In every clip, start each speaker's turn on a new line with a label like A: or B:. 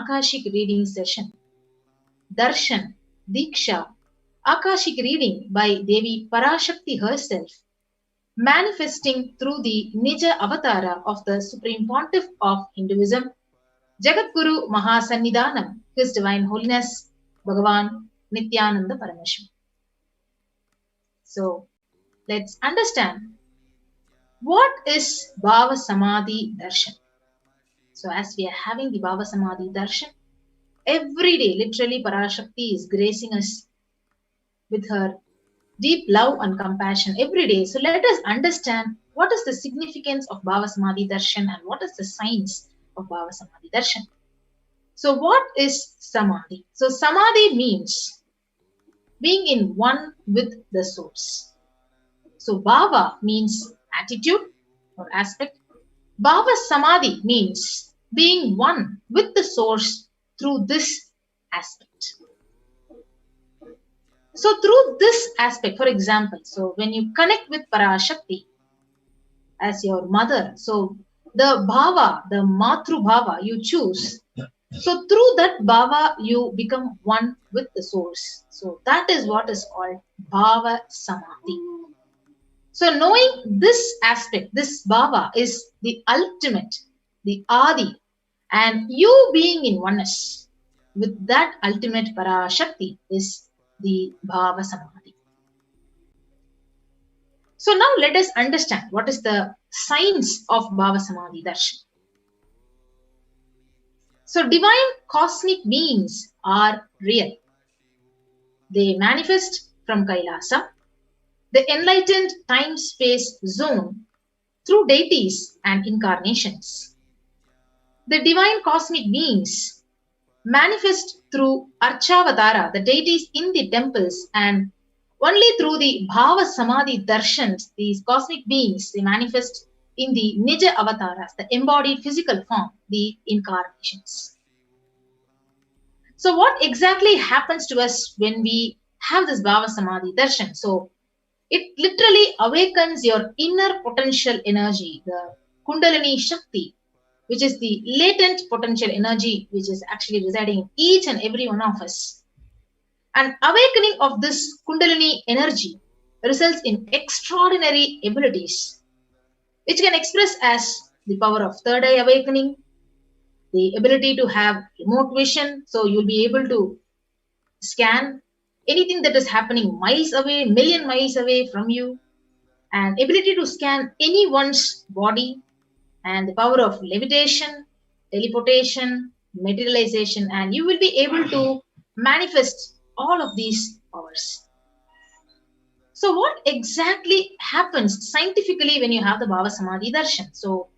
A: Akashic reading session. Darshan, Diksha, Akashic reading by Devi Parashakti herself, manifesting through the Nija Avatara of the Supreme Pontiff of Hinduism, Jagadguru Mahasannidhanam, His Divine Holiness, Bhagavan Nityananda Parameshwar. So, let's understand what is Bhava Samadhi Darshan. So, as we are having the Bhava Samadhi Darshan, every day, literally, Parashakti is gracing us with her deep love and compassion every day. So, let us understand what is the significance of Bhava Samadhi Darshan and what is the science of Bhava Samadhi Darshan. So, what is Samadhi? So, Samadhi means being in one with the source. So, Bhava means attitude or aspect. Bhava Samadhi means being one with the source through this aspect. So, through this aspect, for example, so when you connect with Parashakti as your mother, so the Bhava, the Matru Bhava you choose, so through that Bhava you become one with the source. So, that is what is called Bhava Samadhi. So, knowing this aspect, this Bhava is the ultimate, the Adi, and you being in oneness with that ultimate Parashakti is the Bhava Samadhi. So, now let us understand what is the science of Bhava Samadhi Darshan. So, divine cosmic beings are real. They manifest from Kailasa, the enlightened time-space zone, through deities and incarnations. The divine cosmic beings manifest through Archavatara, the deities in the temples, and only through the Bhava Samadhi Darshans, these cosmic beings, they manifest in the Nija Avataras, the embodied physical form, the incarnations. So what exactly happens to us when we have this Bhava Samadhi Darshan? So it literally awakens your inner potential energy, the Kundalini Shakti, which is the latent potential energy which is actually residing in each and every one of us. An awakening of this Kundalini energy results in extraordinary abilities, which can express as the power of third eye awakening, the ability to have remote vision, so you'll be able to scan anything that is happening miles away, million miles away from you, and ability to scan anyone's body, and the power of levitation, teleportation, materialization, and you will be able to manifest all of these powers. So what exactly happens scientifically when you have the Bhava Samadhi Darshan? So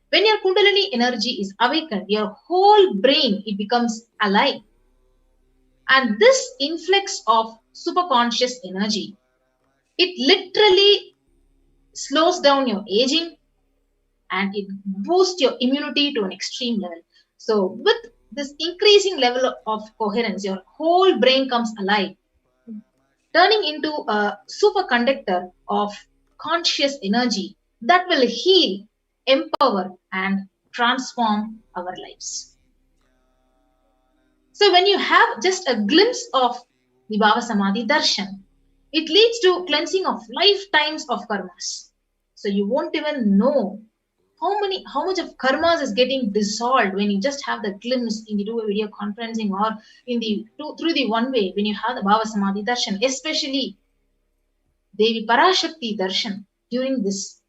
A: when your Kundalini energy is awakened, your whole brain, it becomes alive. And this influx of superconscious energy, it literally slows down your aging and it boosts your immunity to an extreme level. So with this increasing level of coherence, your whole brain comes alive, turning into a superconductor of conscious energy that will heal, empower, and transform our lives. So when you have just a glimpse of the Bhava Samadhi Darshan, it leads to cleansing of lifetimes of karmas. So you won't even know how much of karmas is getting dissolved when you just have the glimpse in the two-way video conferencing or in the through the one way when you have the Bhava Samadhi Darshan, especially Devi Parashakti Darshan during this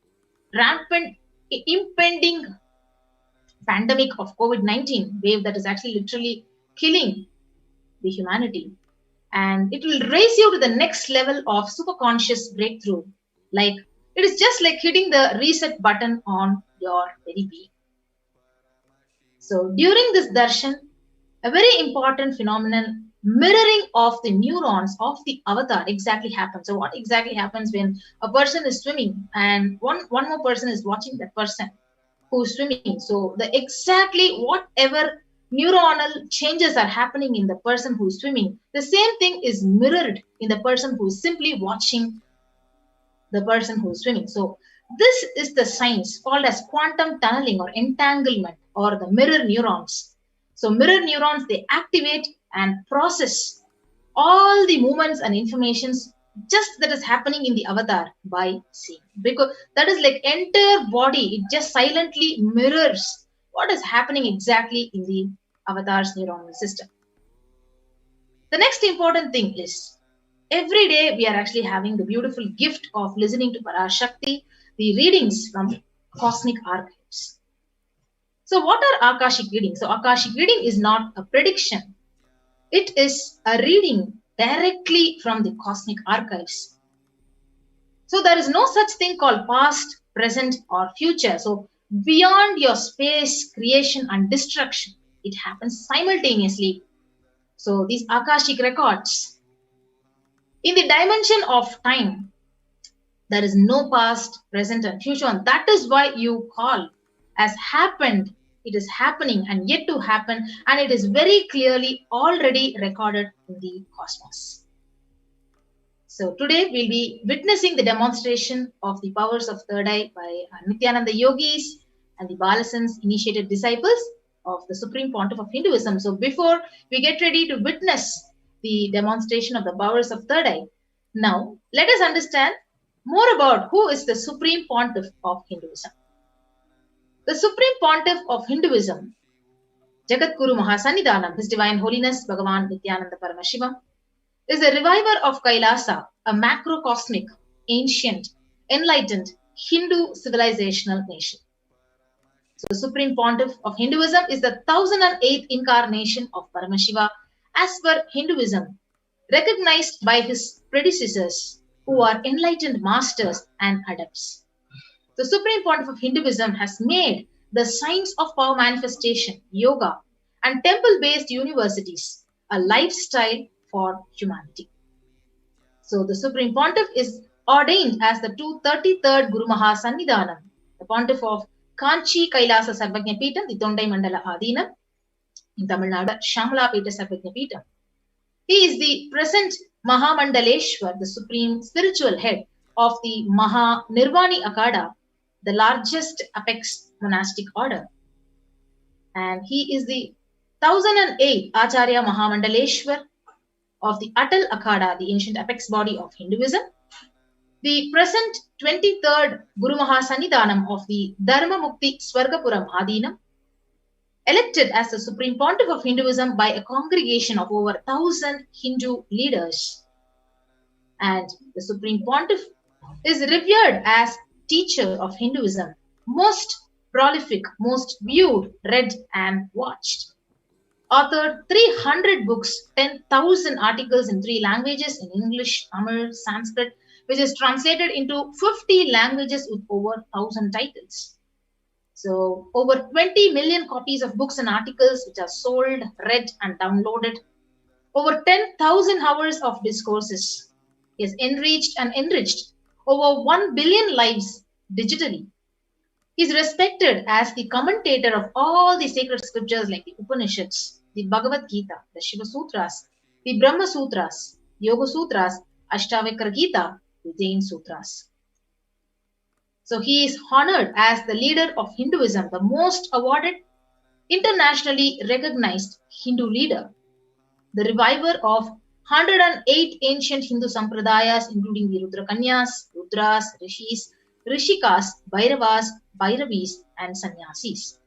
A: rampant impending pandemic of COVID-19 wave that is actually literally killing the humanity, and it will raise you to the next level of superconscious breakthrough. Like it is just like hitting the reset button on your very being. So during this darshan, a very important phenomenon, mirroring of the neurons of the avatar exactly happens. So what exactly happens when a person is swimming and one more person is watching that person who is swimming? So the exactly whatever neuronal changes are happening in the person who is swimming, the same thing is mirrored in the person who is simply watching the person who is swimming. So this is the science called as quantum tunneling or entanglement or the mirror neurons. So mirror neurons, they activate and process all the movements and informations just that is happening in the avatar by seeing. Because that is like entire body, it just silently mirrors what is happening exactly in the avatar's neuronal system. The next important thing is every day we are actually having the beautiful gift of listening to Parashakti, the readings from cosmic archives. So what are Akashic readings? So Akashic reading is not a prediction. It is a reading directly from the cosmic archives. So there is no such thing called past, present, or future. So beyond your space, creation, and destruction, it happens simultaneously. So these Akashic records, in the dimension of time, there is no past, present, and future. And that is why you call as happened, it is happening and yet to happen, and it is very clearly already recorded in the cosmos. So today we'll be witnessing the demonstration of the powers of third eye by Nityananda yogis and the Balasans initiated disciples of the Supreme Pontiff of Hinduism. So before we get ready to witness the demonstration of the powers of third eye, now let us understand more about who is the Supreme Pontiff of Hinduism. The Supreme Pontiff of Hinduism, Jagadguru Mahasannidhanam, His Divine Holiness Bhagavan Nityananda Paramashivam, is the reviver of Kailasa, a macrocosmic, ancient, enlightened Hindu civilizational nation. So the Supreme Pontiff of Hinduism is the 1008th incarnation of Paramashiva as per Hinduism, recognized by his predecessors who are enlightened masters and adepts. The Supreme Pontiff of Hinduism has made the science of power manifestation, yoga, and temple-based universities a lifestyle for humanity. So the Supreme Pontiff is ordained as the 233rd Guru Mahasannidhanam, the Pontiff of Kanchi Kailasa Sarvajna Peetham, the Tondai Mandala Adinam, in Tamil Nadu, Shamala Peta Sarvajna Peetham. He is the present Mahamandaleshwar, the supreme spiritual head of the Maha Nirvani Akada, the largest apex monastic order. And he is the 1008 Acharya Mahamandaleshwar of the Atal Akada, the ancient apex body of Hinduism. The present 23rd Guru Mahasannidhanam of the Dharma Mukti Swargapuram Adinam, elected as the Supreme Pontiff of Hinduism by a congregation of over 1,000 Hindu leaders. And the Supreme Pontiff is revered as teacher of Hinduism, most prolific, most viewed, read and watched. Authored 300 books, 10,000 articles in 3 languages, in English, Tamil, Sanskrit, which is translated into 50 languages with over 1,000 titles. So over 20 million copies of books and articles which are sold, read and downloaded. Over 10,000 hours of discourses. He has enriched and enriched over 1 billion lives digitally. He is respected as the commentator of all the sacred scriptures like the Upanishads, the Bhagavad Gita, the Shiva Sutras, the Brahma Sutras, Yoga Sutras, Ashtavakra Gita, the Jain Sutras. So he is honored as the leader of Hinduism, the most awarded, internationally recognized Hindu leader, the reviver of 108 ancient Hindu sampradayas, including the Rudrakanyas, Rudras, Rishis, Rishikas, Bhairavas, Bhairavis, and Sannyasis.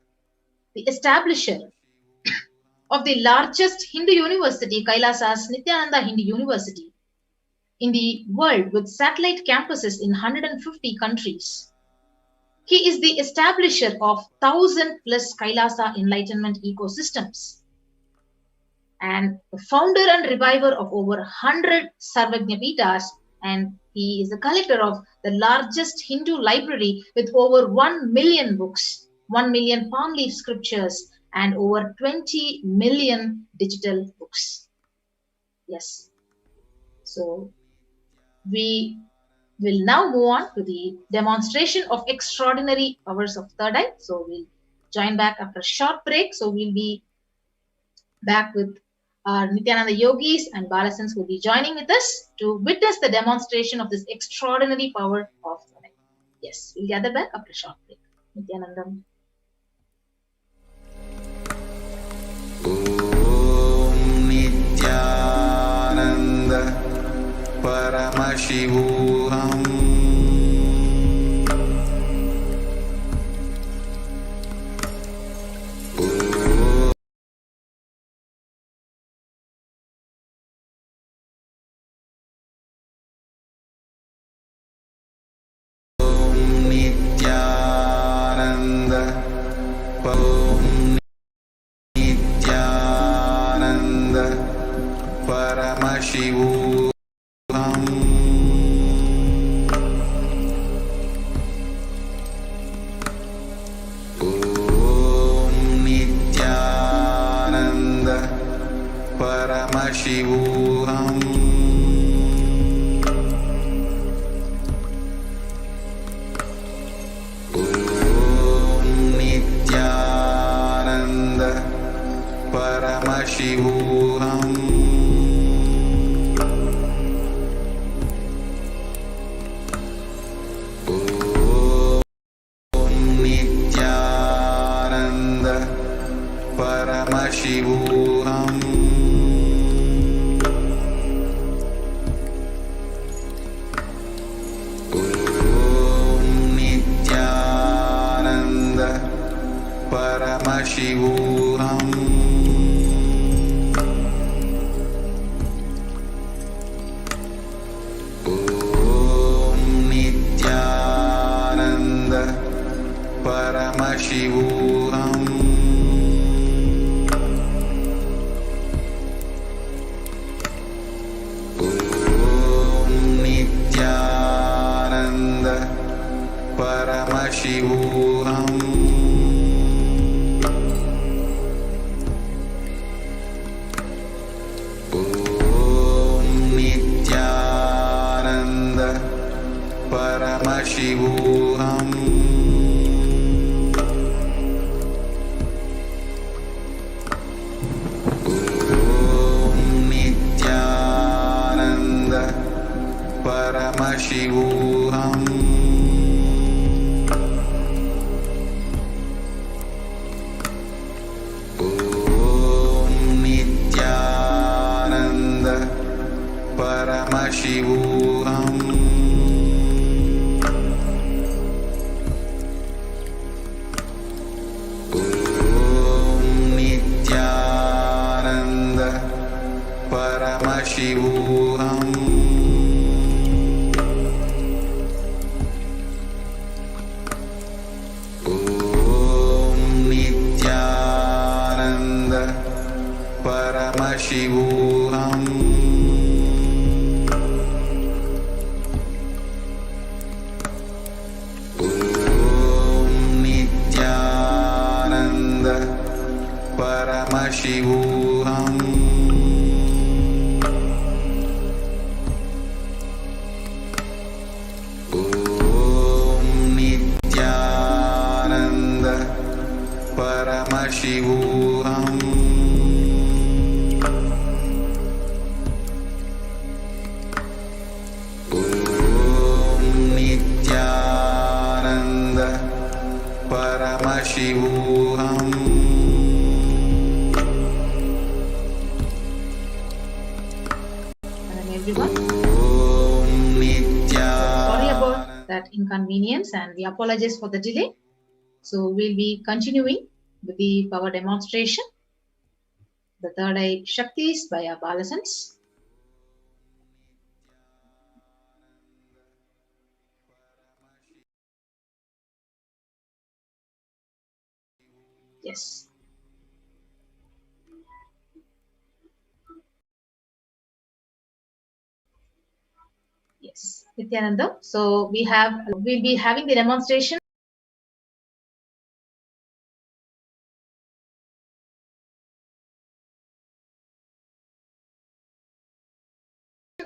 A: The establisher of the largest Hindu university, Kailasa's Nityananda Hindu University, in the world with satellite campuses in 150 countries. He is the establisher of 1,000 plus Kailasa enlightenment ecosystems and the founder and reviver of over 100 Sarvajna Peethas, and he is the collector of the largest Hindu library with over 1 million books, 1 million palm leaf scriptures, and over 20 million digital books. Yes. So we will now move on to the demonstration of extraordinary powers of third eye. So we'll join back after a short break. So we'll be back with our Nityananda yogis and Balasans will be joining with us to witness the demonstration of this extraordinary power of third eye. Yes, we'll gather back after a short break. Nityanandam.
B: Paramashivoham. Paramashivoham. Om Nityananda Paramashivoham. Om Nityananda Paramashivoham. Paramashivoham. Om Nityananda Paramashivoham. Om Nityananda Paramashivoham. Paramashivoham. Om Nityananda Paramashivoham. Om Nityananda Paramashivoham. Paramashivoham. Om Nityananda Paramashivoham. Om Nityananda Paramashivoham. Paramashivoham. Om Nityananda Paramashivoham. Om Nityananda Paramashivoham.
A: Everyone. Sorry about that inconvenience and we apologize for the delay. So we'll be continuing with the power demonstration. The third eye Shaktis by our Balasans. Yes. Yes, Nityananda. So we'll be having the demonstration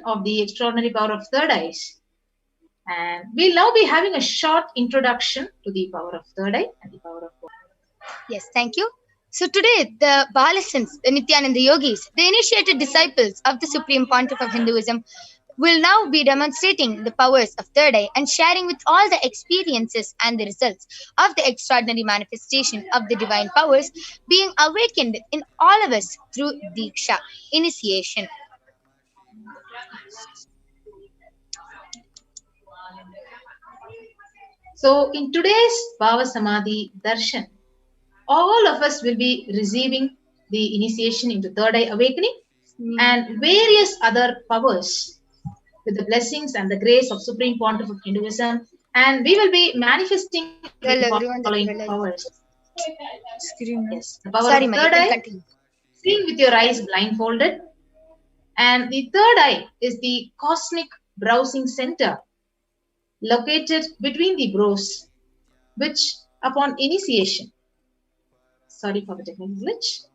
A: of the extraordinary power of third eyes. And we'll now be having a short introduction to the power of third eye and the power of fourth.
C: Yes, thank you. So today, the Balasans, the Nityananda yogis, the initiated disciples of the Supreme Pontiff of Hinduism, will now be demonstrating the powers of third eye and sharing with all the experiences and the results of the extraordinary manifestation of the divine powers being awakened in all of us through Diksha, initiation.
A: So, in today's Bhava Samadhi Darshan, all of us will be receiving the initiation into third eye awakening and various other powers with the blessings and the grace of Supreme Pontiff of Hinduism. And we will be manifesting the
C: Well,
A: following
C: everyone, the
A: powers.
C: screen.
A: Yes, the power
C: Sorry,
A: of
C: ma, you
A: third
C: can
A: eye,
C: continue.
A: seeing with your eyes blindfolded. And the third eye is the cosmic browsing center located between the brows, which upon initiation, sorry for the technical glitch.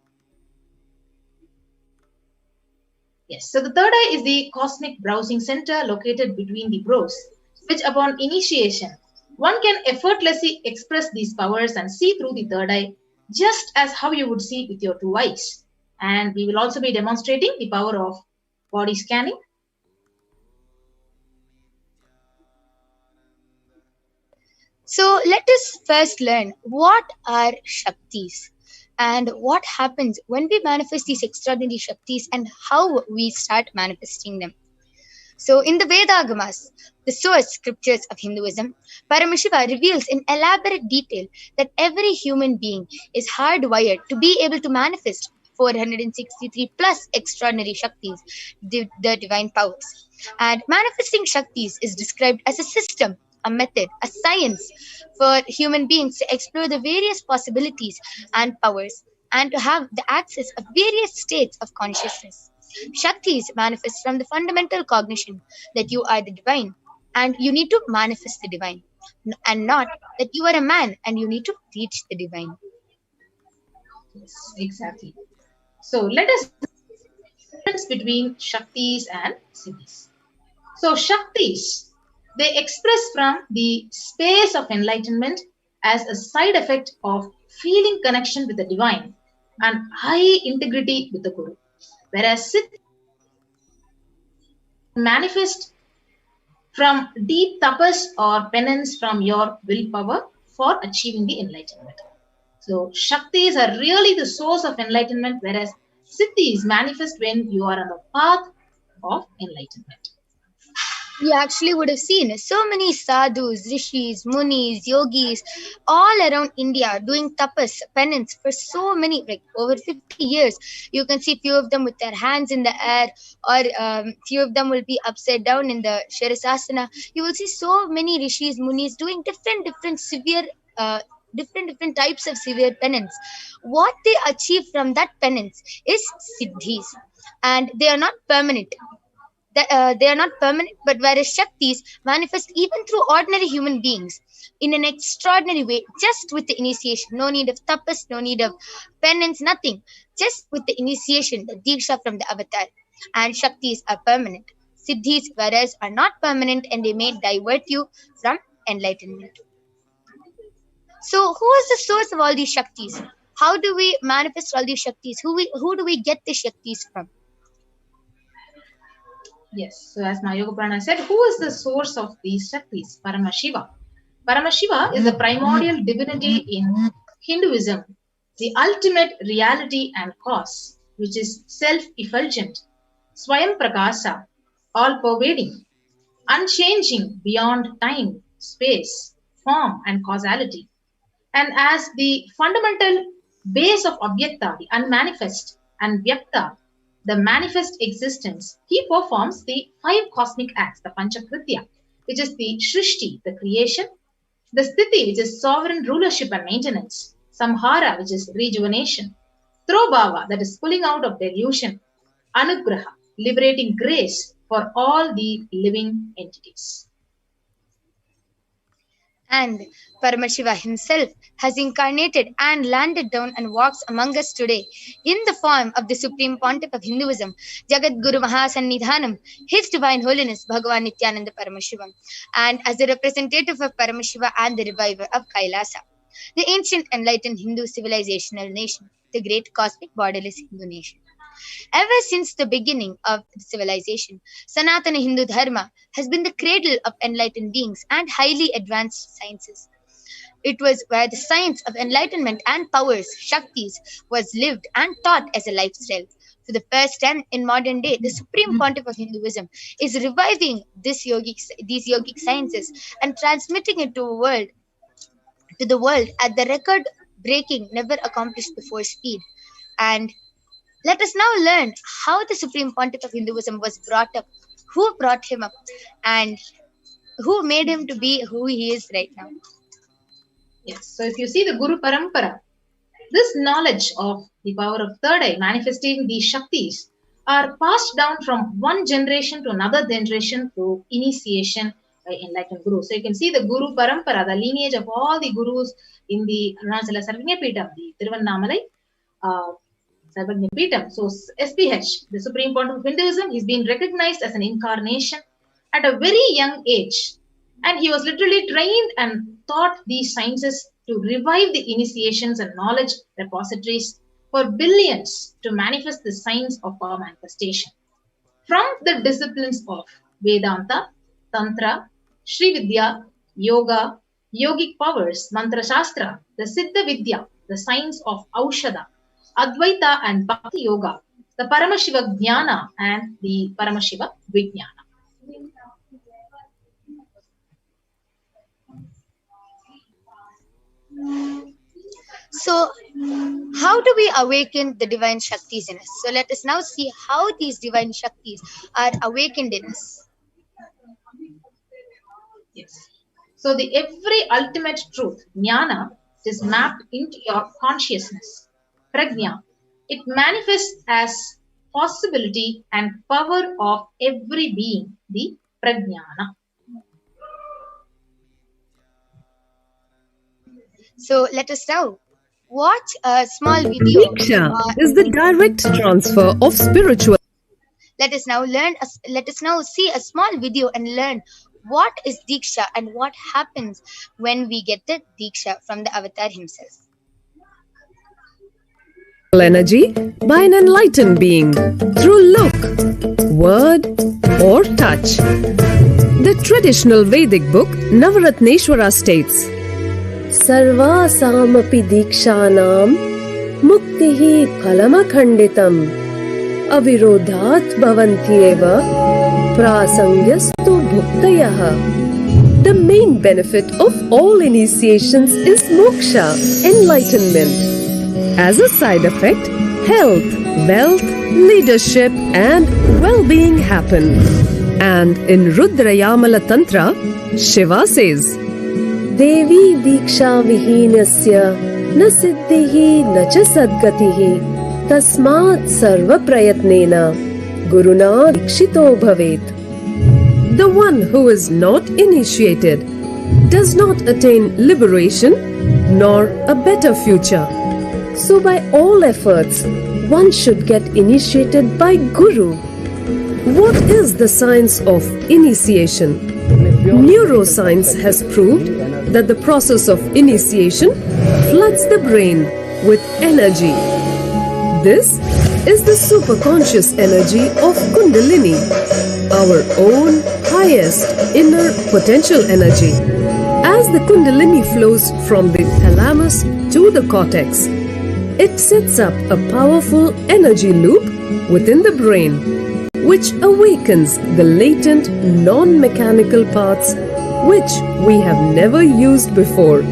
A: Yes, so the third eye is the cosmic browsing center located between the brows, which upon initiation, one can effortlessly express these powers and see through the third eye, just as how you would see with your two eyes. And we will also be demonstrating the power of body scanning.
C: So let us first learn what are Shaktis and what happens when we manifest these extraordinary Shaktis and how we start manifesting them. So in the Vedagamas, the source scriptures of Hinduism, Paramashiva reveals in elaborate detail that every human being is hardwired to be able to manifest 463 plus extraordinary Shaktis, the divine powers. And manifesting Shaktis is described as a system, a method, a science for human beings to explore the various possibilities and powers and to have the access of various states of consciousness. Shaktis manifest from the fundamental cognition that you are the divine and you need to manifest the divine, and not that you are a man and you need to reach the divine.
A: Yes, exactly. So let us difference between Shaktis and Siddhis. So Shaktis, they express from the space of enlightenment as a side effect of feeling connection with the divine and high integrity with the Guru. Whereas Siddhis manifest from deep tapas or penance from your willpower for achieving the enlightenment. So Shaktis are really the source of enlightenment, whereas Siddhis manifest when you are on the path of enlightenment.
C: You actually would have seen so many sadhus, rishis, munis, yogis all around India doing tapas, penance for so many, like over 50 years. You can see few of them with their hands in the air, or few of them will be upside down in the Shirasasana. You will see so many rishis, munis doing different severe. Different types of severe penance. What they achieve from that penance is siddhis, and they are not permanent. They are not permanent, but whereas Shaktis manifest even through ordinary human beings in an extraordinary way, just with the initiation. No need of tapas, no need of penance, nothing. Just with the initiation, the diksha from the avatar. And Shaktis are permanent. Siddhis, whereas, are not permanent and they may divert you from enlightenment. So, who is the source of all these Shaktis? How do we manifest all these Shaktis? Who do we get the Shaktis from?
A: Yes, so as Yoga Prana said, who is the source of these Shaktis? Paramashiva. Paramashiva is the primordial divinity in Hinduism, the ultimate reality and cause, which is self-effulgent, Swayam Prakasa, all-pervading, unchanging beyond time, space, form, and causality. And as the fundamental base of Abhyakta, the unmanifest, and Vyakta, the manifest existence, he performs the five cosmic acts, the Panchakritya, which is the Shrishti, the creation, the Sthiti, which is sovereign rulership and maintenance, Samhara, which is rejuvenation, Throbhava, that is pulling out of delusion, Anugraha, liberating grace for all the living entities.
C: And Paramashiva himself has incarnated and landed down and walks among us today in the form of the Supreme Pontiff of Hinduism, Jagat Guru Mahasannidhanam, His Divine Holiness Bhagavan Nityananda Paramashivam, and as a representative of Paramashiva and the reviver of Kailasa, the ancient enlightened Hindu civilizational nation, the great cosmic borderless Hindu nation. Ever since the beginning of civilization, Sanatana Hindu Dharma has been the cradle of enlightened beings and highly advanced sciences. It was where the science of enlightenment and powers, Shaktis, was lived and taught as a lifestyle. For the first time in modern day, the Supreme Pontiff of Hinduism is reviving these yogic sciences and transmitting it to the world at the record-breaking, never accomplished before speed. And let us now learn how the Supreme Pontiff of Hinduism was brought up, who brought him up, and who made him to be who he is right now.
A: Yes. So if you see the Guru Parampara, this knowledge of the power of third eye manifesting these Shaktis are passed down from one generation to another generation through initiation by enlightened Guru. So you can see the Guru Parampara, the lineage of all the Gurus in the Arunachala Sarvagnya Peetham, the Tiruvannamalai Sarvagnya Peetham. So SPH, the Supreme Pontiff of Hinduism, is being recognized as an incarnation at a very young age. And he was literally trained and taught these sciences to revive the initiations and knowledge repositories for billions to manifest the signs of power manifestation. From the disciplines of Vedanta, Tantra, Sri Vidya, Yoga, Yogic powers, Mantra Shastra, the Siddha Vidya, the science of Aushadha, Advaita and Bhakti Yoga, the Paramashiva Jnana and the Paramashiva Vijnana.
C: So, how do we awaken the divine Shaktis in us? So, let us now see how these divine Shaktis are awakened in us.
A: Yes. So, the every ultimate truth, jnana, is mapped into your consciousness. Prajna, it manifests as possibility and power of every being, the prajnana.
C: So, let us now watch a small video.
D: Diksha is the direct transfer of spiritual.
C: Let us now see a small video and learn what is Diksha and what happens when we get the Diksha from the avatar himself.
D: Energy by an enlightened being through look, word, or touch. The traditional Vedic book Navaratneshwara states, Sarvasamapi Dikshanam Muktihi Phalamakhanditam Avirodhat Bhavantyeva Prasangyastu Bhuktayah. The main benefit of all initiations is moksha, enlightenment. As a side effect, health, wealth, leadership, and well-being happen. And in Rudrayamala Tantra, Shiva says, Devi Diksha Vihinasya Na Siddhihi Na Cha Sadgatihi Tasmat Sarva Prayatnena Guruna Dikshito Bhavet. The one who is not initiated does not attain liberation nor a better future. So by all efforts, one should get initiated by Guru. What is the science of initiation? Neuroscience has proved that the process of initiation floods the brain with energy. This is the superconscious energy of Kundalini, our own highest inner potential energy. As the Kundalini flows from the thalamus to the cortex, it sets up a powerful energy loop within the brain, which awakens the latent non-mechanical parts which we have never used before.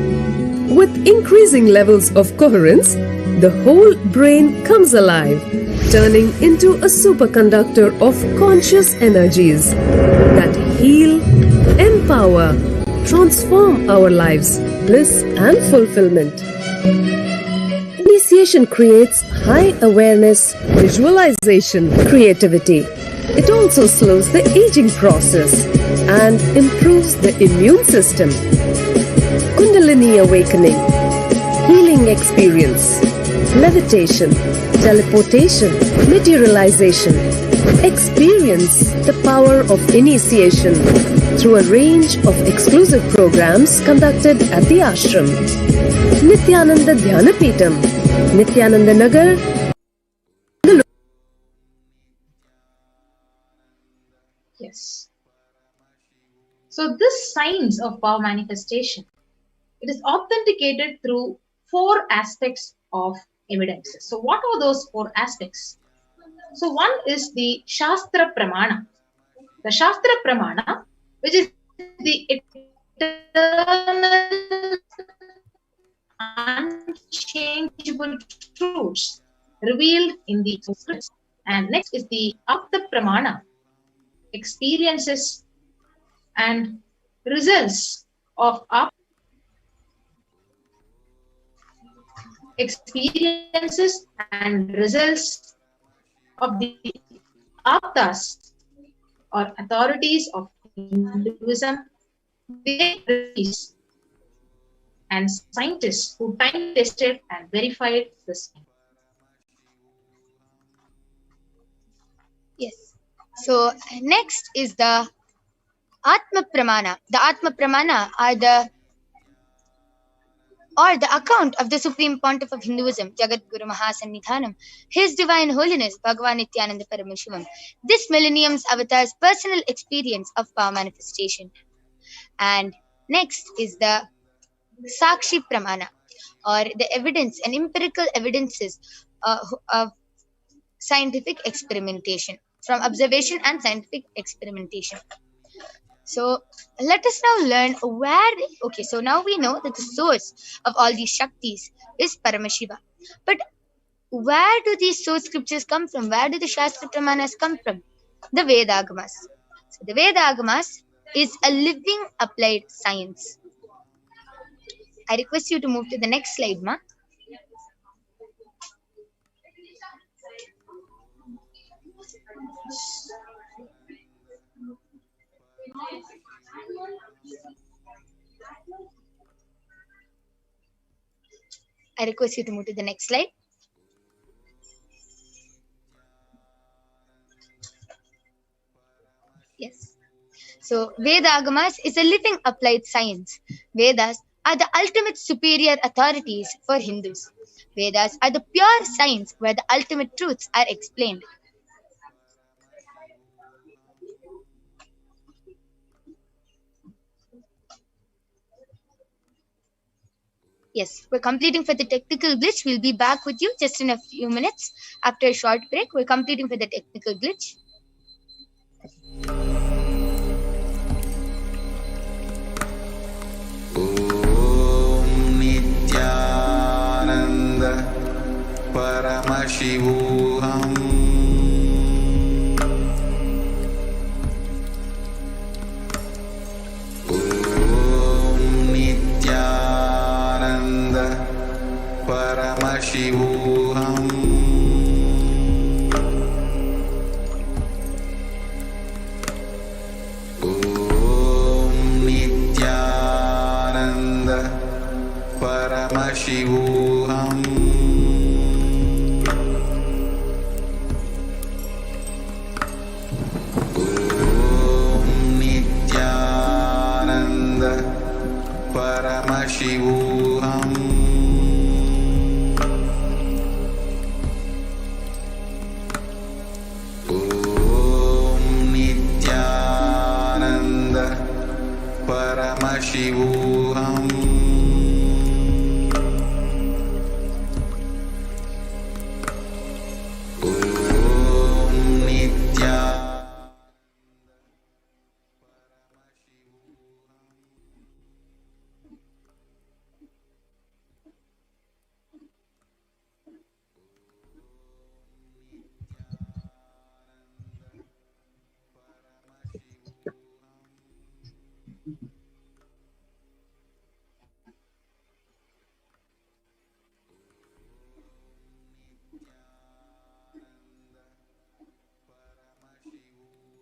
D: With increasing levels of coherence, the whole brain comes alive, turning into a superconductor of conscious energies that heal, empower, transform our lives, bliss and fulfillment. Initiation creates high awareness, visualization, creativity. It also slows the aging process and improves the immune system. Kundalini awakening, healing experience, levitation, teleportation, materialization. Experience the power of initiation through a range of exclusive programs conducted at the ashram. Nityananda Dhyana Peetham, Nityananda Nagar.
A: Yes. So this science of power manifestation, it is authenticated through 4 aspects of evidences. So what are those 4 aspects? So one is the Shastra Pramana. The Shastra Pramana, which is the eternal, unchangeable truths revealed in the scriptures. And next is the Apta Pramana, experiences and results of experiences and results of the aptas or authorities of Hinduism, the and scientists who time tested and verified the same.
C: Yes. So next is the Atma Pramana. The Atma Pramana are the account of the Supreme Pontiff of Hinduism, Jagat Guru Mahasannidhanam, His Divine Holiness Bhagavan Nityananda Paramashivam. This millennium's avatar's personal experience of power manifestation. And next is the Sakshi Pramana, or the evidence and empirical evidences of scientific experimentation, from observation and scientific experimentation. So let us now learn so now we know that the source of all these Shaktis is Paramashiva. But where do these source scriptures come from? Where do the Shastra Pramanas come from? The Vedagamas. So the Vedagamas is a living applied science. I request you to move to the next slide, Ma. I request you to move to the next slide. Yes. So Vedagamas is a living applied science. Vedas are the ultimate superior authorities for Hindus. Vedas are the pure science where the ultimate truths are explained. Yes, we're completing for the technical glitch. We'll be back with you just in a few minutes. After a short break, we're completing for the technical glitch.
B: Om Nityananda Paramashivoham. Paramashivoham. Om Nityananda Paramashivoham. Om Nityananda Paramashivoham. Paramashivoham. Om Nitya.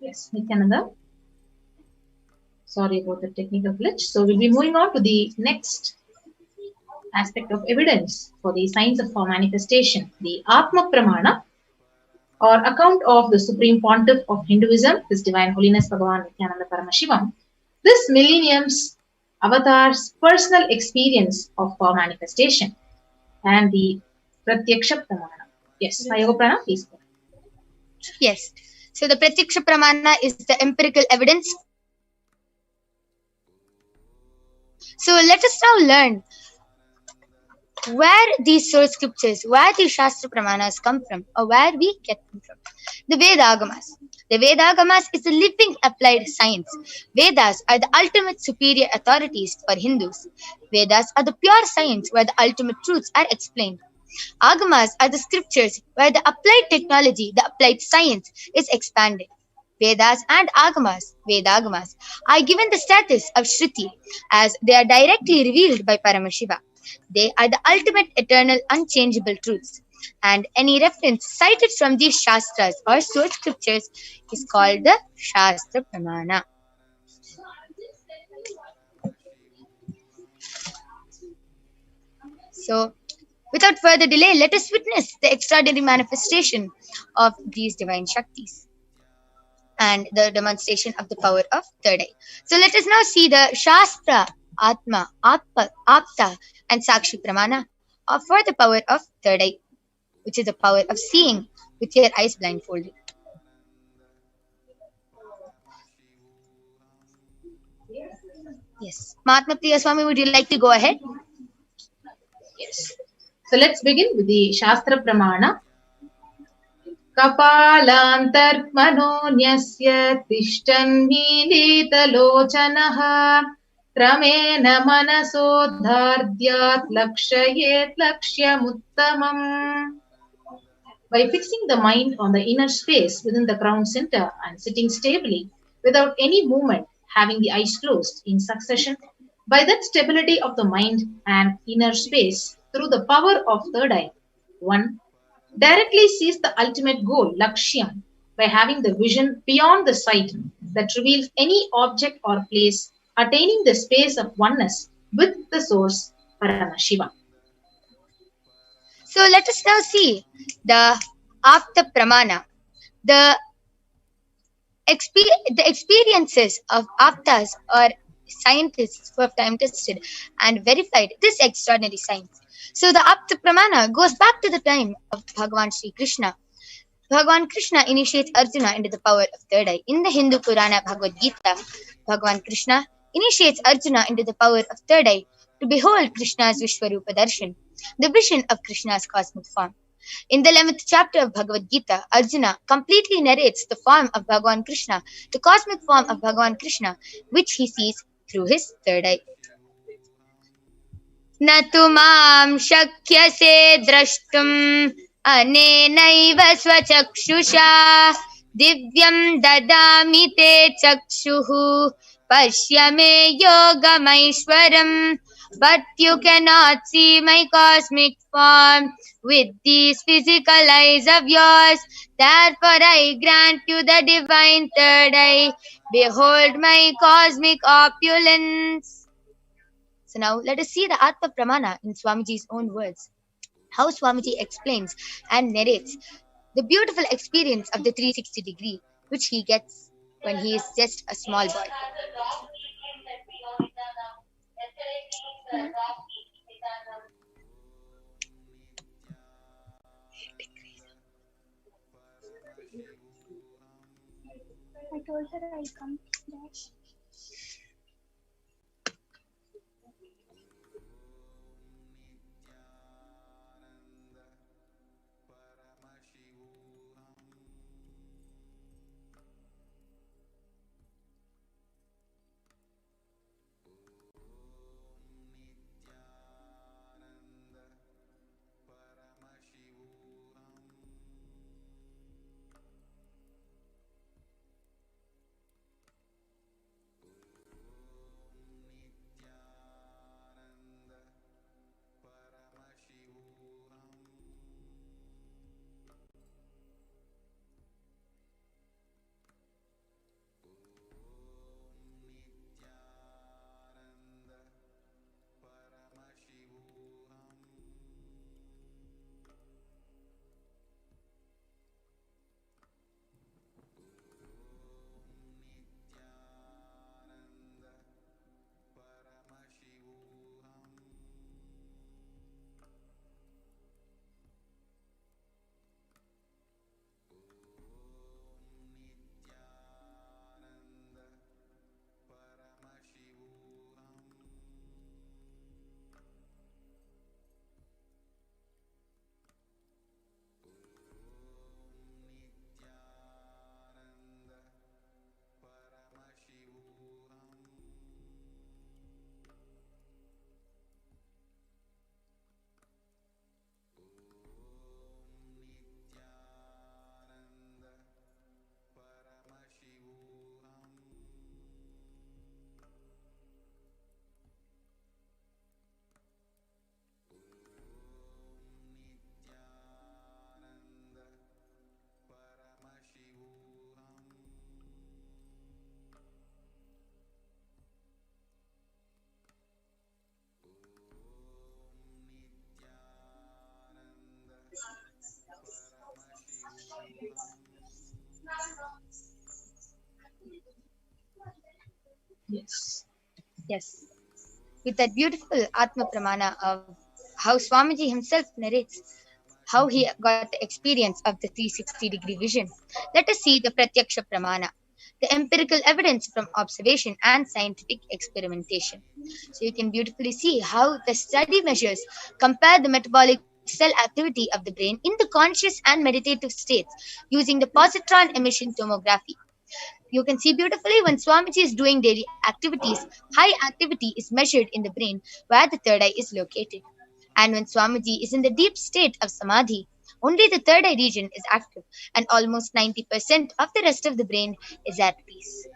A: Yes, Nityananda. Sorry about the technical glitch. So we'll be moving on to the next aspect of evidence for the signs of manifestation, the Atma Pramana, or account of the Supreme Pontiff of Hinduism, His Divine Holiness Bhagavan Nityananda Paramashivam. This millennium's avatar's personal experience of manifestation, and the Pratyaksha Pramana. Yes, Sayoga Prana, please go.
C: Yes. So the Pratyaksha Pramana is the empirical evidence. So let us now learn where these source scriptures, where these Shastra Pramanas come from, or where we get them from. The Vedagamas. The Vedagamas is a living applied science. Vedas are the ultimate superior authorities for Hindus. Vedas are the pure science where the ultimate truths are explained. Agamas are the scriptures where the applied technology, the applied science is expanded. Vedas and Agamas, Vedagamas, are given the status of Shruti as they are directly revealed by Paramashiva. They are the ultimate eternal unchangeable truths. And any reference cited from these Shastras or source scriptures is called the Shastra Pramana. So, without further delay, let us witness the extraordinary manifestation of these divine Shaktis and the demonstration of the power of third eye. So let us now see the Shastra, Atma, Apta, and Sakshi Pramana for the power of third eye, which is the power of seeing with your eyes blindfolded. Yes. Mahatma Priya Swami, would you like to go ahead?
A: Yes. So let's begin with the Shastra Pramana. कपालान्तर्मनोन्यस्य तिष्ठन्मीलितलोचनः क्रमेण मनसोद्धार्द्यात् लक्षयेत् लक्ष्यमुत्तमम्. By fixing the mind on the inner space within the crown center and sitting stably without any movement, having the eyes closed in succession, by that stability of the mind and inner space through the power of third eye, one directly sees the ultimate goal, Lakshyam, by having the vision beyond the sight that reveals any object or place, attaining the space of oneness with the source, Paramashiva.
C: So let us now see the Apta Pramana, the experiences of Aptas or scientists who have time tested and verified this extraordinary science. So the Apta Pramana goes back to the time of Bhagavan Sri Krishna. Bhagavan Krishna initiates Arjuna into the power of third eye. In the Hindu Purana Bhagavad Gita, Bhagavan Krishna initiates Arjuna into the power of third eye to behold Krishna's Vishwarupa Darshan, the vision of Krishna's cosmic form. In the 11th chapter of Bhagavad Gita, Arjuna completely narrates the form of Bhagavan Krishna, the cosmic form of Bhagavan Krishna, which he sees through his third eye. न तु मां शक्यसे द्रष्टुम् अनेनैव स्वचक्षुषा दिव्यं ददामि ते चक्षुः पश्य मे योगमैश्वरम्. But you cannot see my cosmic form with these physical eyes of yours. Therefore I grant you the divine third eye. Behold my cosmic opulence. So now let us see the Atma Pramana in Swamiji's own words. How Swamiji explains and narrates the beautiful experience of the 360 degree which he gets when he is just a small boy. I told her I'll come back.
A: Yes.
C: Yes. With that beautiful Atma Pramana of how Swamiji himself narrates how he got the experience of the 360-degree vision, let us see the Pratyaksha Pramana, the empirical evidence from observation and scientific experimentation. So you can beautifully see how the study measures compare the metabolic cell activity of the brain in the conscious and meditative states using the positron emission tomography. You can see beautifully when Swamiji is doing daily activities, high activity is measured in the brain where the third eye is located. And when Swamiji is in the deep state of Samadhi, only the third eye region is active, and almost 90% of the rest of the brain is at peace.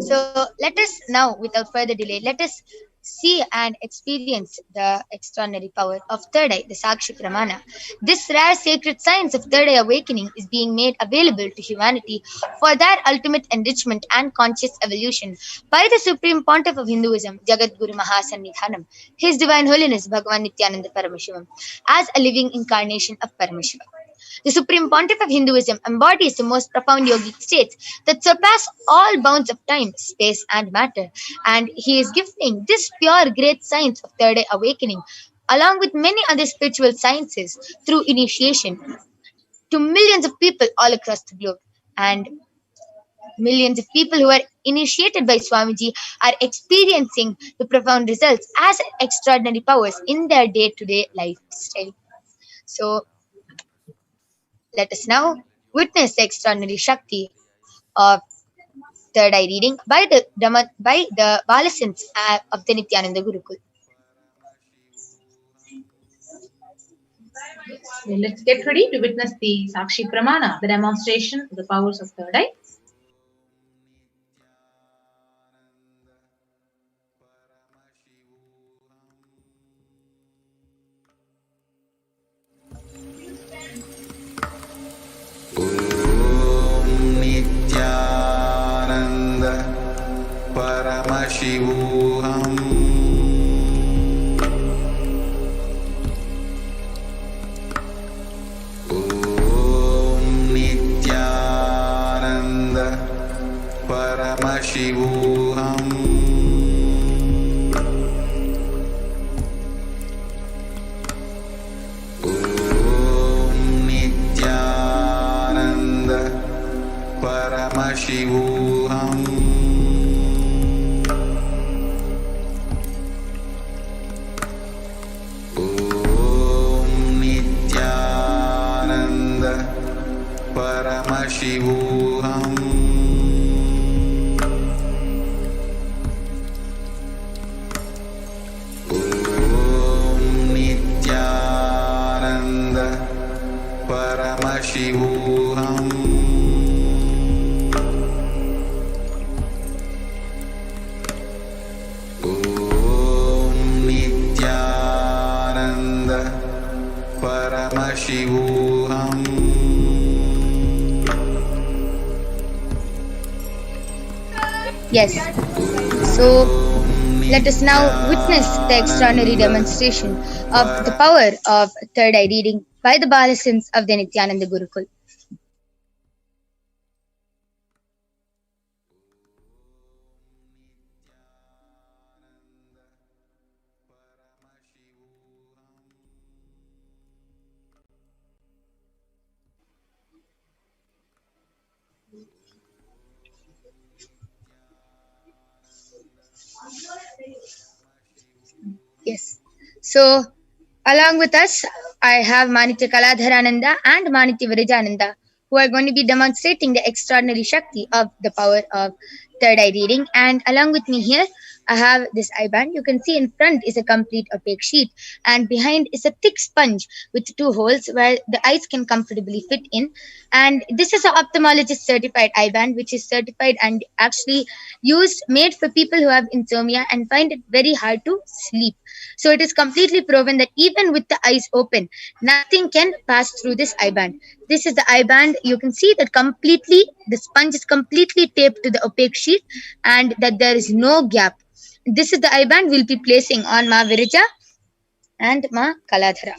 C: So let us now, without further delay, let us see and experience the extraordinary power of third eye, the Sakshi Pramana. This rare sacred science of third eye awakening is being made available to humanity for their ultimate enrichment and conscious evolution by the Supreme Pontiff of Hinduism, Jagat Guru Mahasannidhanam, His Divine Holiness Bhagavan Nityananda Paramashivam, as a living incarnation of Paramashiva. The Supreme Pontiff of Hinduism embodies the most profound yogic states that surpass all bounds of time, space, and matter, and he is gifting this pure great science of third eye awakening, along with many other spiritual sciences, through initiation to millions of people all across the globe. And millions of people who are initiated by Swamiji are experiencing the profound results as extraordinary powers in their day to day lifestyle. So, let us now witness the extraordinary Shakti of third eye reading by the Balasins of the Nityananda Gurukul.
A: So let's get ready to witness the Sakshi Pramana, the demonstration of the powers of third eye.
B: ॐ नित्यानन्द परमशिवोऽहम् ॐ नित्यानन्द परमशिवोऽहम् ॐ नित्यानन्द परमशिवोऽहम् ॐ नित्यानन्द परमशिवोऽहम् ॐ नित्यानन्द परमशिवोऽहम् ॐ नित्यानन्द परमशिवोऽहम्
C: Yes. So let us now witness the extraordinary demonstration of the power of third eye reading by the Balasins of the Nityananda Gurukul. Yes. So, along with us, I have Manitya Kaladharananda and Manitya Virajananda, who are going to be demonstrating the extraordinary Shakti of the power of third eye reading. And along with me here, I have this eye band. You can see in front is a complete opaque sheet, and behind is a thick sponge with two holes where the eyes can comfortably fit in. And this is an ophthalmologist certified eye band, which is certified and actually made for people who have insomnia and find it very hard to sleep. So it is completely proven that even with the eyes open, nothing can pass through this eye band. This is the eye band. You can see that the sponge is completely taped to the opaque sheet and that there is no gap. This is the eye band we'll be placing on Ma Virija and Ma Kaladhara.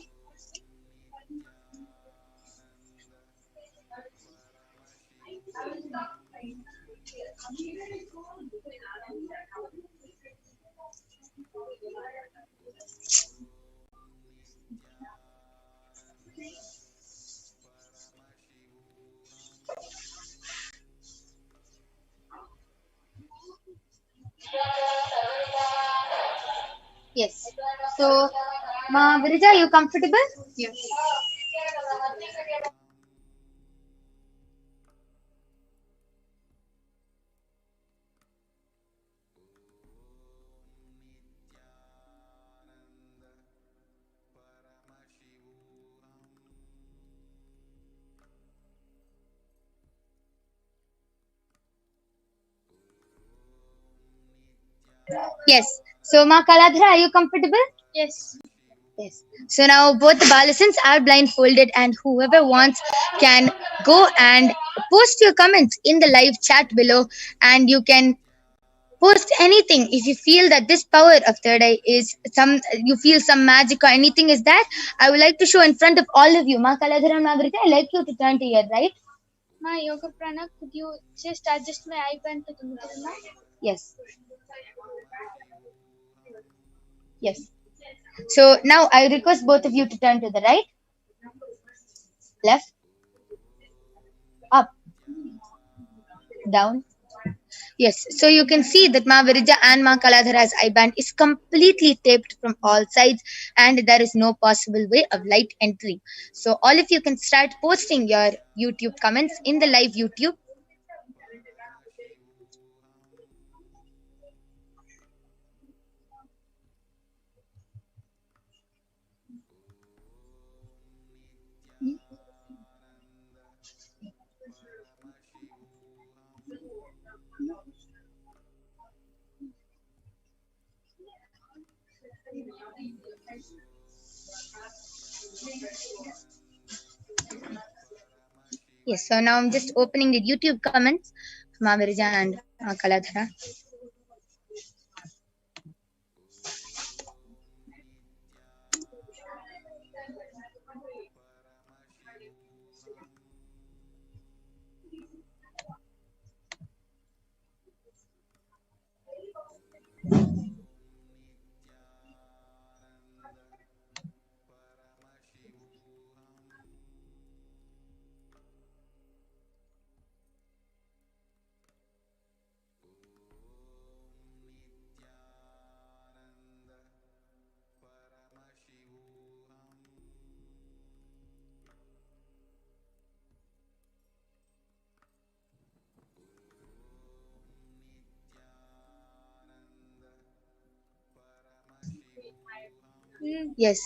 C: Yes. So, Ma Virija, are you comfortable?
A: Yes.
C: Yes. So, Ma Kaladhara, are you comfortable?
A: Yes.
C: Yes. So now both the ballasins are blindfolded, and whoever wants can go and post your comments in the live chat below, and you can post anything if you feel that this power of third eye is some, you feel some magic or anything is that. I would like to show in front of all of you. Ma Kaladhara and Magrita, I like you to turn to your right.
E: My yoga prana, could you just adjust my eyeband to the middle now?
C: Yes. Yes. So now I request both of you to turn to the right, left, up, down. Yes, so you can see that Ma Virija and Ma Kaladhara's eye band is completely taped from all sides, and there is no possible way of light entering. So all of you can start posting your YouTube comments in the live YouTube. Yes, so now I'm just opening the YouTube comments for Ma Virija and Ma Kaladhara. Yes.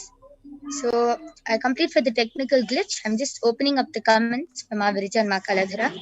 C: So I complete for the technical glitch. I'm just opening up the comments for Ma Virija and Ma Kaladhara.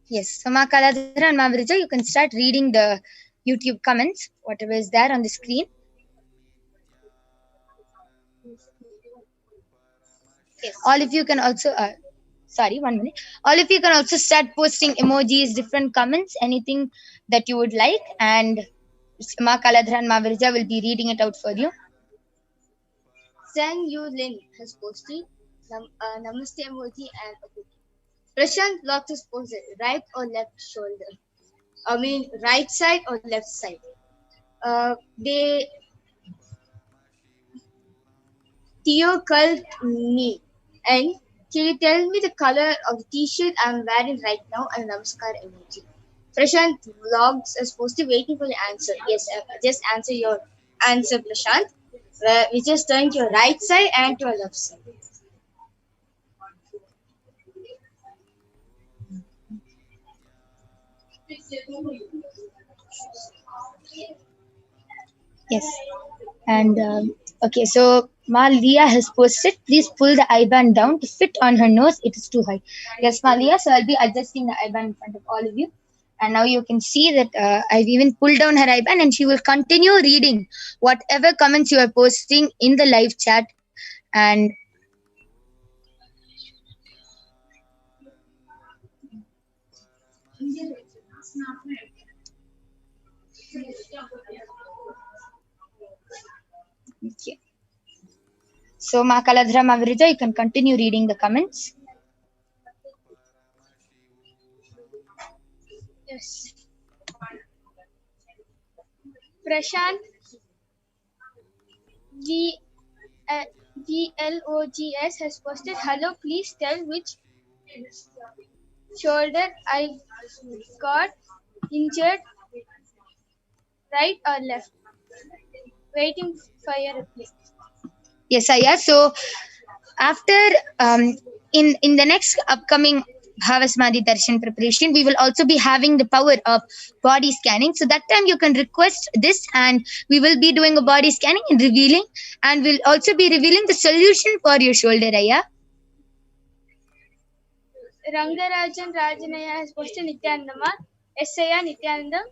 C: Yes, so Ma Kaladhara and Ma Virija, you can start reading the YouTube comments, whatever is there on the screen. Yes. All of you can also, sorry, 1 minute. All of you can also start posting emojis, different comments, anything that you would like, and Ma Kaladhara and Ma Virija will be reading it out for you.
E: Sang Yu Lin has posted Namaste emoji and a cookie. Prashant locked his pose, right or left shoulder.
C: I mean right side or left side. They Theo called me and can you tell me the color of the t-shirt I'm wearing right now and namaskar emoji. Prashant vlogs is supposed to waiting for your answer. Yes, just answer your answer, Prashant. We just turn to your right side and to your left side. Yes. And okay, so Malia has posted, please pull the IBAN down to fit on her nose. It is too high. Yes, Malia. So I'll be adjusting the IBAN in front of all of you. And now you can see that I've even pulled down her IBAN and she will continue reading whatever comments you are posting in the live chat. And okay. So Makaladhra Mavirija, you can continue reading the comments.
E: Yes. Prashant VLOGS has posted, hello, please tell which shoulder I got injured, right or left. Waiting for your reply.
C: Yes, Aya. So after in the next upcoming Bhavasmadhi Darshan preparation, we will also be having the power of body scanning. So that time you can request this and we will be doing a body scanning and revealing, and we'll also be revealing the solution for your shoulder, Aya.
E: Rangarajan Rajanaya has posted Nityanandama. SIA Nityanandam.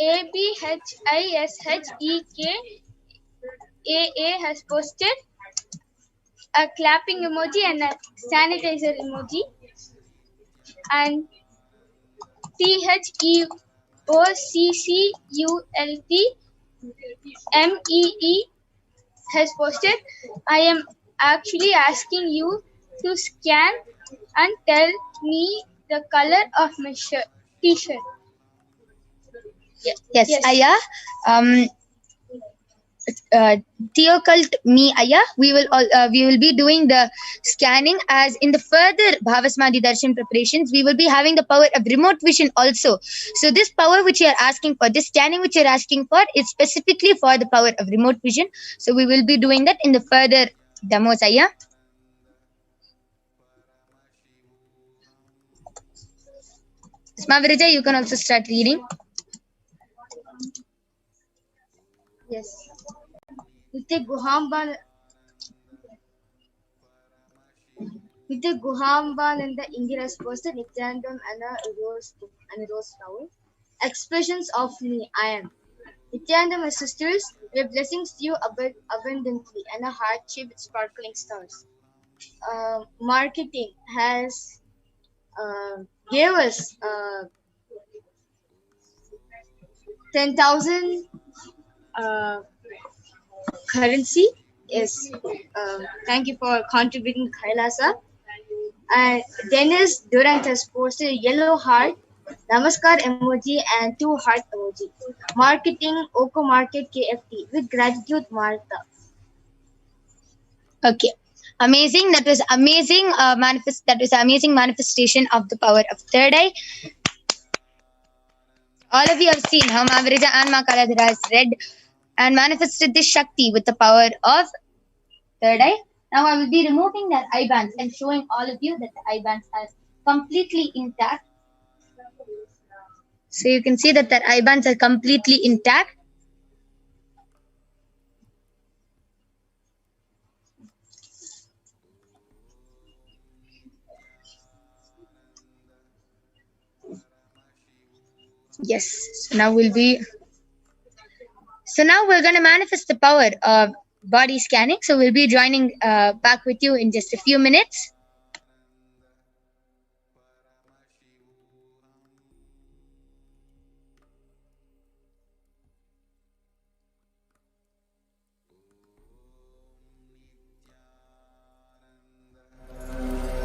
E: ABHISHEKAA has posted a clapping emoji and a sanitizer emoji. And THEOCCULTMEE has posted, I am actually asking you to scan and tell me the color of my t-shirt.
C: Yes, Aya. Theocult me, Aya. We will be doing the scanning as in the further Bhavasmadhi Darshan preparations. We will be having the power of remote vision also. So this power which you are asking for, this scanning which you are asking for, is specifically for the power of remote vision. So we will be doing that in the further demos, Aya. Smavirija, you can also start reading.
E: Yes. Nitya Guhamba and the Indira's posted Nityanandam and a rose flower. Expressions of me, I am. Nityanandam, my sisters, your blessings to you abundantly and a heart shape with sparkling stars. Marketing has gave us 10,000 currency. Yes, thank you for contributing, Kailasa. And Dennis Durant has posted a yellow heart, namaskar emoji, and 2 heart emoji. Marketing Oko Market KFT with gratitude, Martha.
C: Okay. Amazing. That was amazing. That was amazing manifestation of the power of third eye. All of you have seen how Mavirija and Makaladhara has read and manifested this Shakti with the power of third eye. Now I will be removing that eye bands and showing all of you that the eye bands are completely intact. So you can see that the eye bands are completely intact. Yes. So now we're going to manifest the power of body scanning. So we'll be joining back with you in just a few minutes.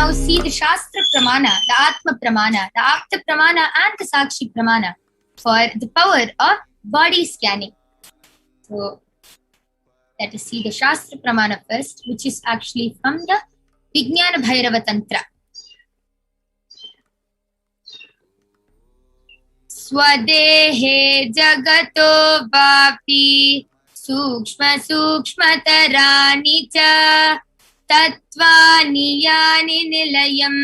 C: now see the Shastra Pramana, the Atma Pramana, the Apta Pramana, and the Sakshi Pramana for the power of body scanning. So let us see the Shastra Pramana first, which is actually from the Vijnana Bhairava Tantra. Swadehe Jagato Vapi Sukshma Sukshmatarani Cha Tatvani Yani Nilayam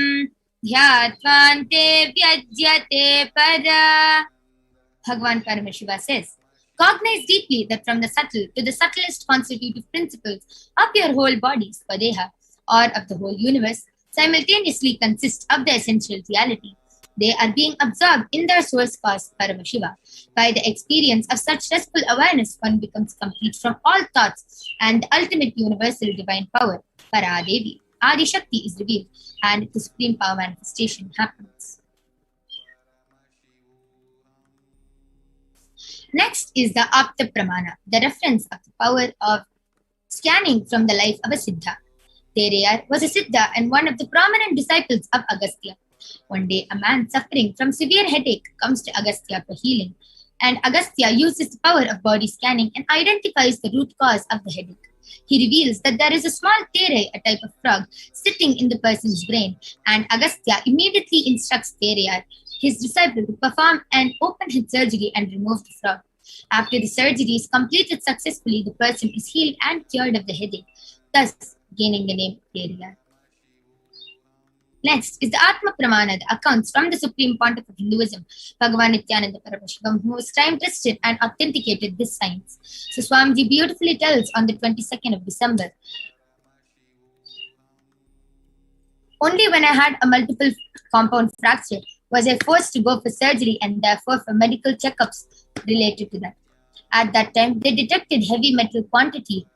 C: Dhyatvante Vyajyate Para. Bhagavan Paramashiva says, cognize deeply that from the subtle to the subtlest constitutive principles of your whole body, Swadeha, or of the whole universe, simultaneously consist of the essential reality. They are being absorbed in their source cause, Paramashiva. By the experience of such restful awareness, one becomes complete from all thoughts, and the ultimate universal divine power, Devi, Adi Shakti, is revealed, and the supreme power manifestation happens. Next is the Apta Pramana, the reference of the power of scanning from the life of a Siddha. Tereyar was a Siddha and one of the prominent disciples of Agastya. One day, a man suffering from severe headache comes to Agastya for healing, and Agastya uses the power of body scanning and identifies the root cause of the headache. He reveals that there is a small Terei, a type of frog, sitting in the person's brain, and Agastya immediately instructs Tereyar, his disciple, to perform an open head surgery and remove the frog. After the surgery is completed successfully, the person is healed and cured of the headache, thus gaining the name Tereyar. Next is the Atma Pramana, the accounts from the Supreme Pontiff of Hinduism, Bhagavan Nityananda Parashakti, who was time-tested and authenticated this science. So Swamiji beautifully tells on the 22nd of December, only when I had a multiple compound fracture was I forced to go for surgery and therefore for medical checkups related to that. At that time, they detected heavy metal quantity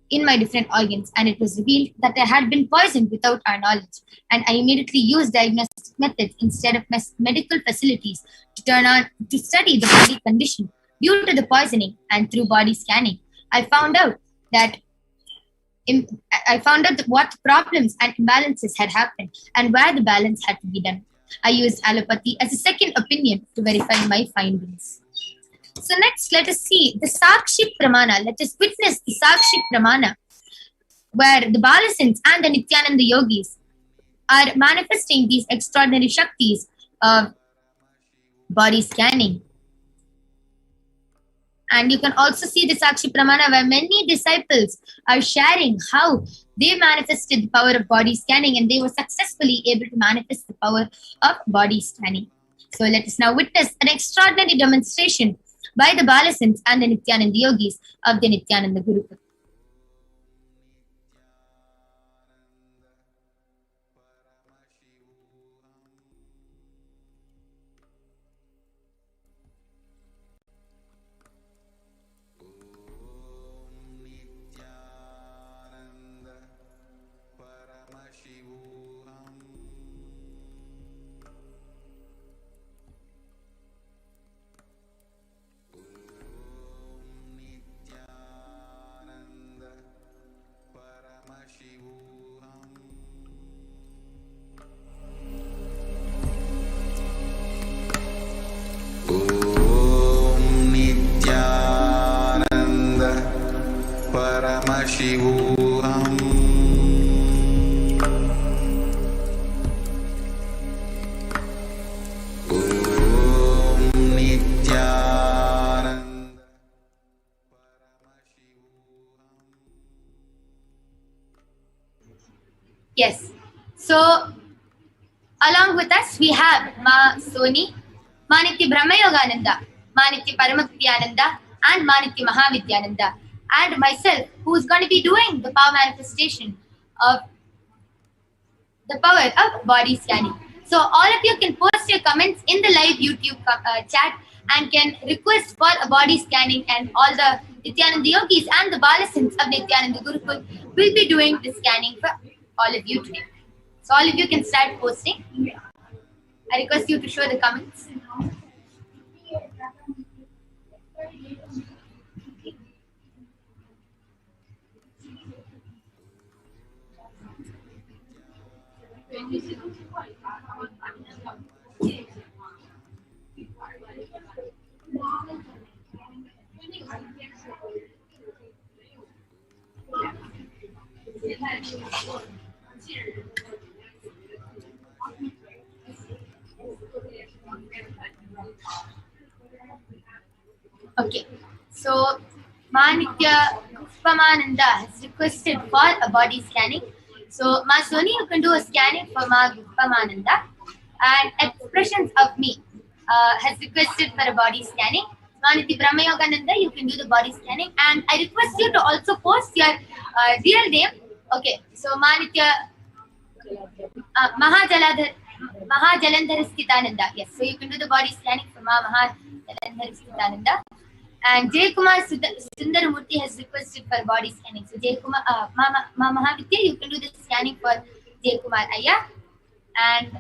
C: in my different organs, and it was revealed that I had been poisoned without our knowledge, and I immediately used diagnostic methods instead of medical facilities to study the body condition due to the poisoning, and through body scanning, I found out what problems and imbalances had happened and where the balance had to be done. I used allopathy as a second opinion to verify my findings. So next, let us see the Sakshi Pramana. Let us witness the Sakshi Pramana, where the Balasins and the Nityananda Yogis are manifesting these extraordinary Shaktis of body scanning. And you can also see the Sakshi Pramana, where many disciples are sharing how they manifested the power of body scanning, and they were successfully able to manifest the power of body scanning. So let us now witness an extraordinary demonstration by the Balasins and the Nityananda Yogis of the Nityananda Gurukul. Yes. So, along with us, we have Ma Soni, Manitya Brahmayogananda, Manitya Paramaktiyananda, and Manitya Mahavidyananda, and myself, who is going to be doing the power manifestation of the power of body scanning. So, all of you can post your comments in the live YouTube chat and can request for a body scanning, and all the Nityananda Yogis and the Balasins of Nityananda Gurukul will be doing the scanning for all of you today. So all of you can start posting. I request you to show the comments. Okay, so Manitya Guppamananda has requested for a body scanning. So Ma Soni, you can do a scanning for Ma Guppamananda. And Expressions of Me has requested for a body scanning. Manitya Brahmayogananda, you can do the body scanning. And I request you to also post your real name. Okay, so Manitya Mahajalandhar Sthitananda. Yes, so you can do the body scanning for Mahajalandhar Sthitananda. And Jay Kumar Sundaramurthy has requested for body scanning. So Jay Kumar, Mahavidya, you can do the scanning for Jay Kumar Ayya. And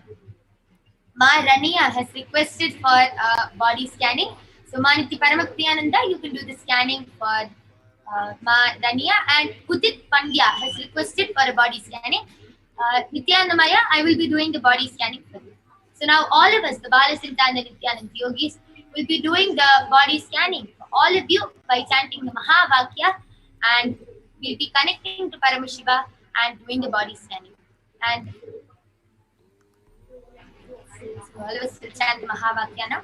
C: Ma Rania has requested for body scanning. So Maniti Paramakriyananda, you can do the scanning for Ma Rania. And Udit Pandya has requested for a body scanning. Nityanamaya, I will be doing the body scanning for you. So now all of us, the Balasinta and the Nityanand yogis, will be doing the body scanning for all of you by chanting the Mahavakya, and we'll be connecting to Paramashiva and doing the body scanning. And so all of us will chant the Mahavakya now.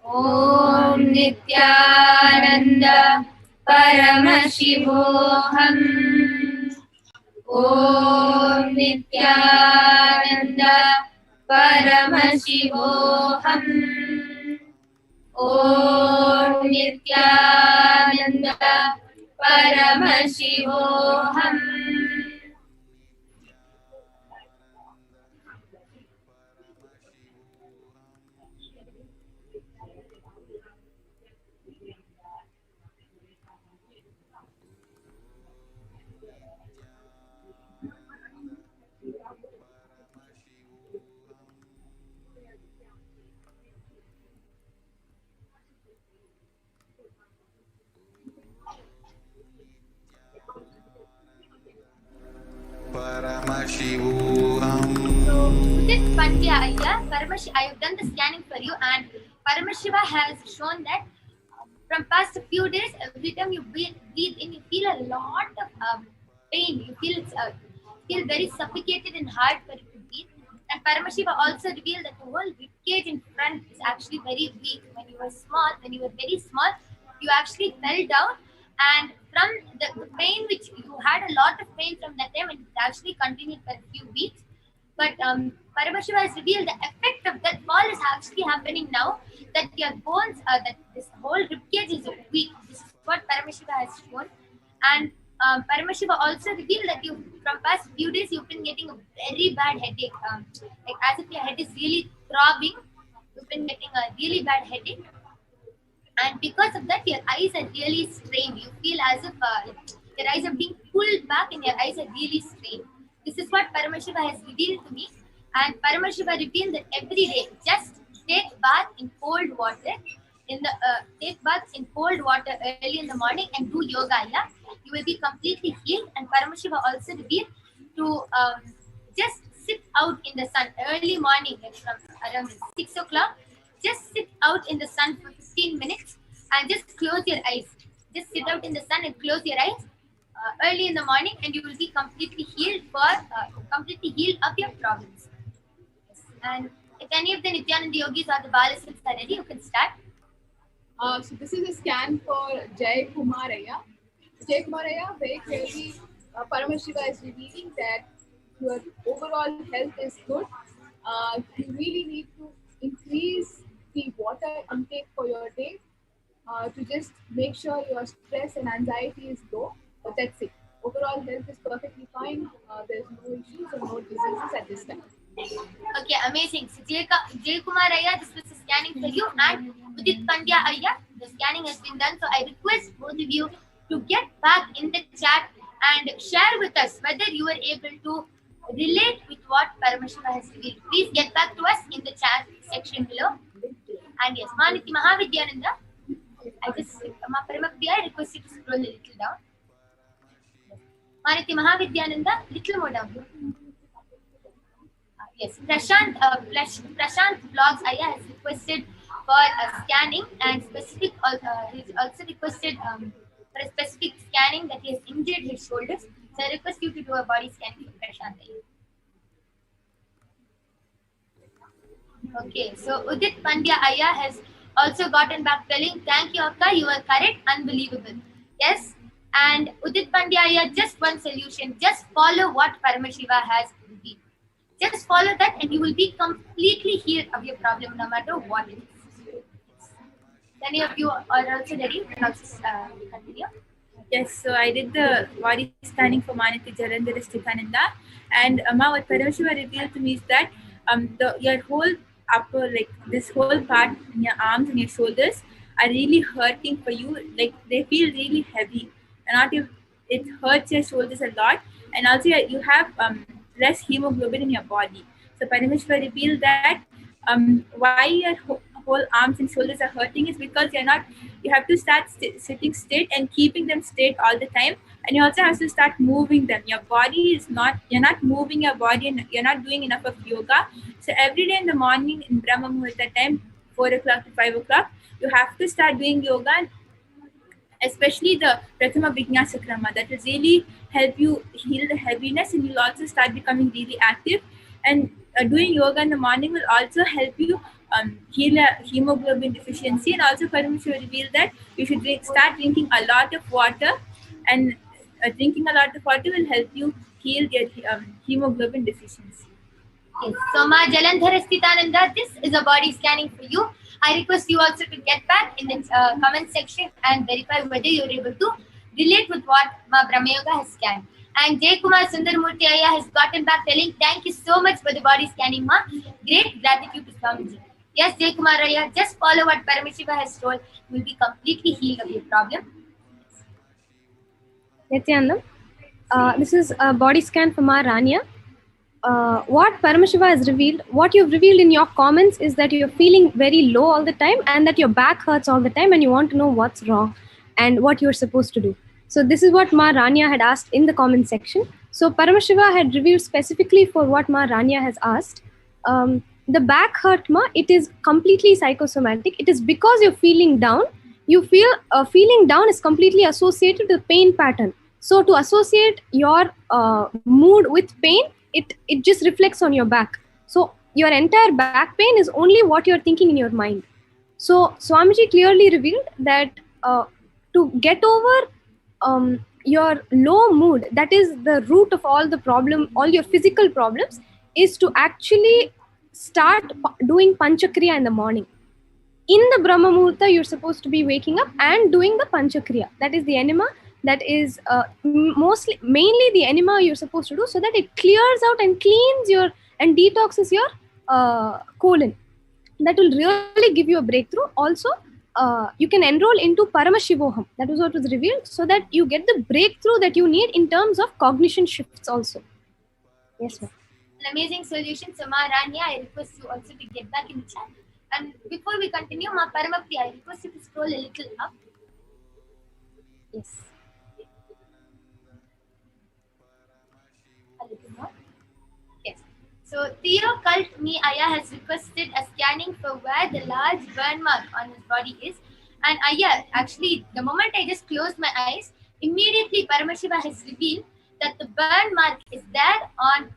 C: Om Nityananda Paramashivoham. Om Nityananda Paramashivoham. Om Nityananda Paramashivoham.
B: Paramashivoham.
C: So, Udit Pandya Ayya, I have done the scanning for you, and Paramashiva has shown that from past a few days, every time you breathe in, you feel a lot of pain. You feel very suffocated and hard for you to breathe. And Paramashiva also revealed that the whole ribcage in front is actually very weak. When you were very small, you actually fell down, and from the pain which you had a lot of pain from that time, and it actually continued for a few weeks. But Paramashiva has revealed the effect of that fall is actually happening now, that your bones, that this whole ribcage is weak. This is what Paramashiva has shown. And Paramashiva also revealed that you, from past few days, you've been getting a very bad headache, like as if your head is really throbbing. You've been getting a really bad headache, and because of that, your eyes are really strained. You feel as if your eyes are being pulled back, and your eyes are really strained. This is what Paramashiva has revealed to me, and Paramashiva revealed that every day, just take bath in cold water. Take baths in cold water early in the morning and do yoga. Yeah, you will be completely healed. And Paramashiva also revealed to just sit out in the sun early morning, like from around 6 o'clock. Just sit out in the sun for 15 minutes and just close your eyes. Just sit out in the sun and close your eyes early in the morning, and you will be completely healed of your problems. And if any of the Nityananda yogis or the Balasins are ready, you can start.
F: So this is a scan for Jay Kumar Ayya. Jay Kumar Ayya, very clearly, Paramashiva is revealing that your overall health is good. You really need to increase the water intake for your day to just make sure your stress and anxiety is low. But that's it. Overall health is perfectly fine. There's no issues or no diseases at this time.
C: Okay, amazing. So Jay Kumar Ayya, this was a scanning for you, and Udit Pandya Ayya, the scanning has been done. So I request both of you to get back in the chat and share with us whether you were able to relate with what Paramashiva has revealed. Please get back to us in the chat section below. And yes, Maniti Mahavidyananda, I request you to scroll a little down. Maniti Mahavidyananda, little more down. Yes, Prashant Vlogs Aya has requested for scanning and specific. He's also requested for a specific scanning that he has injured his shoulders. So I request you to do a body scanning for Prashant Aya. Okay, so Udit Pandya Aya has also gotten back telling, thank you, Akka, you are correct, unbelievable. Yes, and Udit Pandya Aya, just one solution, just follow what Paramashiva has revealed. Just follow that and you will be completely healed of your problem no matter what it is. Any of you are also ready? You can also continue.
G: Yes, so I did the body scanning for Maniti Jalandhara Stikhananda, and what Parashiva revealed to me is that your whole upper, like this whole part in your arms and your shoulders are really hurting for you. Like they feel really heavy, and not if it hurts your shoulders a lot, and also you have less hemoglobin in your body. So Parashiva revealed that why your whole arms and shoulders are hurting is because you have to start sitting straight and keeping them straight all the time, and you also have to start moving them. Your body is not, you're not moving your body, and you're not doing enough of yoga. So every day in the morning in Brahma Muhurta time, 4 o'clock to 5 o'clock, you have to start doing yoga, especially the Prathama Vinyasa Krama. That will really help you heal the heaviness, and you'll also start becoming really active. And doing yoga in the morning will also help you heal a hemoglobin deficiency. And also Paramahansa revealed that you should start drinking a lot of water, and drinking a lot of water will help you heal your hemoglobin deficiency.
C: Yes. So, Ma Jalandhara Sthitananda, this is a body scanning for you. I request you also to get back in the comment section and verify whether you're able to relate with what Ma Brahmayoga has scanned. And Jay Kumar Sundarmurti Aya has gotten back telling, thank you so much for the body scanning, Ma. Great gratitude to Swamiji. Yes, Jay Kumar Aya, just follow what Paramashiva has told. You will be completely healed of your problem.
H: Nityanandam, this is a body scan from our Rania. What Paramashiva has revealed, what you've revealed in your comments is that you're feeling very low all the time, and that your back hurts all the time, and you want to know what's wrong and what you're supposed to do. So this is what Ma Rania had asked in the comment section. So Paramashiva had revealed specifically for what Ma Rania has asked. The back hurt, Ma, it is completely psychosomatic. It is because you're feeling down. You feel feeling down is completely associated with pain pattern. So to associate your mood with pain, it just reflects on your back. So your entire back pain is only what you're thinking in your mind. So Swamiji clearly revealed that to get over your low mood, that is the root of all the problem, all your physical problems, is to actually start doing Panchakriya in the morning. In the Brahma Muhurta, you're supposed to be waking up and doing the Panchakriya. That is the enema. That is mainly the enema you're supposed to do, so that it clears out and cleans your and detoxes your colon. That will really give you a breakthrough. Also, you can enroll into Paramashivoham. That was what was revealed, so that you get the breakthrough that you need in terms of cognition shifts also. Yes, ma'am.
C: An amazing solution. So, Ma Rania, I request you also to get back in the chat. And before we continue, Ma Paramapti, I request you to scroll a little up.
H: Yes.
C: A little more. Yes. So Theo Cult Me Aya has requested a scanning for where the large burn mark on his body is. And Aya, actually, the moment I just closed my eyes, immediately Paramashiva has revealed that the burn mark is there on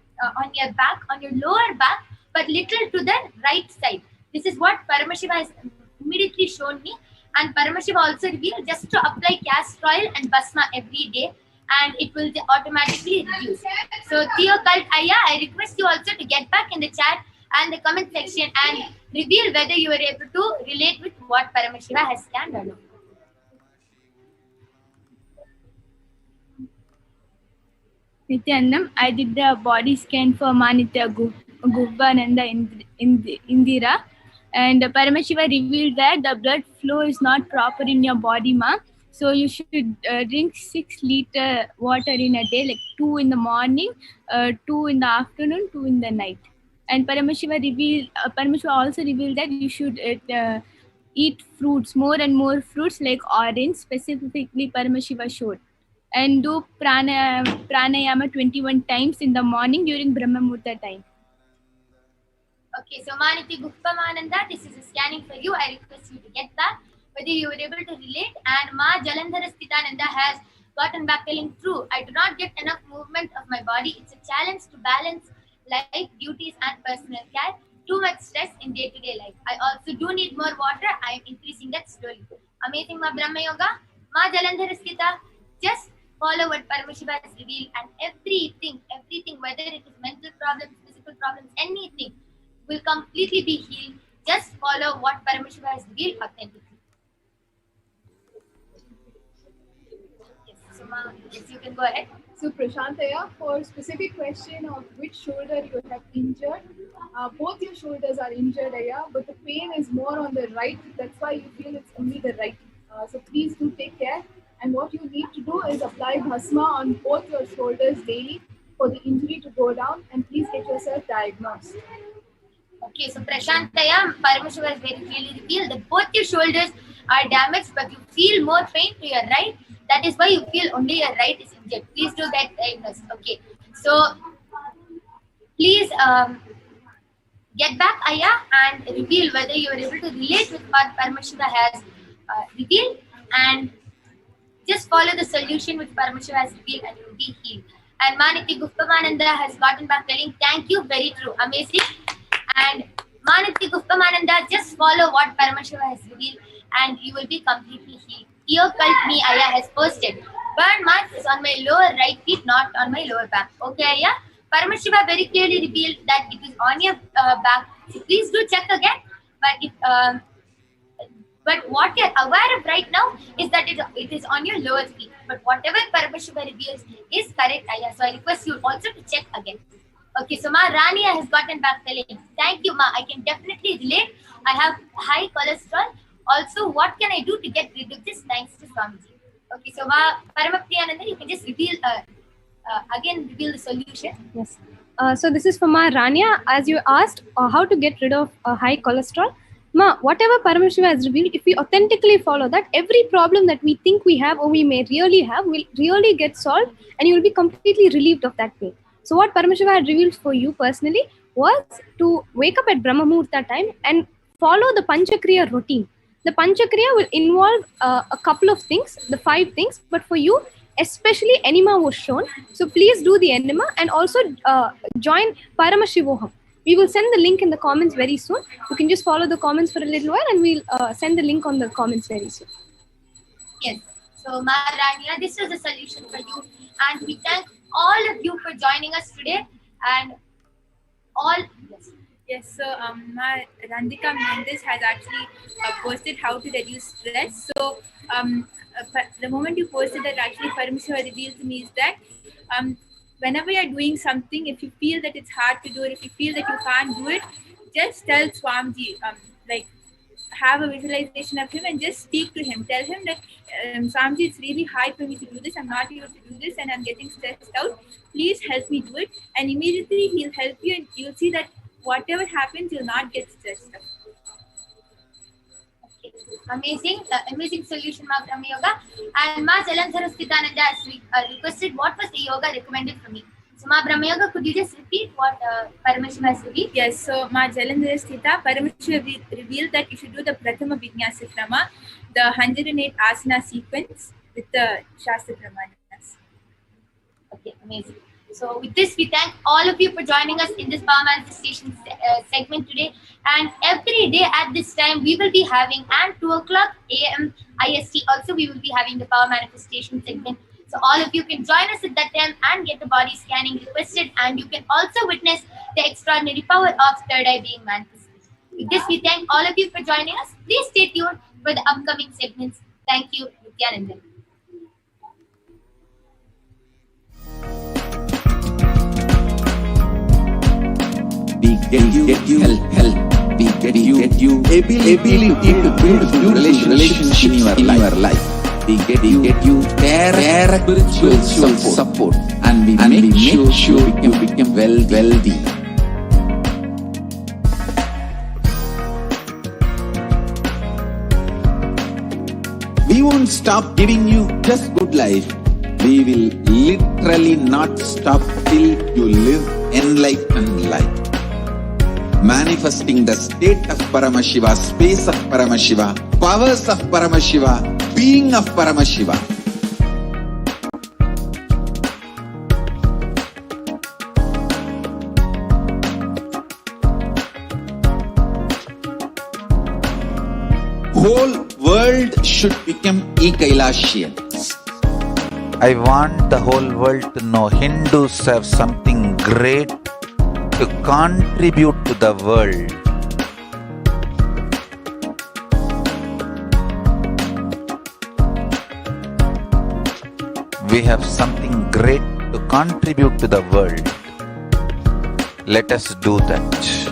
C: your back, on your lower back, but little to the right side. This is what Paramashiva has immediately shown me. And Paramashiva also revealed just to apply castor oil and basma every day, and it will automatically reduce. So Theo Cult Aya, I request you also to get back in the chat and the comment section and reveal whether you were able to relate with what Paramashiva has scanned or not.
G: Nityanam, I did the body scan for Manitya Gubbananda Indira, and Paramashiva revealed that the blood flow is not proper in your body, ma. So you should drink 6 liter water in a day, like 2 in the morning, 2 in the afternoon, 2 in the night. And Paramashiva also revealed that you should eat fruits, more and more fruits like orange, specifically Paramashiva showed. And do pranayama 21 times in the morning during Brahma Muhurta time.
C: Okay, so Maniti Guptamananda, this is a scanning for you. I request you to get that, whether you were able to relate. And Ma Jalandhara Sthitananda has gotten back telling true. I do not get enough movement of my body. It's a challenge to balance life, duties, and personal care. Too much stress in day-to-day life. I also do need more water. I am increasing that slowly. Amazing Ma Brahma Yoga. Ma Jalandhara Sthita, just follow what Paramashiva has revealed, and everything, whether it is mental problems, physical problems, anything, will completely be healed. Just follow what Paramashiva has revealed authentically. Yes, so yes, you can go ahead.
F: So Prashantaya, for specific question of which shoulder you have injured, both your shoulders are injured, Aya, but the pain is more on the right. That's why you feel it's only the right. So please do take care. And what you need to do is apply bhasma on both your shoulders daily for the injury to go down, and please get yourself diagnosed.
C: Okay, so Prashantaya, Paramashiva has very clearly revealed that both your shoulders are damaged, but you feel more pain to your right. That is why you feel only your right is injured. Please do get diagnosed. Okay, so please get back, Aya, and reveal whether you are able to relate with what Paramashiva has revealed, and just follow the solution which Paramashiva has revealed, and you will be healed. And Maniti Guptamananda has gotten back telling, thank you, very true, amazing. And Maniti Guptamananda, just follow what Paramashiva has revealed, and you will be completely healed. Ear cult me, Aya has posted. Burn marks is on my lower right feet, not on my lower back. Okay, Aya? Paramashiva very clearly revealed that it is on your back. So please do check again. But what you're aware of right now is that it is on your lower feet. But whatever Paramashiva reveals is correct, Aya. So I request you also to check again. Okay, so Ma Rania has gotten back telling, thank you, Ma. I can definitely relate. I have high cholesterol. Also, what can I do to get rid of this? Thanks to Swamiji. Okay, so Ma Paramapriyananda, you can just reveal the solution.
H: Yes. So this is for Ma Rania. As you asked, how to get rid of high cholesterol. Ma, whatever Paramashiva has revealed, if we authentically follow that, every problem that we think we have or we may really have will really get solved, and you will be completely relieved of that pain. So what Paramashiva had revealed for you personally was to wake up at Brahma Muhurta time and follow the Panchakriya routine. The Panchakriya will involve a couple of things, the 5 things, but for you, especially enema was shown. So please do the enema and also join Paramashivoham. We will send the link in the comments very soon. You can just follow the comments for a little while, and we'll send the link on the comments very soon.
C: Yes. So Ma Rania, this is the solution for you. And we thank all of you for joining us today. And all...
G: Yes, so Ma Randika Mendes has actually posted how to reduce stress. So the moment you posted that, actually Paramashiva revealed to me is that whenever you're doing something, if you feel that it's hard to do it, if you feel that you can't do it, just tell Swamiji, have a visualization of him and just speak to him. Tell him that, Swamiji, it's really hard for me to do this. I'm not able to do this and I'm getting stressed out. Please help me do it. And immediately he'll help you, and you'll see that whatever happens, you'll not get stressed out.
C: Okay. Amazing solution, Ma Brahma Yoga. And Ma Jalandhara Sthitananda has requested what was the yoga recommended for me. So Ma Brahma Yoga, could you just repeat what Paramashiva has revealed?
G: Yes, so Ma Jalandhara Sthita, Paramashiva revealed that you should do the Prathama Vinyasa Krama, the 108 asana sequence with the Shastra Pramanas.
C: Okay, amazing. So with this, we thank all of you for joining us in this Power Manifestation segment today. And every day at this time, we will be having, and 2 o'clock a.m. IST also, we will be having the Power Manifestation segment. So all of you can join us at that time and get the body scanning requested. And you can also witness the extraordinary power of third eye being manifested. With this, we thank all of you for joining us. Please stay tuned for the upcoming segments. Thank you, Nityanandan.
I: We get you help. We get you ability to build relationship in your life. We get you care, spiritual support, and we make sure you become wealthy. We won't stop giving you just good life. We will literally not stop till you live enlightened life. manifesting the state of Paramashiva, space of Paramashiva, powers of Paramashiva, being of Paramashiva. Whole world should become e-Kailashian.
J: I want the whole world to know Hindus have something great to contribute to the world. We have something great to contribute to the world. Let us do that.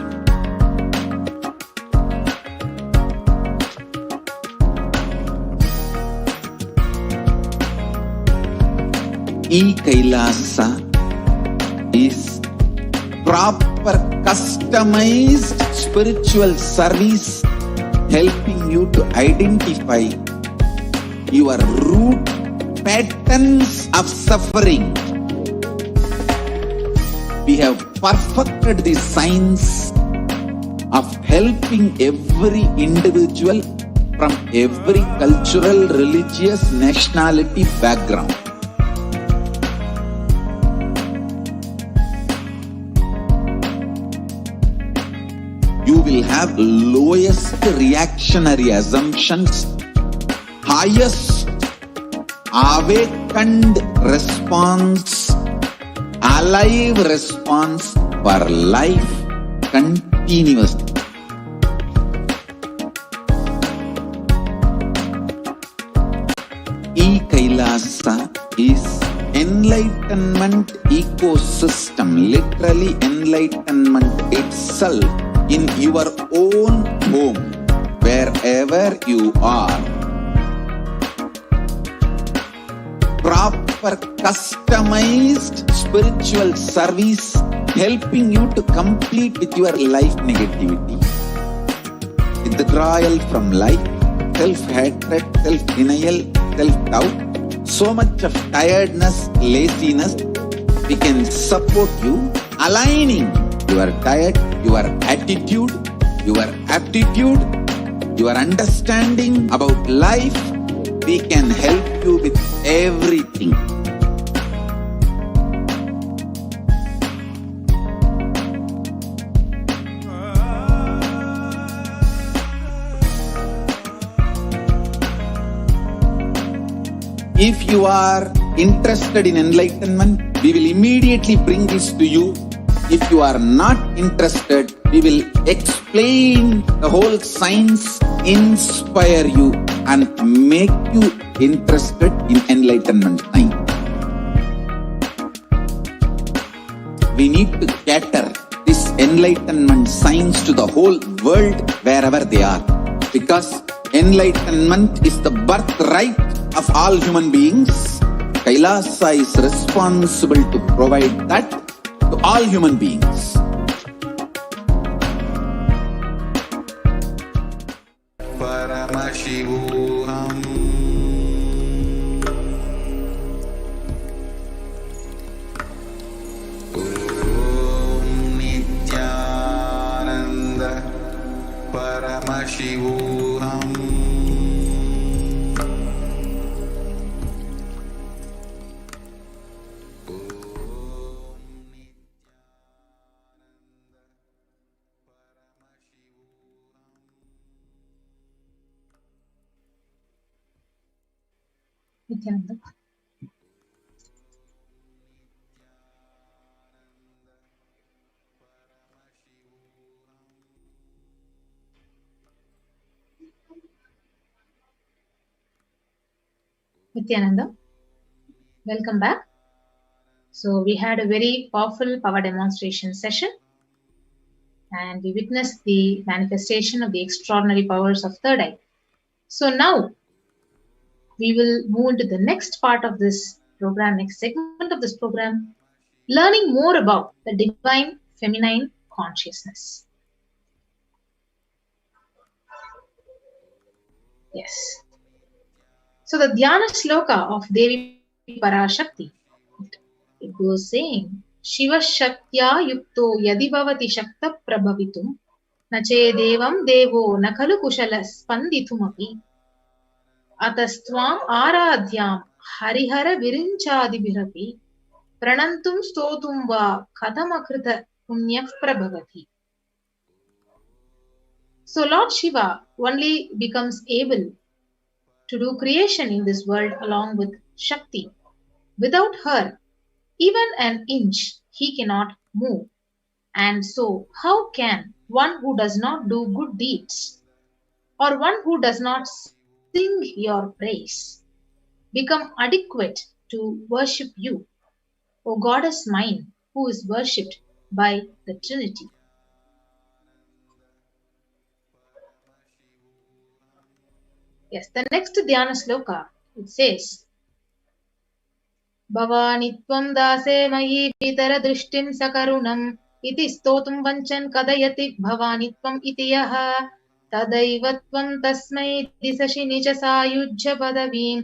I: E-Kailasa is proper customized spiritual service helping you to identify your root patterns of suffering. We have perfected the science of helping every individual from every cultural, religious, nationality background. You will have lowest reactionary assumptions, highest awakened response, alive response for life continuously. E-Kailasa is enlightenment ecosystem, literally enlightenment itself in your own home, wherever you are. Proper customized spiritual service helping you to complete with your life negativity, withdrawal from life, self-hatred, self-denial, self-doubt, so much of tiredness, laziness. We can support you aligning your diet, your attitude, your aptitude, your understanding about life. We can help you with everything. If you are interested in enlightenment, we will immediately bring this to you. If you are not interested, we will explain the whole science, inspire you and make you interested in enlightenment science. We need to cater this enlightenment science to the whole world wherever they are, because enlightenment is the birthright of all human beings. Kailasa is responsible to provide that to all human beings.
B: Paramashivoham. Om Nityananda Paramashivoham.
A: Nityananda. Nityananda, welcome back. So we had a very powerful power demonstration session and we witnessed the manifestation of the extraordinary powers of third eye. So now we will move into the next part of this program, next segment of this program, learning more about the divine feminine consciousness. Yes. So the Dhyana Shloka of Devi Parashakti, it goes saying, शिवशक्त्या युक्तो यदि भवति शक्तः प्रभवितुं न चेदेवं देवो न खलु कुशलः स्पन्दितुमपि अतस्त्वाम् आराध्यां हरिहरविरिञ्चादिभिरपि प्रणन्तुं स्तोतुं वा कथमकृत पुण्यः प्रभवति. So Lord Shiva only becomes able to do creation in this world along with Shakti. Without her, even an inch he cannot move. And so, how can one who does not do good deeds or one who does not sing your praise become adequate to worship you, O Goddess mine, who is worshipped by the Trinity? Yes, the next Dhyana sloka, it says, भवानि त्वं दासे मयि पितरदृष्टिं सकरुणम् इति स्तोतुं वञ्चन् कथयति भवानि त्वम् इति यः तदैव त्वं तस्मै दिशसि निज सायुज्य पदवीं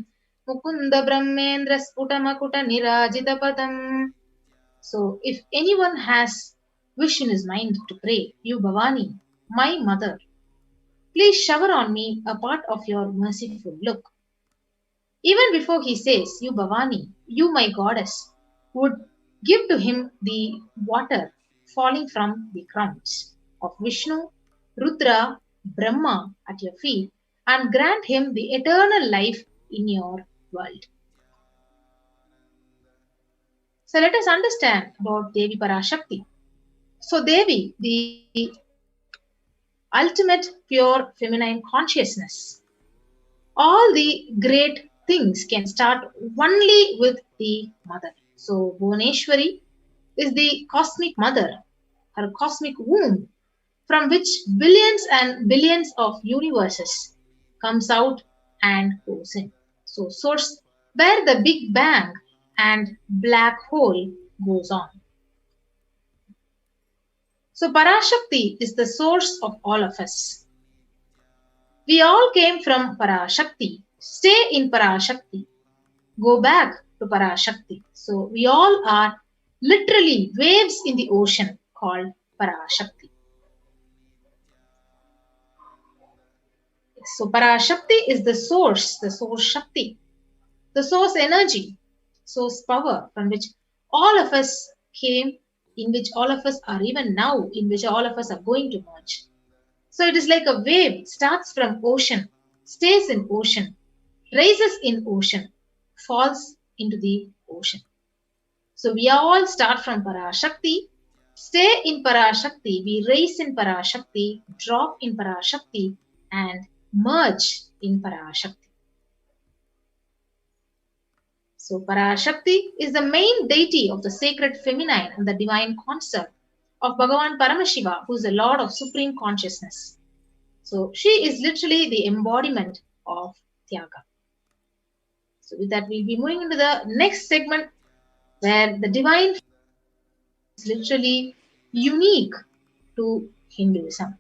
A: Mukund ब्रह्मेन्द्र स्फुटमकुट निराजितपदम्. So if anyone has wish in his mind to pray, you Bhavani, my mother, please shower on me a part of your merciful look. Even before he says, you Bhavani, you my goddess, would give to him the water falling from the crowns of Vishnu, Rudra, Brahma at your feet and grant him the eternal life in your world. So let us understand about Devi Parashakti. So Devi, the ultimate pure feminine consciousness, all the great things can start only with the mother. So Bhuvaneshwari is the cosmic mother, her cosmic womb, from which billions and billions of universes comes out and goes in. So source where the Big Bang and black hole goes on. So Parashakti is the source of all of us. We all came from Parashakti. Stay in Parashakti. Go back to Parashakti. So we all are literally waves in the ocean called Parashakti. So Parashakti is the source Shakti, the source energy, source power from which all of us came, in which all of us are even now, in which all of us are going to merge. So it is like a wave, starts from ocean, stays in ocean, rises in ocean, falls into the ocean. So we all start from Parashakti, stay in Parashakti, we rise in Parashakti, drop in Parashakti and merge in Parashakti. So Parashakti is the main deity of the sacred feminine and the divine consort of Bhagavan Paramashiva, who is the Lord of Supreme Consciousness. So she is literally the embodiment of Tyaga. So with that, we'll be moving into the next segment where the divine is literally unique to Hinduism.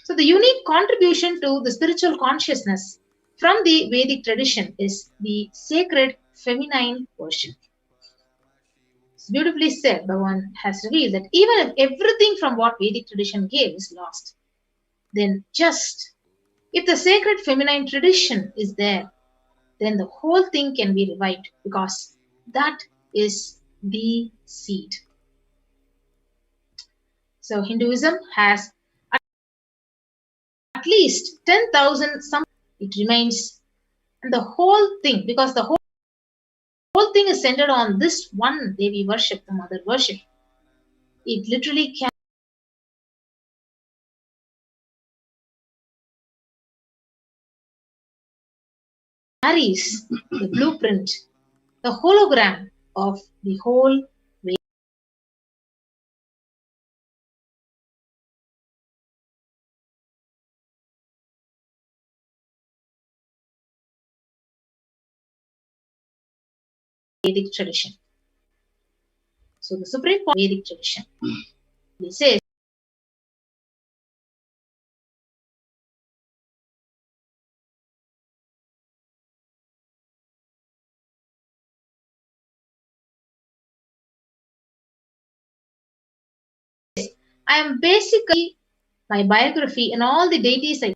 A: So the unique contribution to the spiritual consciousness from the Vedic tradition is the sacred feminine worship. It's beautifully said. Bhagavan has revealed that even if everything from what Vedic tradition gave is lost, then just if the sacred feminine tradition is there, then the whole thing can be revived because that is the seed. So Hinduism has at least 10,000 some. It remains, and the whole thing, because the whole thing is centered on this one Devi worship, the mother worship. It literally carries the blueprint, the hologram of the whole Vedic tradition. So the supreme Vedic tradition. He says I am basically my biography and all the deities I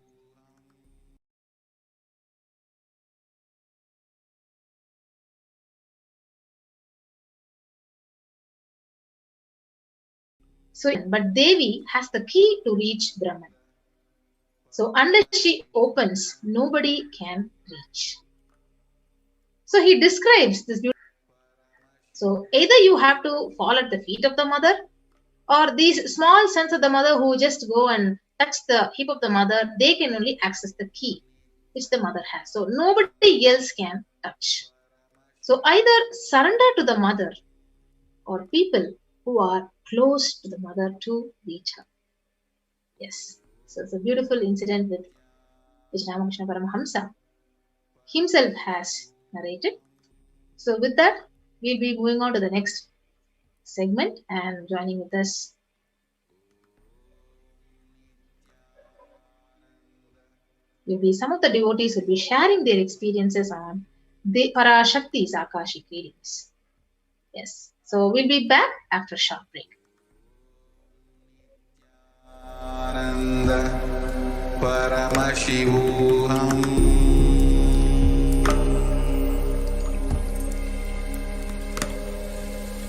A: so but Devi has the key to reach Brahman. So unless she opens, nobody can reach. So he describes this. So either you have to fall at the feet of the mother, or these small sons of the mother who just go and touch the hip of the mother, they can only access the key which the mother has. So nobody else can touch. So either surrender to the mother or people who are close to the mother to reach her. Yes. So it's a beautiful incident with which Ramakrishna Paramahamsa himself has narrated. So with that, we'll be moving on to the next segment, and joining with us will be some of the devotees will be sharing their experiences on the Parashakti's Akashic readings. Yes. So we'll be back after a short break.
B: Ananda Paramashivoham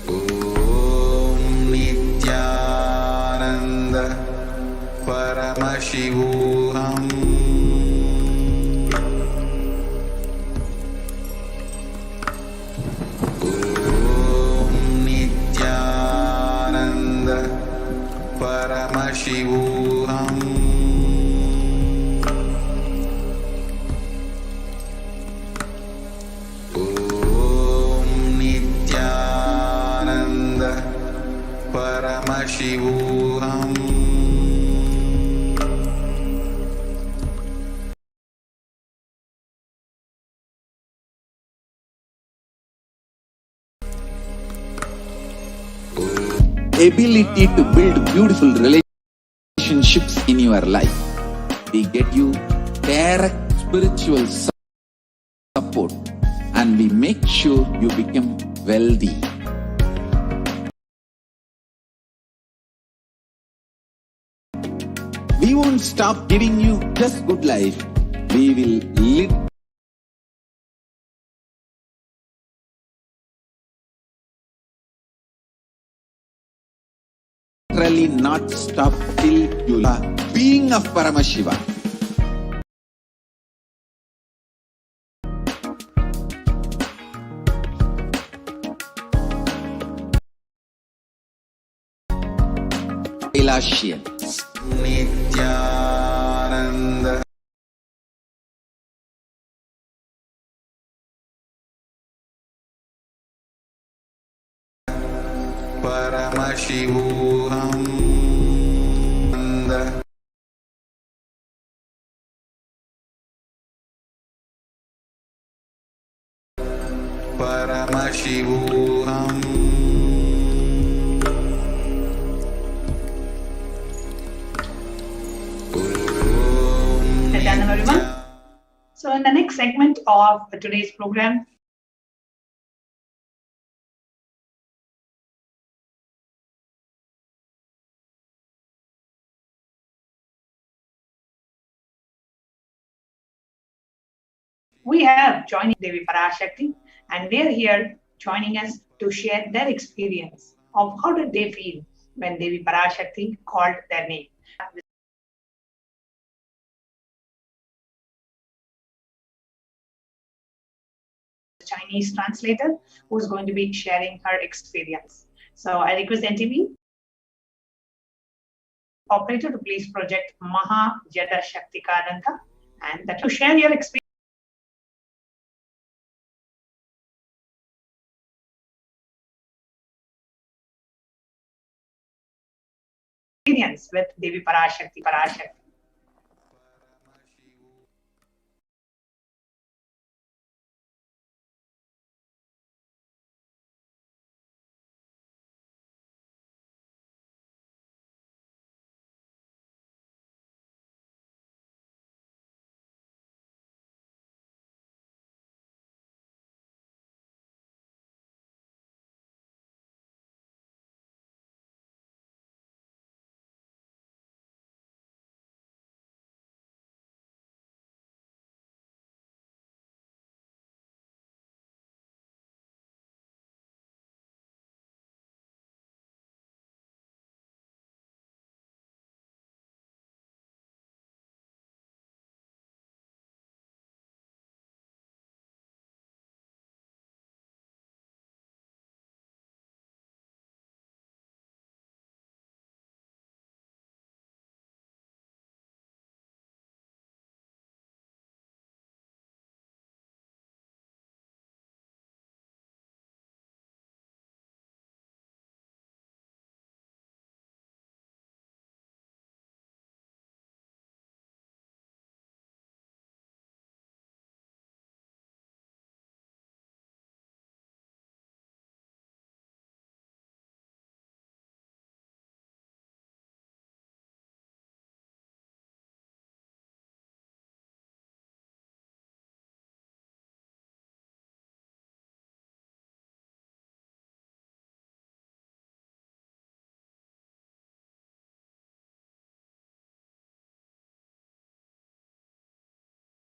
B: Om Nityananda Paramashivoham Om Nityananda Paramashivoham Om Nityananda Paramashivoham
I: Ability to build beautiful relationships in your life. We get you direct spiritual support, and we make sure you become wealthy. We won't stop giving you just good life. We will literally not stop till you are being of Paramashiva. Kailashians.
B: Nityananda Paramashivoham Nanda Paramashivoham
K: Nityananda everyone. So in the next segment of today's program, we have joining Devi Parashakti, and they're here joining us to share their experience of how did they feel when Devi Parashakti called their name. Chinese translator who's going to be sharing her experience. So I request NTV operator to please project Maha Jada Shaktikananda and that to share your experience with Devi Parashakti.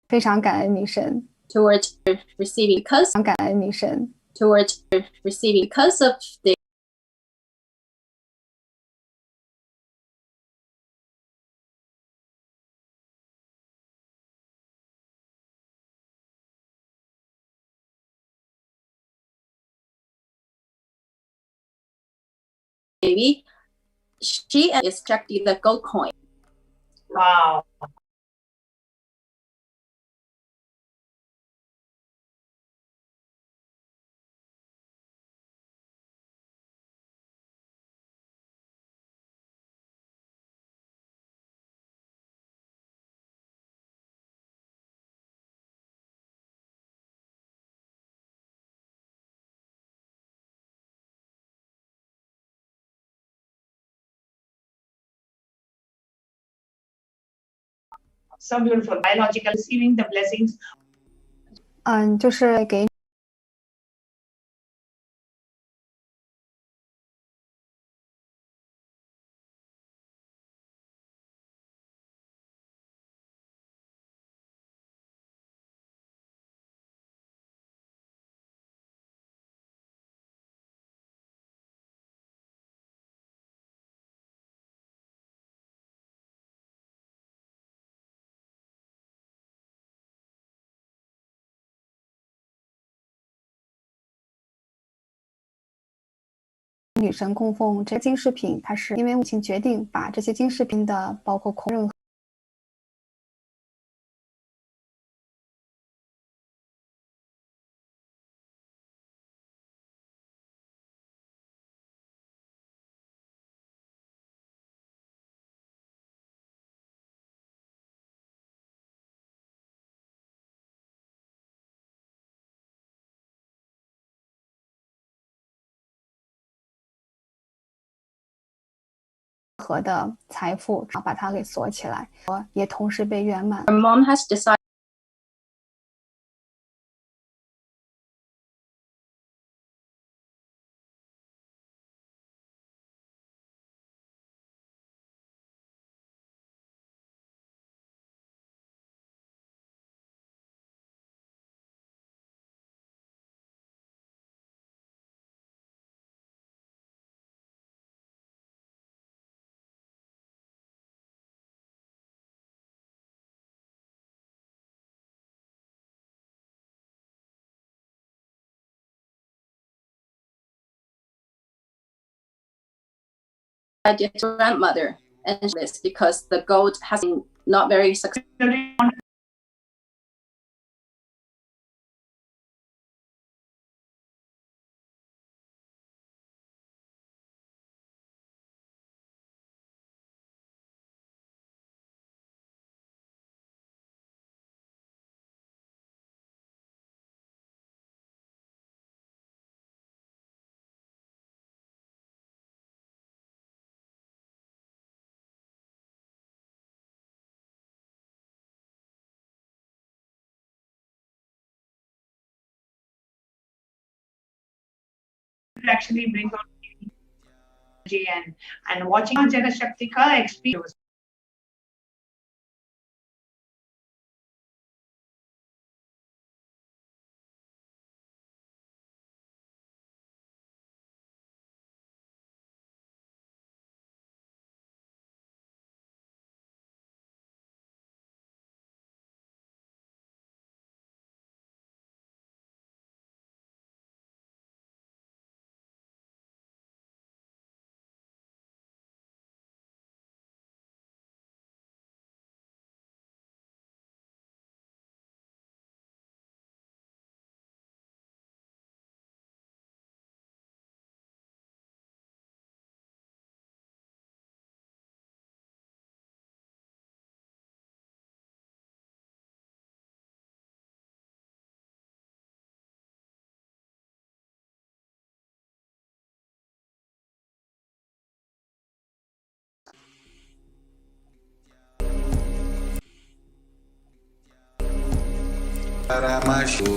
L: 非常感恩女神
M: towards receiving because
L: 感恩女神
M: towards receiving because of the Devi, she is Shakti the gold coin.
K: Wow. So beautiful. Biological receiving the blessings.
L: 就是给女神供奉这些金饰品，它是因为母亲决定把这些金饰品的包括任何的财富，然后把它给锁起来，也同时被圆满。
M: Her mom has decided by their grandmother, and this because the gold has been not very successful.
K: Actually bring out energy and watching Jagashaktika experience.
B: Paramashu.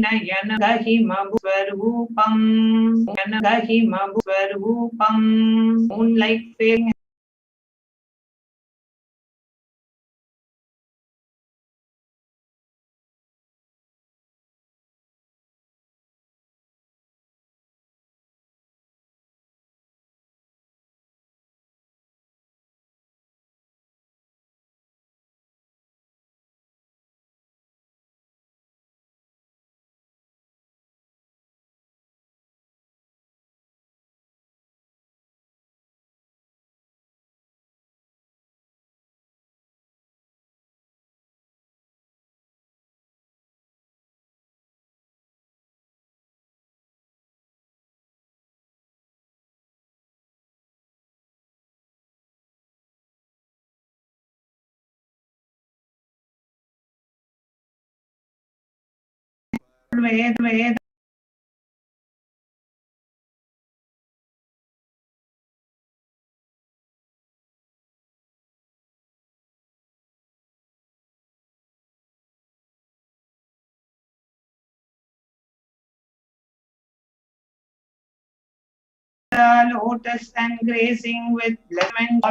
K: Nayana Gahimabu Swarupam Gahimabu Swarupam Moonlight fading Ved lotus and grazing with blessment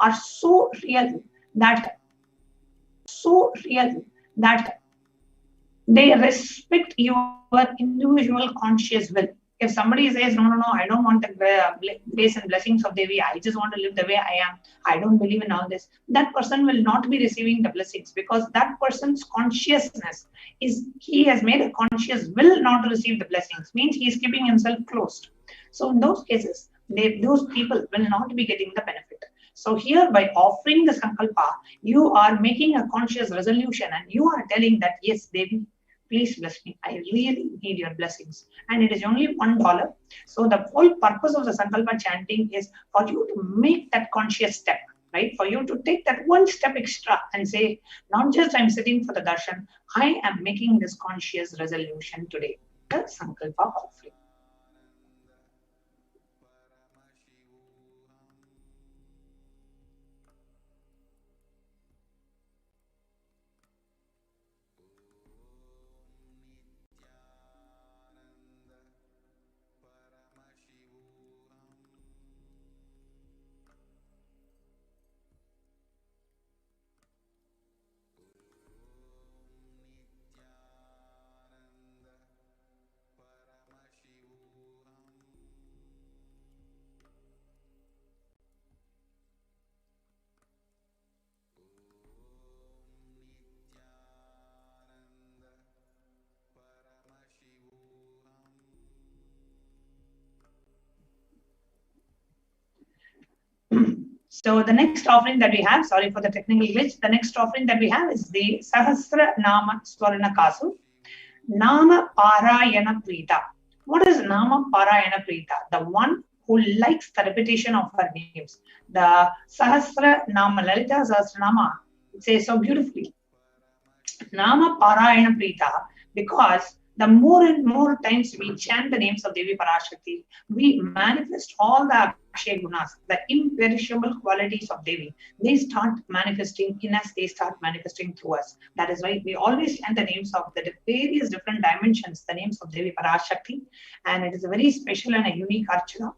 K: are so real that they respect your individual conscious will. If somebody says, no, I don't want the grace and blessings of Devi, I just want to live the way I am, I don't believe in all this, that person will not be receiving the blessings, because that person's consciousness is, he has made a conscious will not to receive the blessings, means he is keeping himself closed. So in those cases, those people will not be getting the benefit. So here, by offering the sankalpa, you are making a conscious resolution and you are telling that, yes, Devi, please bless me. I really need your blessings. And it is only $1. So the whole purpose of the sankalpa chanting is for you to make that conscious step, right? For you to take that one step extra and say, not just I'm sitting for the darshan, I am making this conscious resolution today. The sankalpa offering. So the next offering that we have, sorry for the technical glitch, the next offering that we have is the Sahasra Nama Swarna Kasu, Nama Parayana Prita. What is Nama Parayana Prita? The one who likes the repetition of her names. The Sahasra Nama, Lalita Sahasra Nama, it says so beautifully. Nama Parayana Prita, because the more and more times we chant the names of Devi Parashakti, we manifest all the Akashic gunas, the imperishable qualities of Devi. They start manifesting in us, they start manifesting through us. That is why we always chant the names of the various different dimensions, the names of Devi Parashakti, and it is a very special and a unique archana.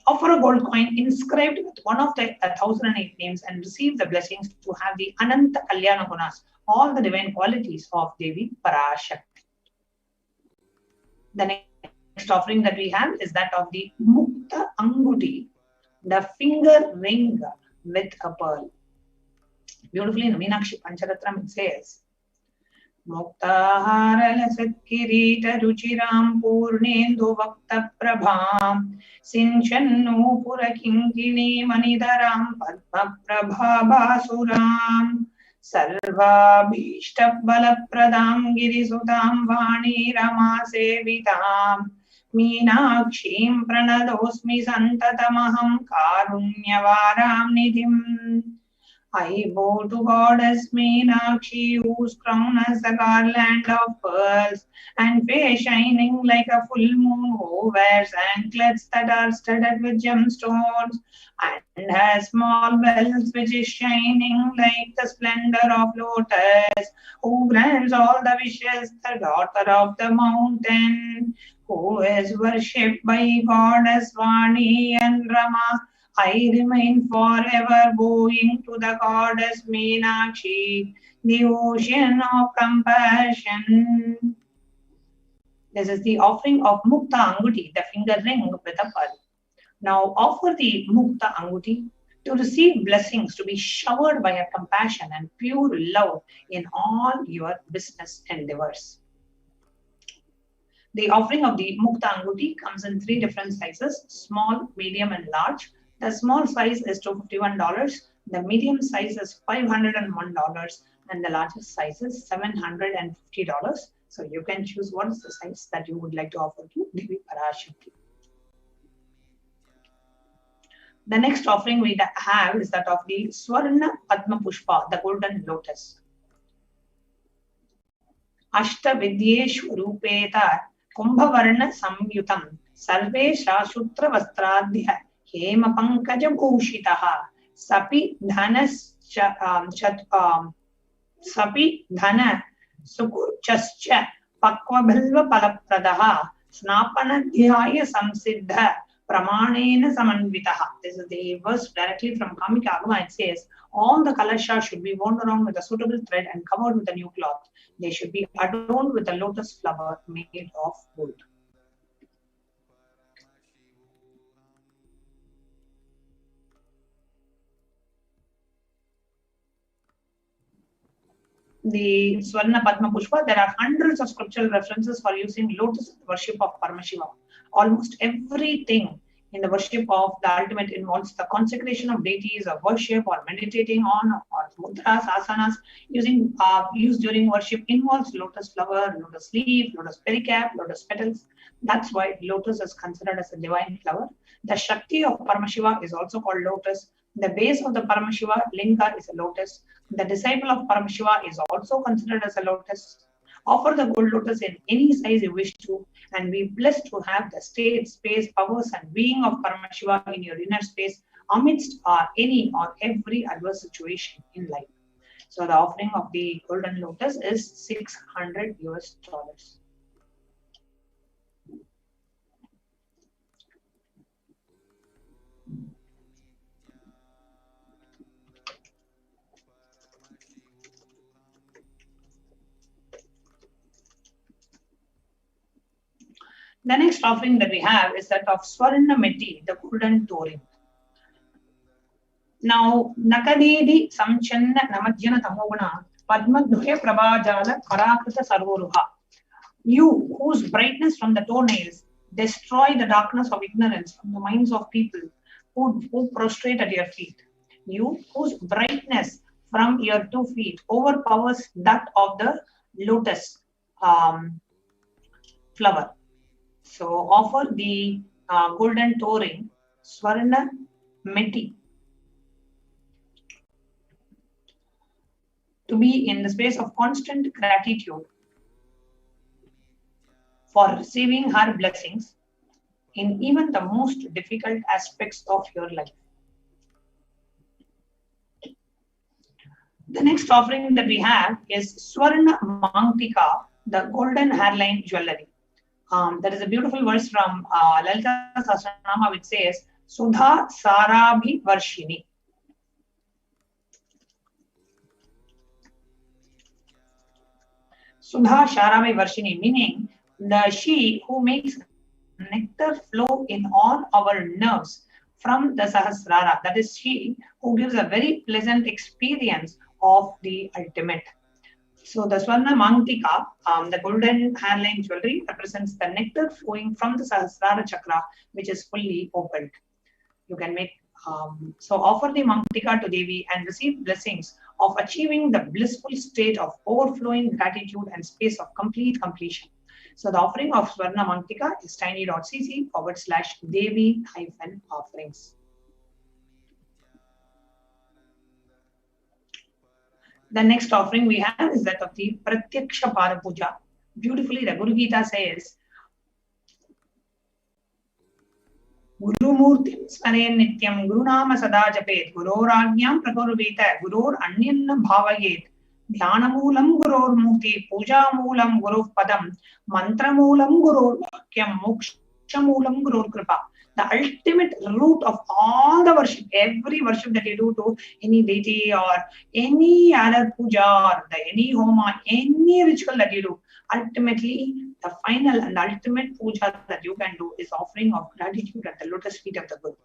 K: Offer a gold coin inscribed with one of the 1008 names and receive the blessings to have the Ananta Kalyana Gunas, all the divine qualities of Devi Parashakti. The next offering that we have is that of the Mukta Anguti, the finger ring with a pearl. Beautifully in Meenakshi Pancharatram it says, Muktaharalasatkirita ruchiram purnendu vakta prabham sinchannu purakinkini manidaram padma prabhabasuram sarvabhishta balapradam girisutam vani rama sevitam meenakshim pranadosmi santatamaham karunyavaram nidhim. I bow to Goddess Meenakshi, whose crown has a garland of pearls, and face shining like a full moon, who wears anklets that are studded with gemstones, and has small bells which is shining like the splendor of lotus, who grants all the wishes, the daughter of the mountain, who is worshipped by Goddess Vani and Rama. I remain forever bowing to the Goddess Meenakshi, the ocean of compassion. This is the offering of Mukta Anguti, the finger ring with a pearl. Now offer the Mukta Anguti to receive blessings, to be showered by a compassion and pure love in all your business endeavors. The offering of the Mukta Anguti comes in 3 different sizes, small, medium and large. The small size is $251, the medium size is $501, and the largest size is $750. So you can choose what is the size that you would like to offer to Devi Parashakti. The next offering we have is that of the Swarna Padma Pushpa, the golden lotus. Ashta Vidyeshu Rupeta Kumbhavarna Samyutam Sarve Shashutra Vastradhya Hema Pankaja Bhushitaha Sapi Dhana Sapi Dhana Sukurchascha Pakva Bhalva Palapradaha Snapana Dhyaya Samsiddha Pramanena samanvitaha. This is the verse directly from Kamika Agama. It says, all the kalashas should be worn around with a suitable thread and covered with a new cloth. They should be adorned with a lotus flower made of gold. The Swarna Padma Pushpa, there are hundreds of scriptural references for using lotus in the worship of Paramashiva. Almost everything in the worship of the ultimate involves the consecration of deities or worship or meditating on or mudras, asanas used during worship involves lotus flower, lotus leaf, lotus pericarp, lotus petals. That's why lotus is considered as a divine flower. The Shakti of Paramashiva is also called lotus. The base of the Paramashiva linga is a lotus. The disciple of Paramashiva is also considered as a lotus. Offer the gold lotus in any size you wish to, and be blessed to have the state, space, powers, and being of Paramashiva in your inner space amidst any or every adverse situation in life. So the offering of the golden lotus is $600 US. The next offering that we have is that of Swarna Meti, the golden touring. Now, Nakadedi Samchanna Namajjana Tamoguna Padmadhuhe Prabhajala Parakrita Sarvoruha. You, whose brightness from the toenails destroy the darkness of ignorance from the minds of people who prostrate at your feet. You, whose brightness from your 2 feet overpowers that of the lotus flower. So offer the golden toe ring, Swarna Meti, to be in the space of constant gratitude for receiving her blessings in even the most difficult aspects of your life. The next offering that we have is Swarna Mangtika, the golden hairline jewelry. There is a beautiful verse from Lalita Sahasranama which says, Sudha Sarabhi Varshini. Sudha Sarabhi Varshini, meaning she who makes nectar flow in all our nerves from the Sahasrara. That is she who gives a very pleasant experience of the ultimate. So the Swarna Mangtika, the golden hairline jewelry, represents the nectar flowing from the Sahasrara chakra, which is fully opened. You can make, so offer the Mangtika to Devi and receive blessings of achieving the blissful state of overflowing gratitude and space of complete completion. So the offering of Swarna Mangtika is tiny.cc/Devi-offerings. The next offering we have is that of the Pratyaksha Pada Puja. Beautifully, the Guru Gita says, Gurumurtim Smaren Nityam Gurunama Sada Japet Guroragyam Prakurveta Gurur Anyanna Bhavayet Dhyanamulam Gurur Murti Puja Moolam Guru Padam Mantra Moolam Gurur Vakyam Mokshamulam Gurur Kripa. The ultimate root of all the worship, every worship that you do to any deity or any other puja or any homa, any ritual that you do, ultimately the final and ultimate puja that you can do is offering of gratitude at the lotus feet of the Guru.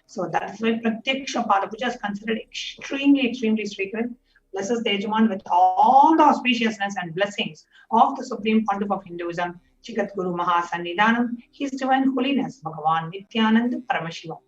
K: So that is why Pratyaksha Pada Puja is considered extremely sacred. Blesses the Yajaman with all the auspiciousness and blessings of the Supreme Pontiff of Hinduism, Chigat Guru Mahasannidhanam, His Divine Holiness, Bhagavan Nityananda Paramashiva.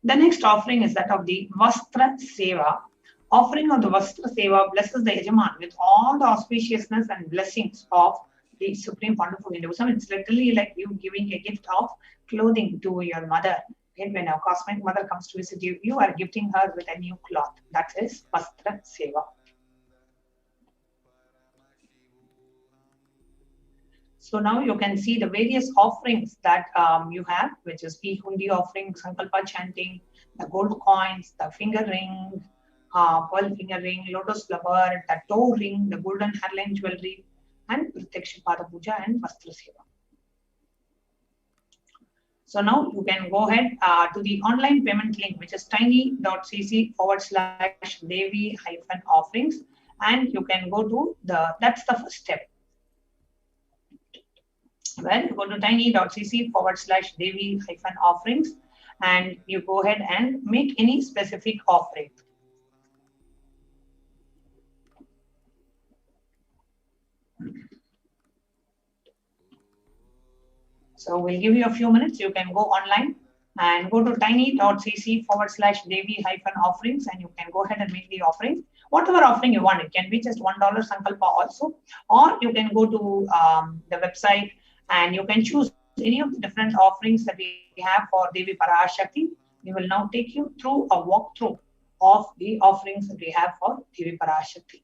K: The next offering is that of the Vastra Seva. Offering of the Vastra Seva blesses the Yajaman with all the auspiciousness and blessings of the Supreme Pontiff of Hinduism. It's literally like you giving a gift of clothing to your mother. When a cosmic mother comes to visit you, you are gifting her with a new cloth. That is Vastra Seva. So now you can see the various offerings that you have, which is Hundi offering, Sankalpa chanting, the gold coins, the finger ring, pearl finger ring, lotus flower, the toe ring, the golden hairline jewelry, and Pratyaksha Pada Puja and Vastra Seva. So now you can go ahead to the online payment link, which is tiny.cc/Devi-offerings, and you can go to that's the first step. Well, go to tiny.cc/Devi-offerings, and you go ahead and make any specific offering. So we'll give you a few minutes. You can go online and go to tiny.cc/Devi-offerings, and you can go ahead and make the offering. Whatever offering you want, it can be just $1 Sankalpa also, or you can go to the website and you can choose any of the different offerings that we have for Devi Parashakti. We will now take you through a walkthrough of the offerings that we have for Devi Parashakti.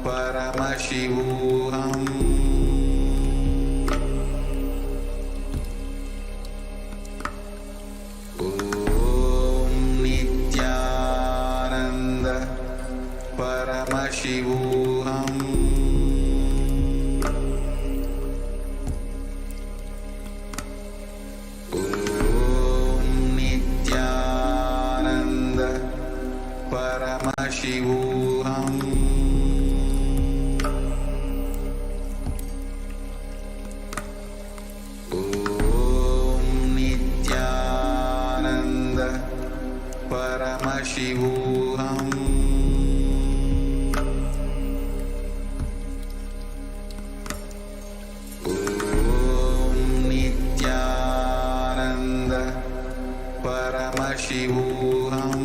B: Paramashivoham. Om Nityananda Paramashivoham. Om Nityananda Paramashivoham. Paramashivoham. Om Nityananda Paramashivoham.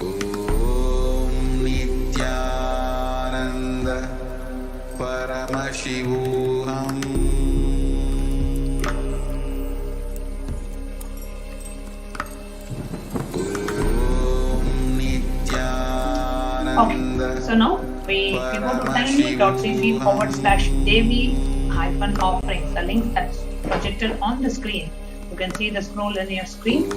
B: Om Nityananda Paramashivoham.
K: Okay, so now we go to tiny.cc/Devi-offerings, the link that's projected on the screen. You can see the scroll in your screen.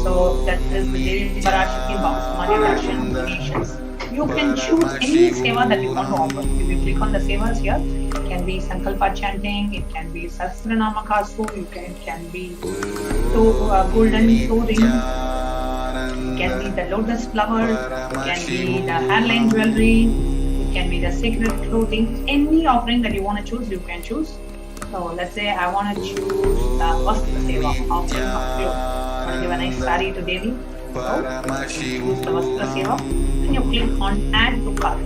K: So that is the Devi Parashakti Mahamari Darshan donations. You can choose any seva that you want to offer. If you click on the sevas here, it can be Sankalpa chanting, it can be Sahasranama Kasu, it can be golden toe rings, can be the lotus flowers, can be the hairline jewelry, it can be the sacred clothing. Any offering that you want to choose, you can choose. So let's say I want to choose the Vastra Seva, offering of clothes. I want to give a nice sari to Devi. So choose the Vastra Seva and you click on Add to Cart.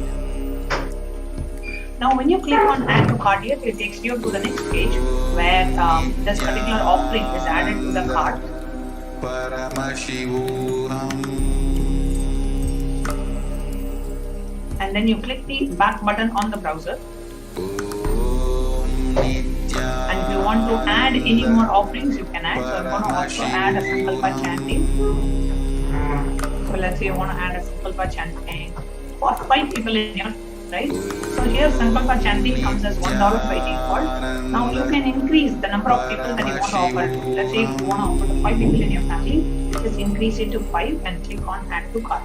K: Now when you click on Add to Cart here, it takes you to the next page where this particular offering is added to the cart. And then you click the back button on the browser. And if you want to add any more offerings, you can add. So I'm going to also add a Sankalpa chanting. So let's say you want to add a Sankalpa chanting for 5 people in your, right? So here Sankalpa chanting comes as $1 by default. Now you can increase the number of people that you want to offer to. Let's say if you want to offer to 5 people in your family, just increase it to 5 and click on Add to Cart.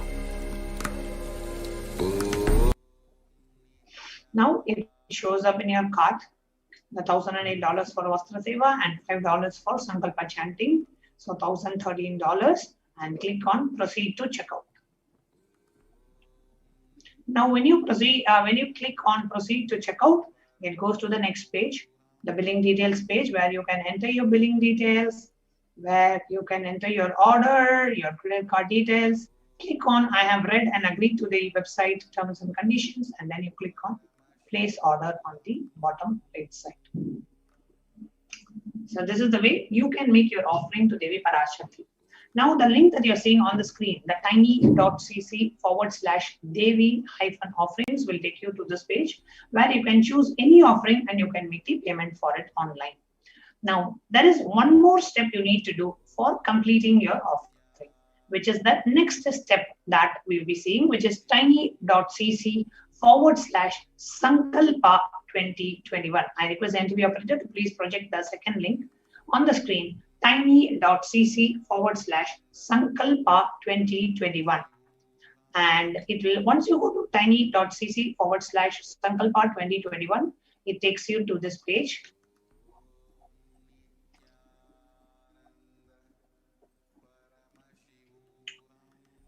K: Now it shows up in your cart the $1,008 for Vastra Seva and $5 for Sankalpa chanting. So $1,013 and click on Proceed to Checkout. Now when you proceed, when you click on Proceed to Checkout, it goes to the next page, the billing details page, where you can enter your billing details, where you can enter your order, your credit card details. Click on I have read and agreed to the website terms and conditions, and then you click on Place Order on the bottom right side. So this is the way you can make your offering to Devi Parashakti. Now the link that you're seeing on the screen, the tiny.cc/Devi-offerings will take you to this page where you can choose any offering and you can make the payment for it online. Now there is one more step you need to do for completing your offering. which is the next step that we'll be seeing, which is tiny.cc/Sankalpa 2021. I request the NTV operator to please project the second link on the screen, tiny.cc/Sankalpa 2021. And it will, once you go to tiny.cc/Sankalpa 2021, it takes you to this page.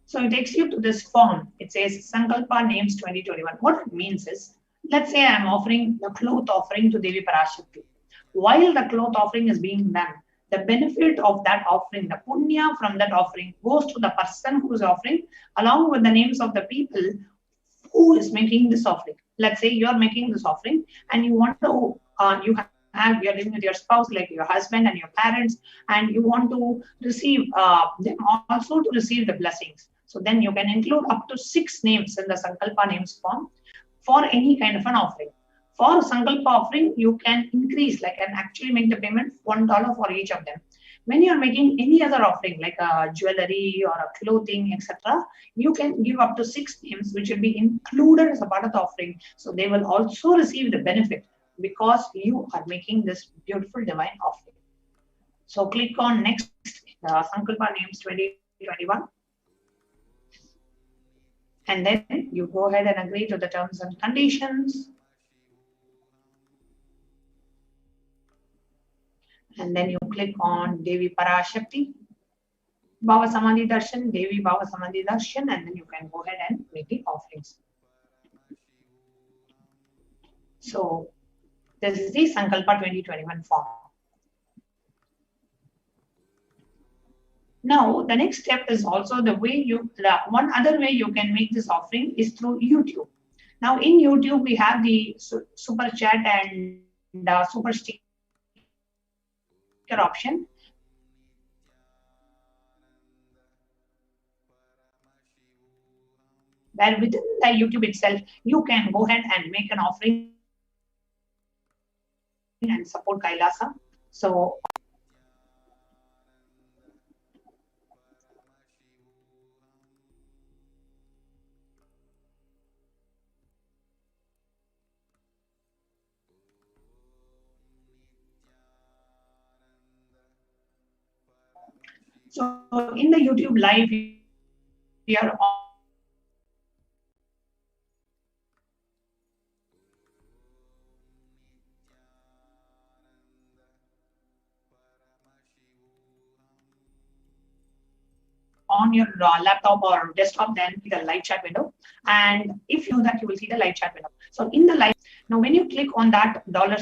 K: So it takes you to this form. It says Sankalpa Names 2021. What it means is, let's say I'm offering the cloth offering to Devi Parashakti. While the cloth offering is being done, the benefit of that offering, the punya from that offering, goes to the person who is offering, along with the names of the people who is making this offering. Let's say you're making this offering and you want to, you're living with your spouse, like your husband and your parents, and you want to receive them also to receive the blessings. So then you can include up to 6 names in the Sankalpa names form for any kind of an offering. For Sankalpa offering, you can increase, like, and actually make the payment $1 for each of them. When you're making any other offering, like a jewelry or a clothing, etc., you can give up to 6 names, which will be included as a part of the offering. So they will also receive the benefit because you are making this beautiful divine offering. So click on next, Sankalpa Names 2021. And then you go ahead and agree to the terms and conditions. And then you click on Devi Parashakti, Bhava Samadhi Darshan, Devi Bhava Samadhi Darshan, and then you can go ahead and make the offerings. So this is the Sankalpa 2021 form. Now, the next step is also the way one other way you can make this offering is through YouTube. Now, in YouTube, we have the super chat and super sticker option. Where within the YouTube itself, you can go ahead and make an offering and support Kailasa. So in the YouTube live, we are on your laptop or desktop, then the live chat window. And if you do that, you will see the live chat window. So in the live, now when you click on that dollar,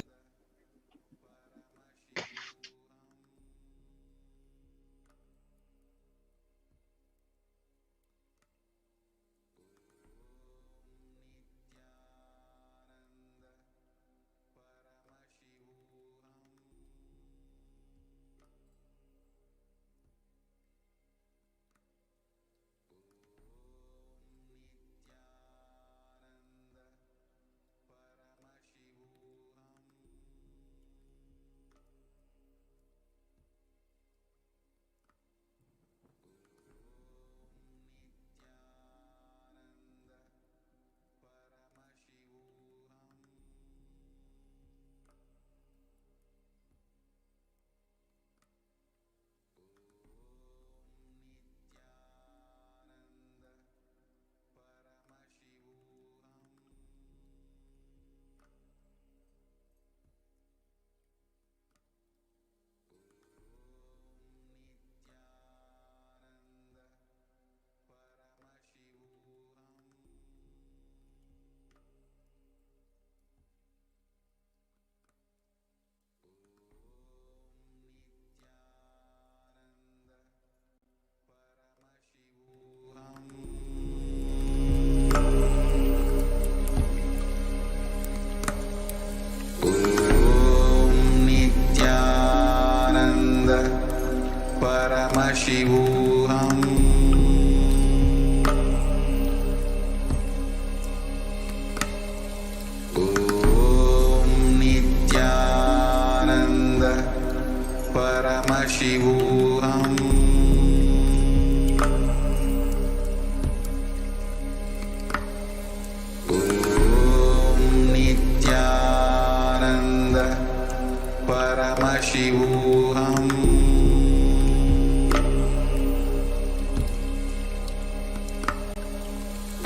B: Paramashivoham.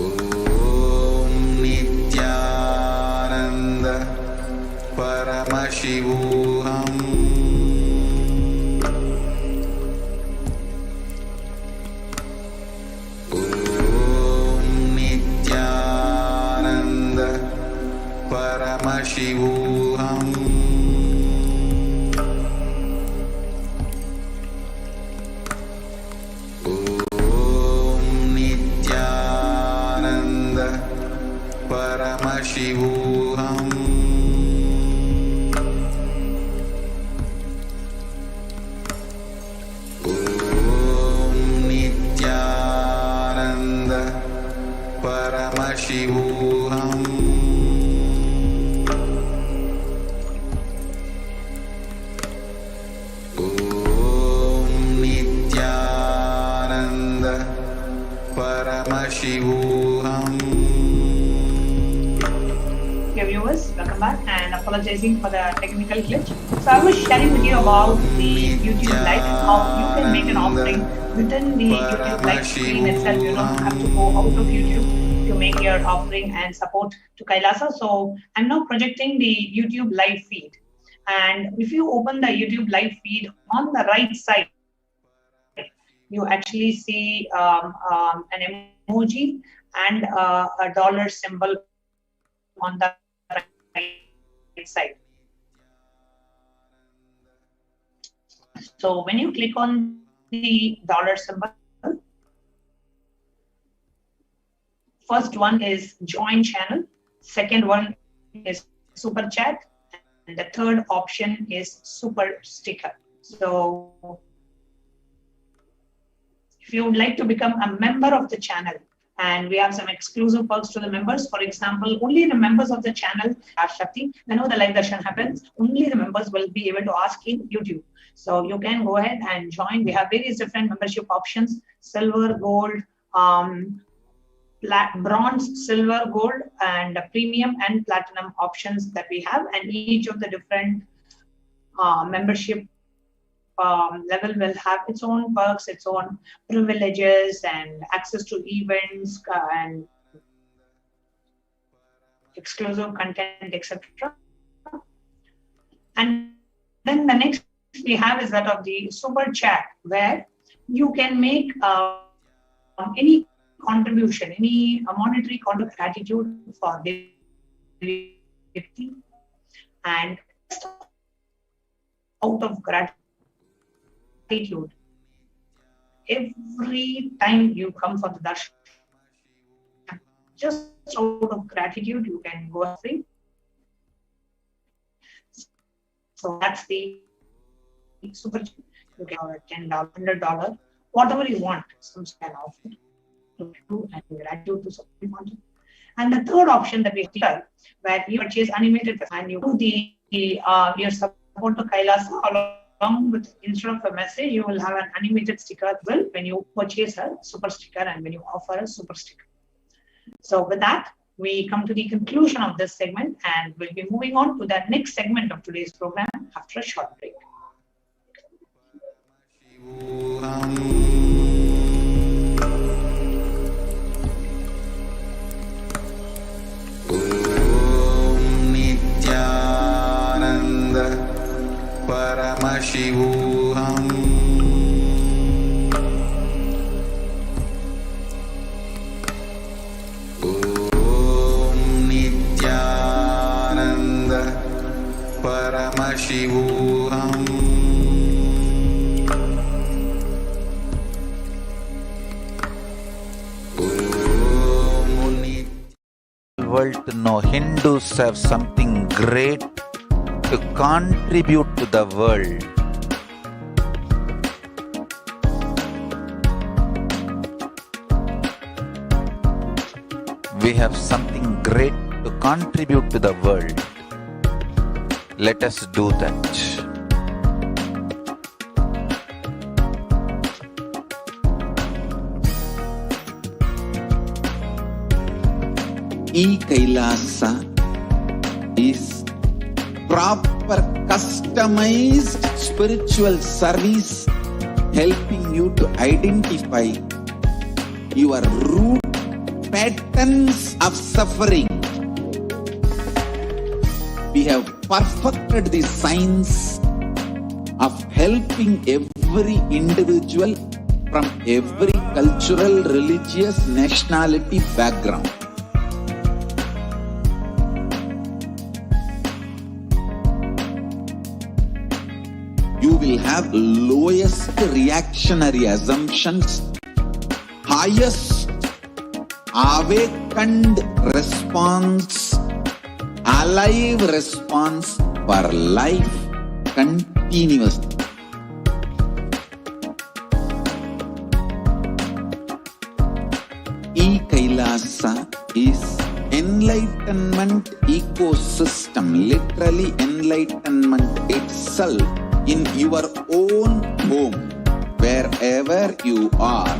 B: Om Nityananda Paramashivoham. Om Nityananda Paramashivoham. Om Nityananda Paramashivoham. Om Nityananda Paramashivoham. Om Nityananda Paramashivoham.
K: Dear viewers, welcome back and apologizing for the technical glitch. So I was sharing with you about the YouTube Live, how you can make an offering within the YouTube Live screen itself. You don't have to go out of YouTube to make your offering and support to Kailasa. So I'm now projecting the YouTube Live feed. And if you open the YouTube Live feed on the right side, you actually see an emoji and a dollar symbol on the right side. So when you click on the dollar symbol, first one is join channel, second one is super chat, and the third option is super sticker. So if you would like to become a member of the channel, and we have some exclusive perks to the members. For example, only the members of the channel Parashakti, whenever the live darshan happens, only the members will be able to ask in YouTube. So you can go ahead and join. We have various different membership options: silver, gold, bronze, silver, gold, and premium and platinum options that we have. And each of the different membership level will have its own perks, its own privileges, and access to events and exclusive content, etc. And then the next we have is that of the super chat, where you can make any contribution, any monetary gratitude for Devi, and out of gratitude, every time you come for the darshan, just out of gratitude, you can go free. So that's the super. You can have $10, $100, whatever you want. Some can offer to do and gratitude to support. And the third option that we have here, where you purchase animated and you do the your support to Kailasa along with, instead of a message, you will have an animated sticker as well when you purchase a super sticker and when you offer a super sticker. So with that, we come to the conclusion of this segment, and we'll be moving on to the next segment of today's program after a short break.
B: Paramashivoham. Om Nityananda Paramashivoham.
J: World to know Hindus have something great to contribute to the world. We have something great to contribute to the world. Let us do that.
I: E Kailasa is prop proper customized spiritual service helping you to identify your root patterns of suffering. We have perfected the science of helping every individual from every cultural, religious, nationality background. You will have lowest reactionary assumptions, highest awakened response, alive response for life continuously. E-Kailasa is enlightenment ecosystem, literally enlightenment itself in your own home, wherever you are.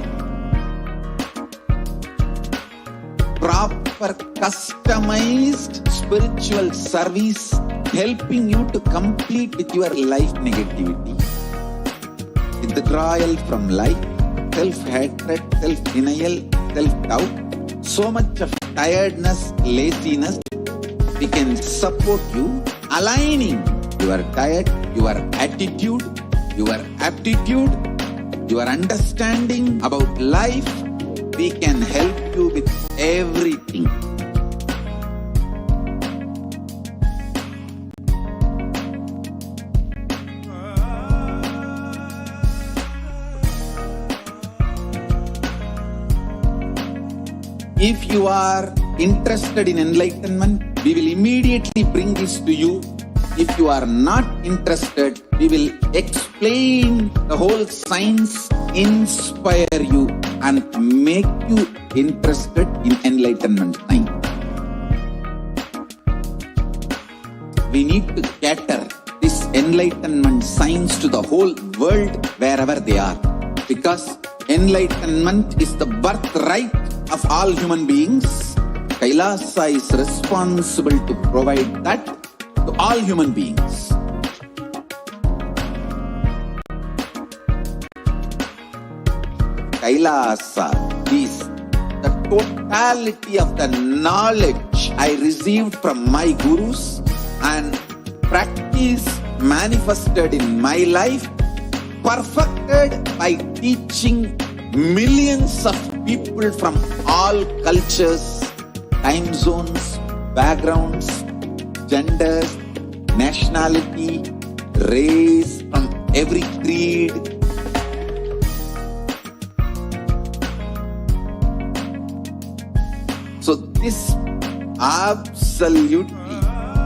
I: Proper customized spiritual service helping you to compete with your life negativity, withdrawal from life, self-hatred, self-denial, self-doubt, so much of tiredness, laziness. We can support you aligning your diet, your attitude, your aptitude, your understanding about life. We can help you with everything. If you are interested in enlightenment, we will immediately bring this to you. If you are not interested, we will explain the whole science, inspire you and make you interested in enlightenment time. We need to cater this enlightenment science to the whole world wherever they are, because enlightenment is the birthright of all human beings. Kailasa is responsible to provide that to all human beings. Kailasa is the totality of the knowledge I received from my gurus and practice manifested in my life, perfected by teaching millions of people from all cultures, time zones, backgrounds, genders, nationality, race, from every creed. So this absolutely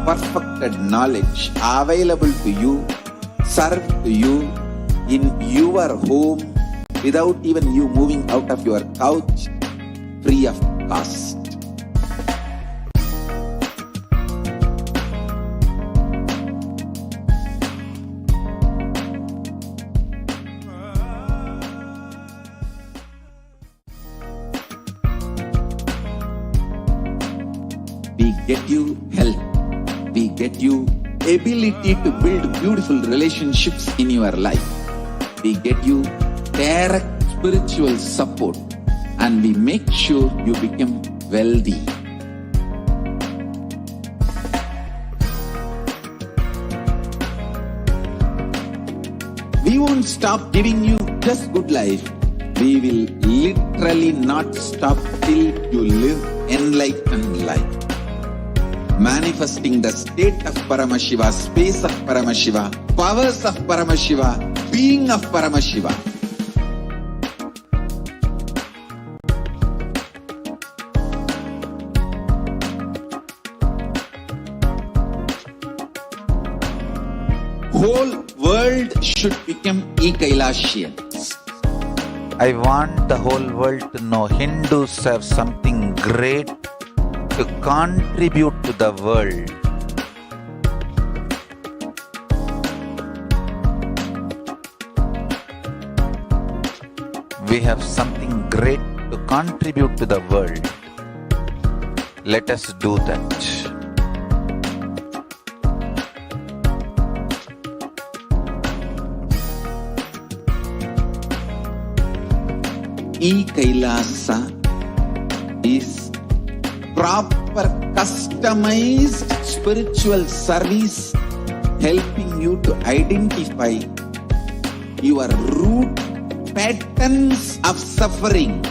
I: perfected knowledge available to you, served to you in your home without even you moving out of your couch, free of cost. We get you health. We get you ability to build beautiful relationships in your life. We get you direct spiritual support and we make sure you become wealthy. We won't stop giving you just good life. We will literally not stop till you live enlightened life. Manifesting the state of Paramashiva, space of Paramashiva, powers of Paramashiva, being of Paramashiva. Whole world should become e-Kailasians.
J: I want the whole world to know Hindus have something great to contribute to the world. We have something great to contribute to the world. Let us do that.
I: E-Kailasa is proper customized spiritual service helping you to identify your root patterns of suffering.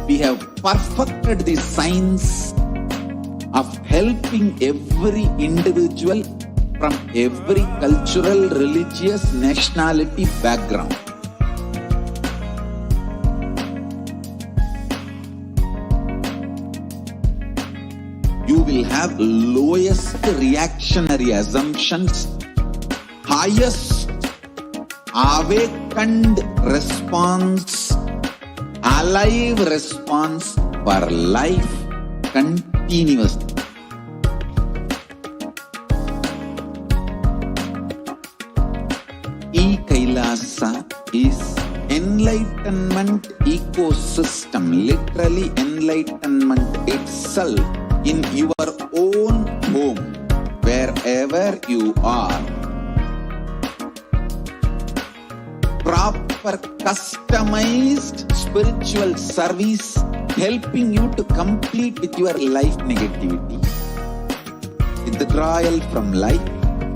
I: We have perfected the science of helping every individual from every cultural, religious, nationality background. You will have lowest reactionary assumptions, highest awakened response, alive response for life continuously. E-Kailasa is enlightenment ecosystem, literally enlightenment itself in your own home, wherever you are. Proper customized spiritual service helping you to complete with your life negativity. Withdrawal from life,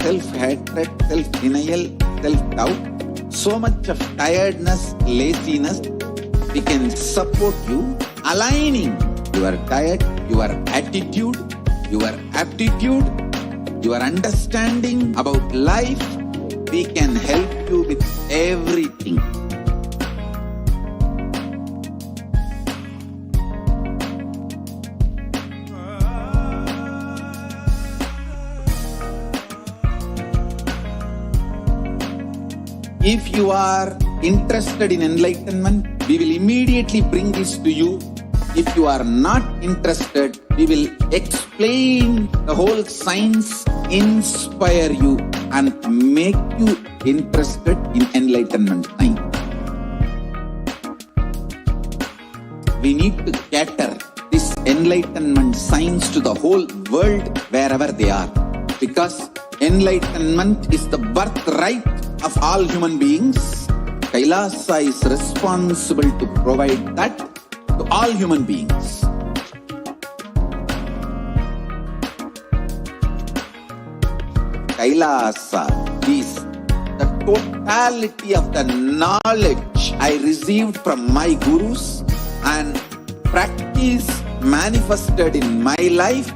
I: self-hatred, self-denial, self-doubt, so much of tiredness, laziness. We can support you aligning your diet, your attitude, your aptitude, your understanding about life. We can help you with everything. If you are interested in enlightenment, we will immediately bring this to you. If you are not interested, we will explain the whole science, inspire you and make you interested in enlightenment time. We need to cater this enlightenment science to the whole world wherever they are, because enlightenment is the birthright of all human beings. Kailasa is responsible to provide that to all human beings. Kailasa is the totality of the knowledge I received from my gurus and practice manifested in my life,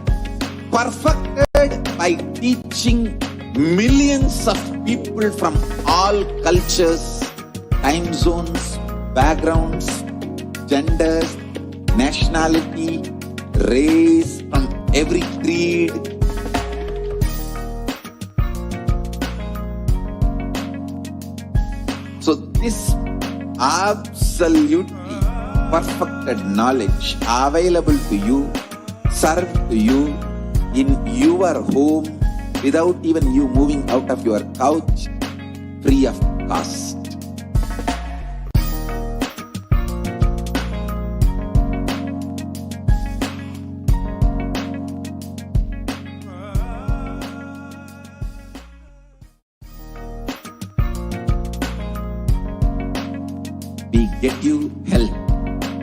I: perfected by teaching millions of people from all cultures, time zones, backgrounds, genders, nationality, race, from every creed. So this absolutely perfected knowledge available to you, served to you in your home without even you moving out of your couch, free of cost. We get you health.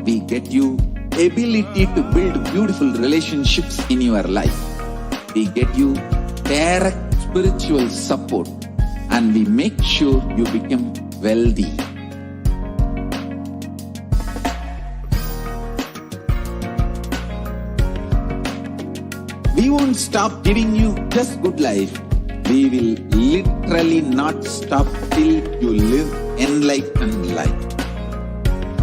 I: We get you ability to build beautiful relationships in your life. We get you direct spiritual support and we make sure you become wealthy. We won't stop giving you just good life. We will literally not stop till you live enlightened life.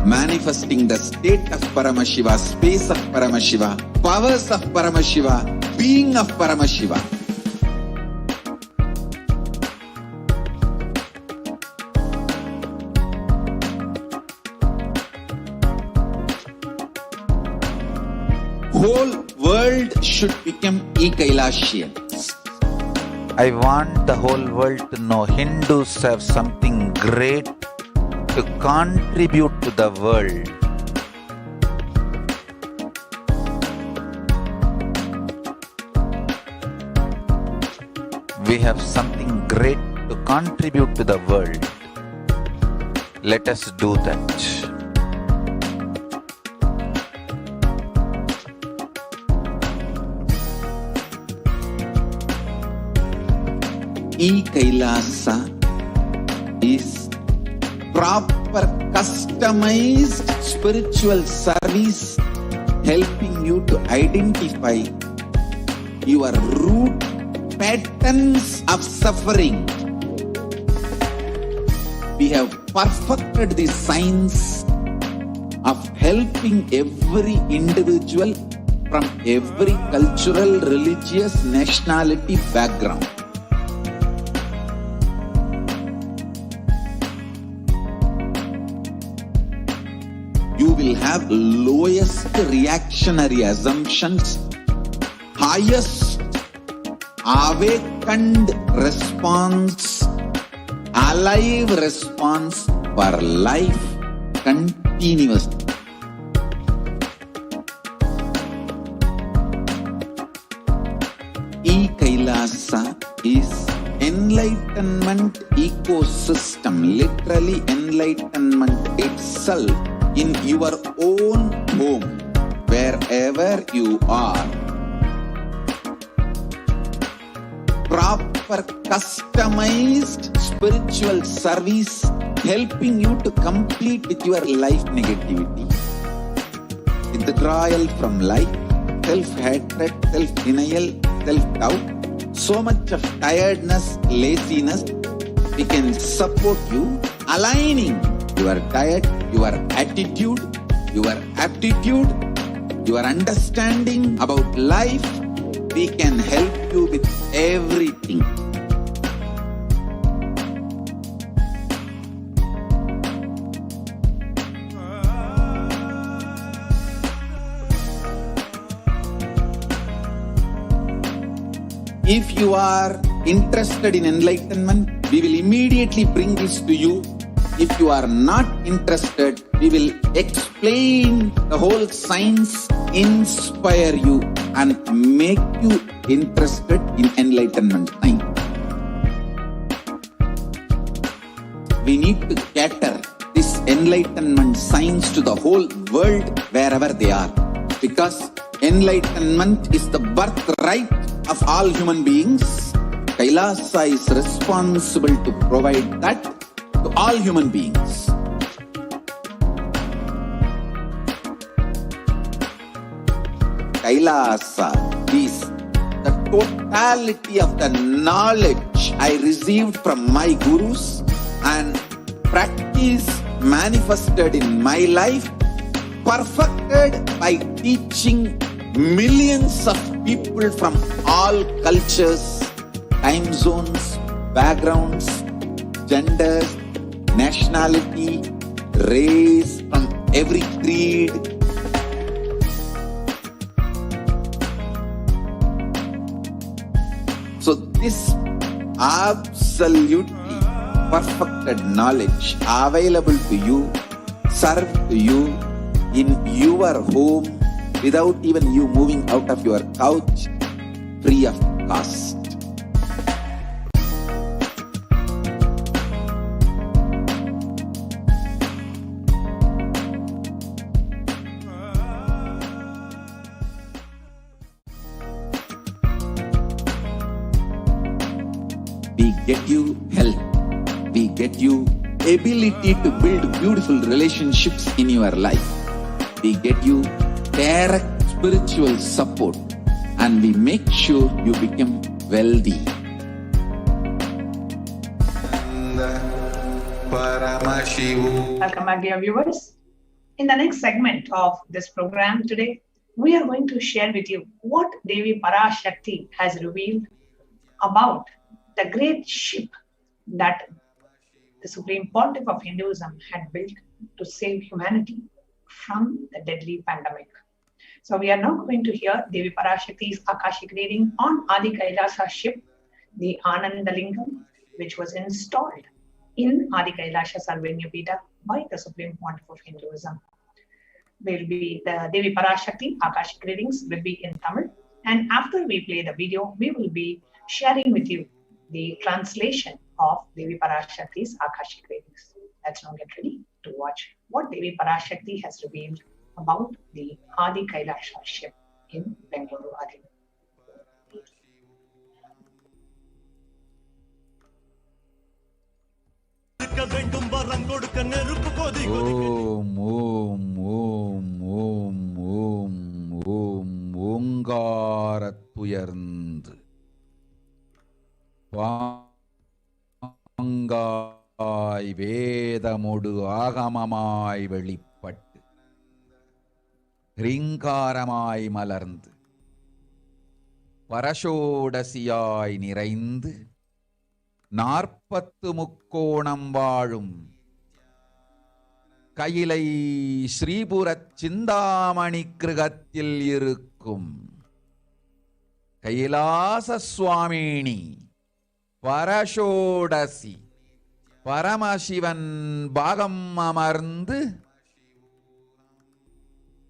I: Manifesting the state of Paramashiva, space of Paramashiva, powers of Paramashiva, being of Paramashiva. Whole world should become E-Kailasians.
J: I want the whole world to know Hindus have something great to contribute to the world. We have something great to contribute to the world. Let us do that.
I: E-Kailasa is proper customized spiritual service helping you to identify your root patterns of suffering. We have perfected the science of helping every individual from every cultural, religious, nationality background. You will have lowest reactionary assumptions, highest awakened response, alive response for life continuously. E-Kailasa is enlightenment ecosystem, literally enlightenment itself in your own home, wherever you are. Proper customized spiritual service helping you to complete with your life negativity, withdrawal from life, self-hatred, self-denial, self-doubt, so much of tiredness, laziness. We can support you aligning your diet, your attitude, your aptitude, your understanding about life. We can help you with everything. If you are interested in enlightenment, we will immediately bring this to you. If you are not interested, we will explain the whole science, inspire you and make you interested in enlightenment time. We need to cater this enlightenment science to the whole world wherever they are, because enlightenment is the birthright of all human beings. Kailasa is responsible to provide that to all human beings. Kailasa is the totality of the knowledge I received from my gurus and practice manifested in my life, perfected by teaching millions of people from all cultures, time zones, backgrounds, genders, nationality, race, from every creed. So this absolutely perfected knowledge available to you, served to you in your home without even you moving out of your couch, free of cost. We get you health. We get you ability to build beautiful relationships in your life. We get you direct spiritual support and we make sure you become wealthy.
K: Welcome back, dear viewers. In the next segment of this program today, we are going to share with you what Devi Parashakti has revealed about the great ship that the Supreme Pontiff of Hinduism had built to save humanity from the deadly pandemic. So we are now going to hear Devi Parashakti's Akashic reading on Adi Kailasa ship, the Anandalingam, which was installed in Adi Kailasa Sarvanyapita by the Supreme Pontiff of Hinduism. Will be the Devi Parashakti Akashic readings will be in Tamil, and after we play the video, we will be sharing with you the translation of Devi Parashakti's Akashic readings. Let's now get ready to watch what Devi Parashakti has revealed about the Adi Kailasha ship in Bengaluru Adi.
J: ஓம் ஓம் ஓம் ஓம் ஓம் ஓம் ஓங்காரத்துயர்ந்து பாங்காய் வேதமொடு ஆகமமாய் வெளிப்பட்டு ரீங்காரமாய் மலர்ந்து பரஷோடசியாய் நிறைந்து 40 முக்கோணம் வாழும் கையிலை ஸ்ரீபுரச் சிந்தாமணி கிருகத்தில் இருக்கும் கைலாச சுவாமினி பரஷோடசி பரமசிவன் பாகம் அமர்ந்து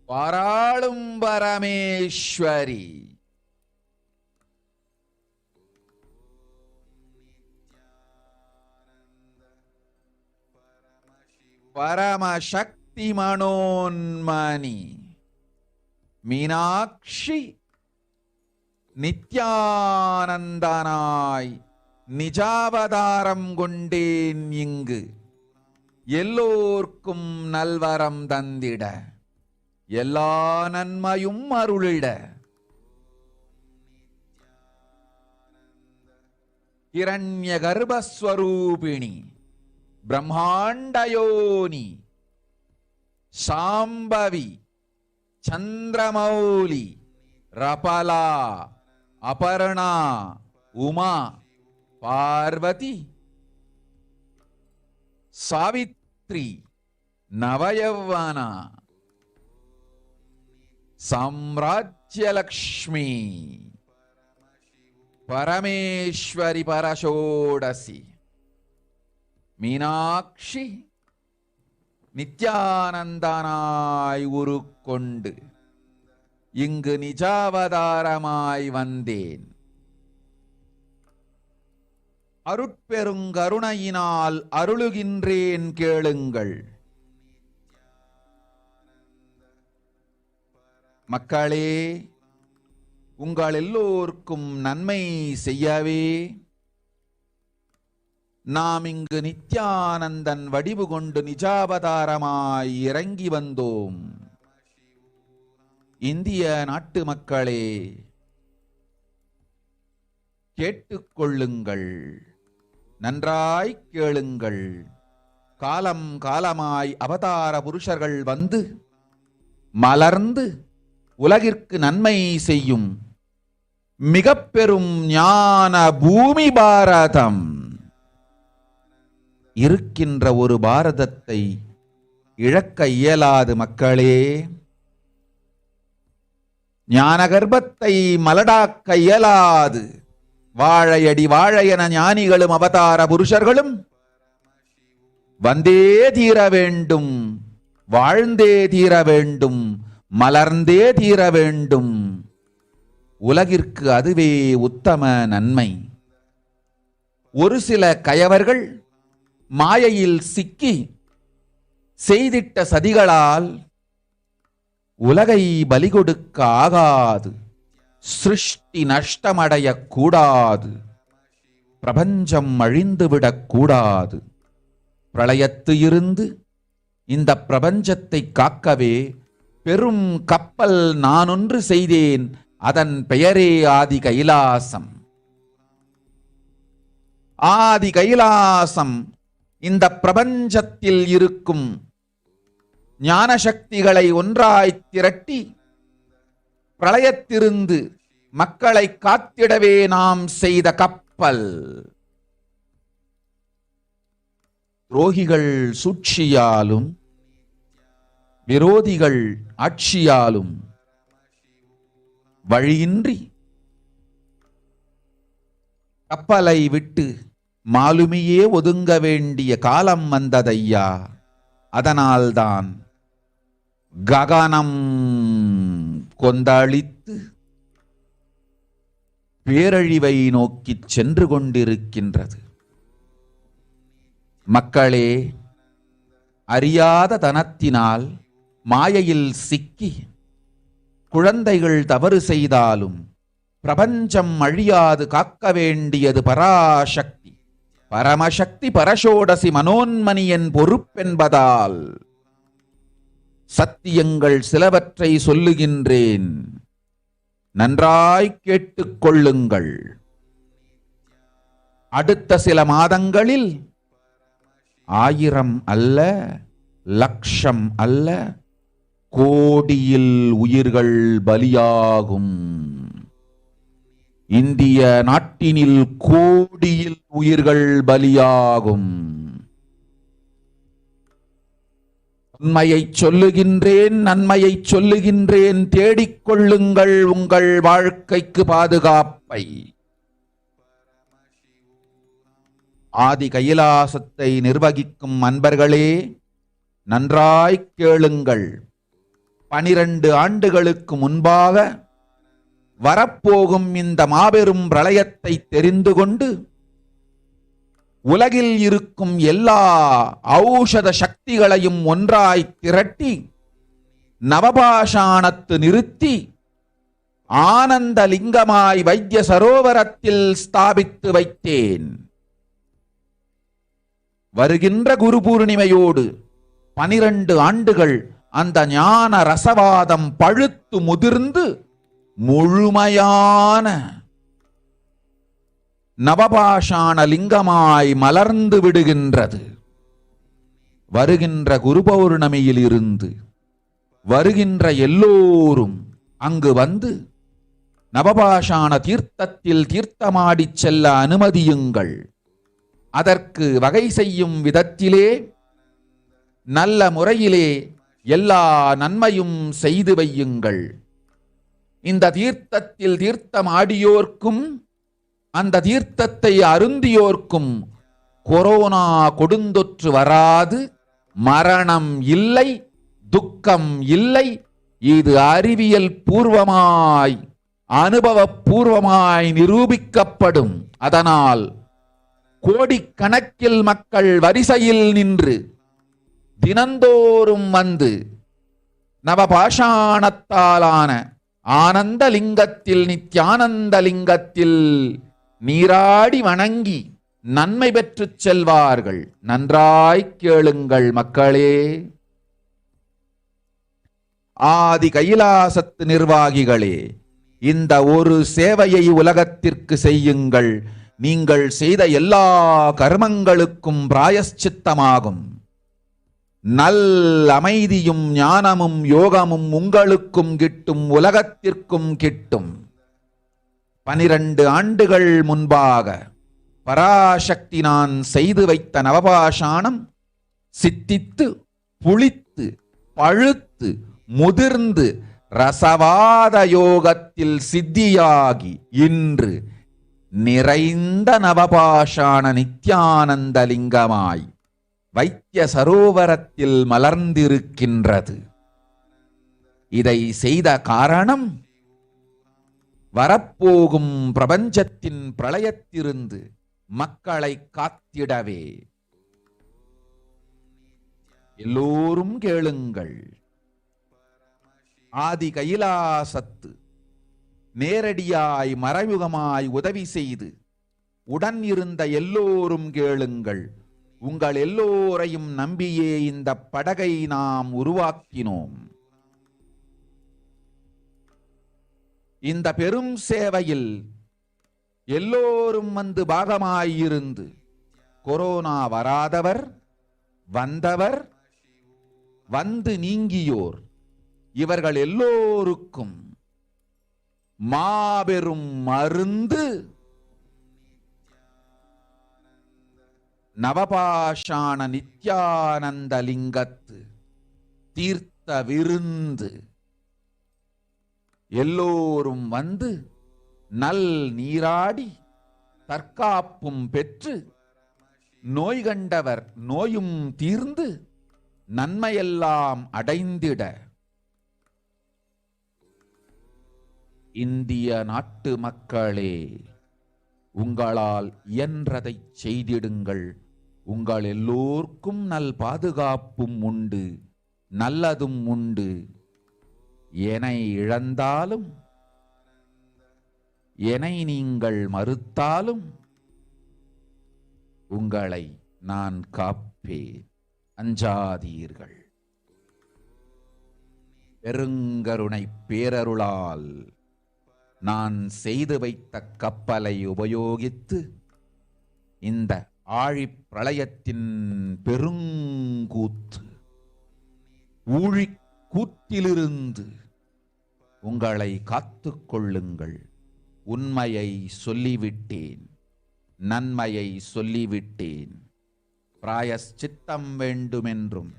J: பாராளும் பரமேஸ்வரி பரமசக்தி மனோன்மணி மீனாட்சி நித்யானந்தனாய் நிஜாவதாரம் கொண்டேன் இங்கு எல்லோர்க்கும் நல்வரம் தந்திட எல்லா நன்மையும் அருளிட ஹிரண்ய கர்ப்பஸ்வரூபிணி பிரம்மாண்டயோனி சாம்பவி சந்திரமௌலி ரபலா அபர்ணா உமா பார்வதி சாவித்ரி நவயவனா சாம்ராஜ்யலக்ஷ்மி பரமேஸ்வரி பரஷோடசி மீனாட்சி நித்யானந்தனாய் உருக்கொண்டு இங்கு நிஜாவதாரமாய் வந்தேன். அருட்பெருங்கருணையினால் அருளுகின்றேன் கேளுங்கள். மக்களே, உங்கள் எல்லோருக்கும் நன்மை செய்யவே நாம் இங்கு நித்யானந்தன் வடிவு கொண்டு நிஜாவதாரமாய் இறங்கி வந்தோம். இந்திய நாட்டு மக்களே, கேட்டுக்கொள்ளுங்கள், நன்றாய் கேளுங்கள். காலம் காலமாய் அவதார புருஷர்கள் வந்து மலர்ந்து உலகிற்கு நன்மை செய்யும் மிக பெரும் ஞான பூமி பாரதம். இருக்கின்ற ஒரு பாரதத்தை இழக்க இயலாது மக்களே. ஞான கர்ப்பத்தை மலடாக்க இயலாது. வாழையடி வாழையன ஞானிகளும் அவதார புருஷர்களும் வந்தே தீர வேண்டும், வாழ்ந்தே தீர வேண்டும், மலர்ந்தே தீர வேண்டும். உலகிற்கு அதுவே உத்தம நன்மை. ஒரு சில கயவர்கள் மாயையில் சிக்கி செய்திட்ட சதிகளால் உலகை பலி கொடுக்க ஆகாது. சிருஷ்டி நஷ்டமடைய கூடாது. பிரபஞ்சம் அழிந்துவிடக் கூடாது. பிரளயத்து இருந்து இந்த பிரபஞ்சத்தை காக்கவே பெரும் கப்பல் நானொன்று செய்தேன். அதன் பெயரே ஆதி கைலாசம். ஆதி கைலாசம் இந்த பிரபஞ்சத்தில் இருக்கும் ஞான சக்திகளை ஒன்றாய் திரட்டி பிரளயத்திலிருந்து மக்களை காத்திடவே நாம் செய்த கப்பல். துரோகிகள் சூழ்ச்சியாலும் விரோதிகள் ஆட்சியாலும் வழியின்றி கப்பலை விட்டு மாலுமியே ஒதுங்க வேண்டிய காலம் வந்ததையா. அதனால்தான் ககனம் கொந்தளித்து பேரழிவை நோக்கி சென்று கொண்டிருக்கின்றது. மக்களே, அறியாத தனத்தினால் மாயையில் சிக்கி குழந்தைகள் தவறு செய்தாலும் பிரபஞ்சம் அழியாது காக்க வேண்டியது பராசக்தி. பரமசக்தி பரஷோடசி மனோன்மணியின் பொறுப்பென்பதால் சத்தியங்கள் சிலவற்றை சொல்லுகின்றேன், நன்றாய் கேட்டுக் கொள்ளுங்கள். அடுத்த சில மாதங்களில் 1000 அல்ல, லட்சம் அல்ல, கோடியில் உயிர்கள் பலியாகும். இந்திய நாட்டினில் கோடியில் உயிர்கள் பலியாகும். உண்மையை சொல்லுகின்றேன், நன்மையை சொல்லுகின்றேன், தேடிக்கொள்ளுங்கள் உங்கள் வாழ்க்கைக்கு பாதுகாப்பை. ஆதி கைலாசத்தை நிர்வகிக்கும் அன்பர்களே, நன்றாய் கேளுங்கள். 12 ஆண்டுகளுக்கு முன்பாக வரப்போகும் இந்த மாபெரும் பிரளயத்தை தெரிந்து கொண்டு உலகில் இருக்கும் எல்லா ஔஷத சக்திகளையும் ஒன்றாய் திரட்டி நவபாஷாணத்து நிறுத்தி ஆனந்த லிங்கமாய் வைத்திய சரோவரத்தில் ஸ்தாபித்து வைத்தேன். வருகின்ற குரு பூர்ணிமையோடு 12 ஆண்டுகள் அந்த ஞான ரசவாதம் பழுத்து முதிர்ந்து முழுமையான நவபாஷாண லிங்கமாய் மலர்ந்து விடுகின்றது. வருகின்ற குரு பௌர்ணமியில் இருந்து வருகின்ற எல்லோரும் அங்கு வந்து நவபாஷாண தீர்த்தத்தில் தீர்த்தமாடிச் செல்ல அனுமதியுங்கள். அதற்கு வகை செய்யும் விதத்திலே நல்ல முறையிலே எல்லா நன்மையும் செய்து வையுங்கள். இந்த தீர்த்தத்தில் தீர்த்தமாடியோர்க்கும் அந்த தீர்த்தத்தை அருந்தியோர்க்கும் கொரோனா கொடுந்தொற்று வராது, மரணம் இல்லை, துக்கம் இல்லை. இது அறிவியல் பூர்வமாய் அனுபவபூர்வமாய் நிரூபிக்கப்படும். அதனால் கோடிக்கணக்கில் மக்கள் வரிசையில் நின்று தினந்தோறும் வந்து நவபாஷாணத்தாலான ஆனந்த லிங்கத்தில், நித்யானந்த லிங்கத்தில் நீராடி வணங்கி நன்மை பெற்றுச் செல்வார்கள். நன்றாய் கேளுங்கள் மக்களே. ஆதி கைலாசத்து நிர்வாகிகளே, இந்த ஒரு சேவையை உலகத்திற்கு செய்யுங்கள். நீங்கள் செய்த எல்லா கர்மங்களுக்கும் பிராயஷ்சித்தமாகும். நல் அமைதியும் ஞானமும் யோகமும் உங்களுக்கும் கிட்டும், உலகத்திற்கும் கிட்டும். 12 ஆண்டுகள் முன்பாக பராசக்தி நான் செய்து வைத்த நவபாஷாணம் சித்தித்து புளித்து பழுத்து முதிர்ந்து ரசவாத யோகத்தில் சித்தியாகி இன்று நிறைந்த நவபாஷாண நித்யானந்த லிங்கமாய் வைத்திய சரோவரத்தில் மலர்ந்திருக்கின்றது. இதை செய்த காரணம் வரப்போகும் பிரபஞ்சத்தின் பிரளயத்திலிருந்து மக்களை காத்திடவே. எல்லோரும் கேளுங்கள். ஆதி கைலாசத்து நேரடியாய் மறைமுகமாய் உதவி செய்து உடன் இருந்த எல்லோரும் கேளுங்கள். உங்கள் எல்லோரையும் நம்பியே இந்த படகை நாம் உருவாக்கினோம். இந்த பெரும் சேவையில் எல்லோரும் வந்து பாகமாயிருந்து கொரோனா வராதவர், வந்தவர், வந்து நீங்கியோர், இவர்கள் எல்லோருக்கும் மாபெரும் மருந்து நவபாஷாண நித்யானந்த லிங்கத்து தீர்த்த விருந்து. எல்லோரும் வந்து நல் நீராடி தற்காப்பும் பெற்று நோய் கண்டவர் நோயும் தீர்ந்து நன்மையெல்லாம் அடைந்திட இந்திய நாட்டு மக்களே, உங்களால் இயன்றதை செய்திடுங்கள். உங்கள் எல்லோர்க்கும் நல் பாதுகாப்பும் உண்டு, நல்லதும் உண்டு. என்னை இழந்தாலும் என்னை நீங்கள் மறுத்தாலும் உங்களை நான் காப்பேன், அஞ்சாதீர்கள். பெருங்கருணை பேரருளால் நான் செய்து வைத்த கப்பலை உபயோகித்து இந்த ஆழிப் பிரளயத்தின் பெருங்கூத்து ஊழிக் கூத்திலிருந்து உங்களை காத்துக் கொள்ளுங்கள். உண்மையை சொல்லிவிட்டேன், நன்மையை சொல்லிவிட்டேன். பிராயஷ்சித்தம் வேண்டுமென்றும்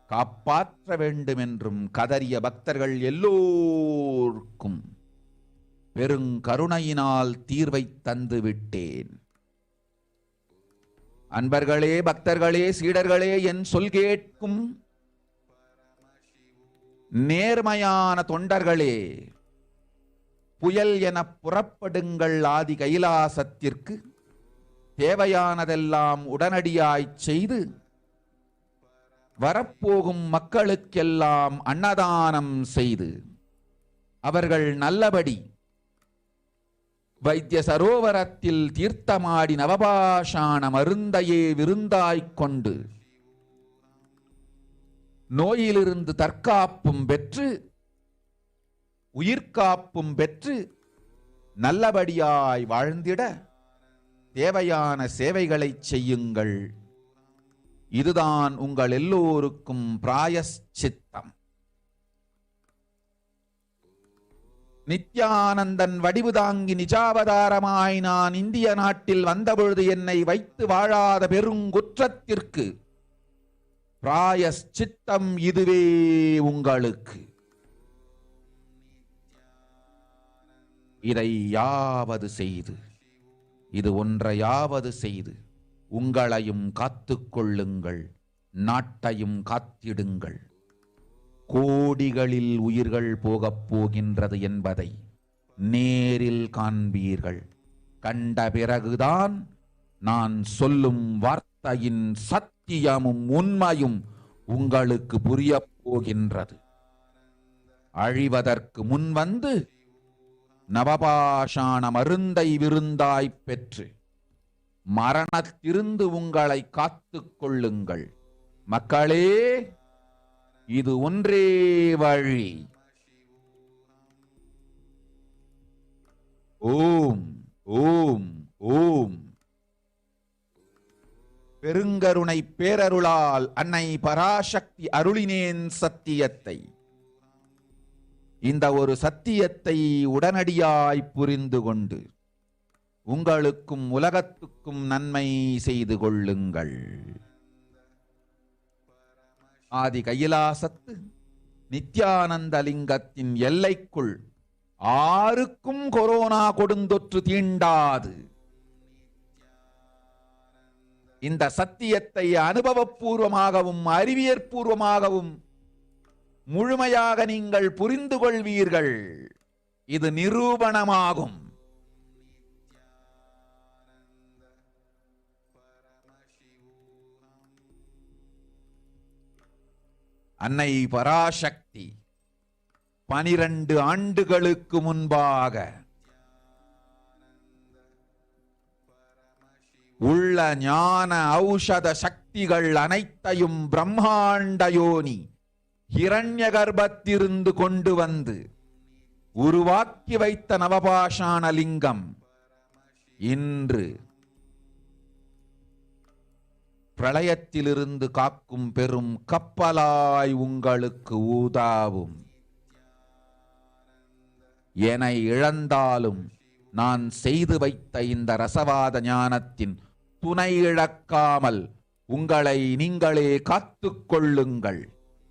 J: காப்பாற்ற வேண்டுமென்றும் கதறிய பக்தர்கள் எல்லோருக்கும் பெருங்கருணையினால் தீர்வை தந்து விட்டேன். அன்பர்களே, பக்தர்களே, சீடர்களே, என் சொல் கேட்கும் நேர்மையான தொண்டர்களே, புயல் என புறப்படுங்கள் ஆதி கைலாசத்திற்கு. தேவையானதெல்லாம் உடனடியாய்ச் செய்து வரப்போகும் மக்களுக்கெல்லாம் அன்னதானம் செய்து அவர்கள் நல்லபடி வைத்திய சரோவரத்தில் தீர்த்தமாடி நவபாஷாண மருந்தையே விருந்தாய்க் கொண்டு நோயிலிருந்து தற்காப்பும் பெற்று உயிர்காப்பும் பெற்று நல்லபடியாய் வாழ்ந்திட தேவையான சேவைகளை செய்யுங்கள். இதுதான் உங்கள் எல்லோருக்கும் பிராயஷ்சித்தம். நித்யானந்தன் வடிவு தாங்கி நிஜாவதாரமாய் நான் இந்திய நாட்டில் வந்தபொழுது என்னை வைத்து வாழாத பெருங்குற்றத்திற்கு பிராயஷ்சித்தம் இதுவே உங்களுக்கு. இதை யாவது செய்து, இது ஒன்றையாவது செய்து உங்களையும் காத்துக் கொள்ளுங்கள், நாட்டையும் காத்திடுங்கள். கோடிகளில் உயிர்கள் போகப் போகின்றது என்பதை நேரில் காண்பீர்கள். கண்ட பிறகுதான் நான் சொல்லும் வார்த்தையின் சத்தியமும் உண்மையும் உங்களுக்கு புரியப் போகின்றது. அழிவதற்கு முன் வந்து நவபாஷாண மருந்தை விருந்தாய்ப் பெற்று மரணத்திலிருந்து உங்களை காத்துக் கொள்ளுங்கள். மக்களே, இது ஒன்றே வழி. ஓம் ஓம் ஓம். பெருங்கருணை பேரருளால் அன்னை பராசக்தி அருளினேன் சத்தியத்தை. இந்த ஒரு சத்தியத்தை உடனடியாய் புரிந்து கொண்டு உங்களுக்கும் உலகத்துக்கும் நன்மை செய்து கொள்ளுங்கள். ஆதி கைலாசத்து நித்யானந்த லிங்கத்தின் எல்லைக்குள் ஆருக்கும் கொரோனா கொடுந்தொற்று தீண்டாது. இந்த சத்தியத்தை அனுபவபூர்வமாகவும் அறிவியற்பூர்வமாகவும் முழுமையாக நீங்கள் புரிந்து கொள்வீர்கள். இது நிரூபணமாகும். அன்னை பராசக்தி 12 ஆண்டுகளுக்கு முன்பாக உள்ள ஞான ஔஷத சக்திகள் அனைத்தையும் பிரம்மாண்ட யோனி ஹிரண்ய கர்ப்பத்திலிருந்து கொண்டு வந்து உருவாக்கி வைத்த நவபாஷாண லிங்கம் இன்று பிரளயத்திலிருந்து காக்கும் பெரும் கப்பலாய் உங்களுக்கு ஊதாவும். என்னை இழந்தாலும் நான் செய்து வைத்த இந்த ரசவாத ஞானத்தின் துணை இழக்காமல் உங்களை நீங்களே காத்துக் கொள்ளுங்கள்.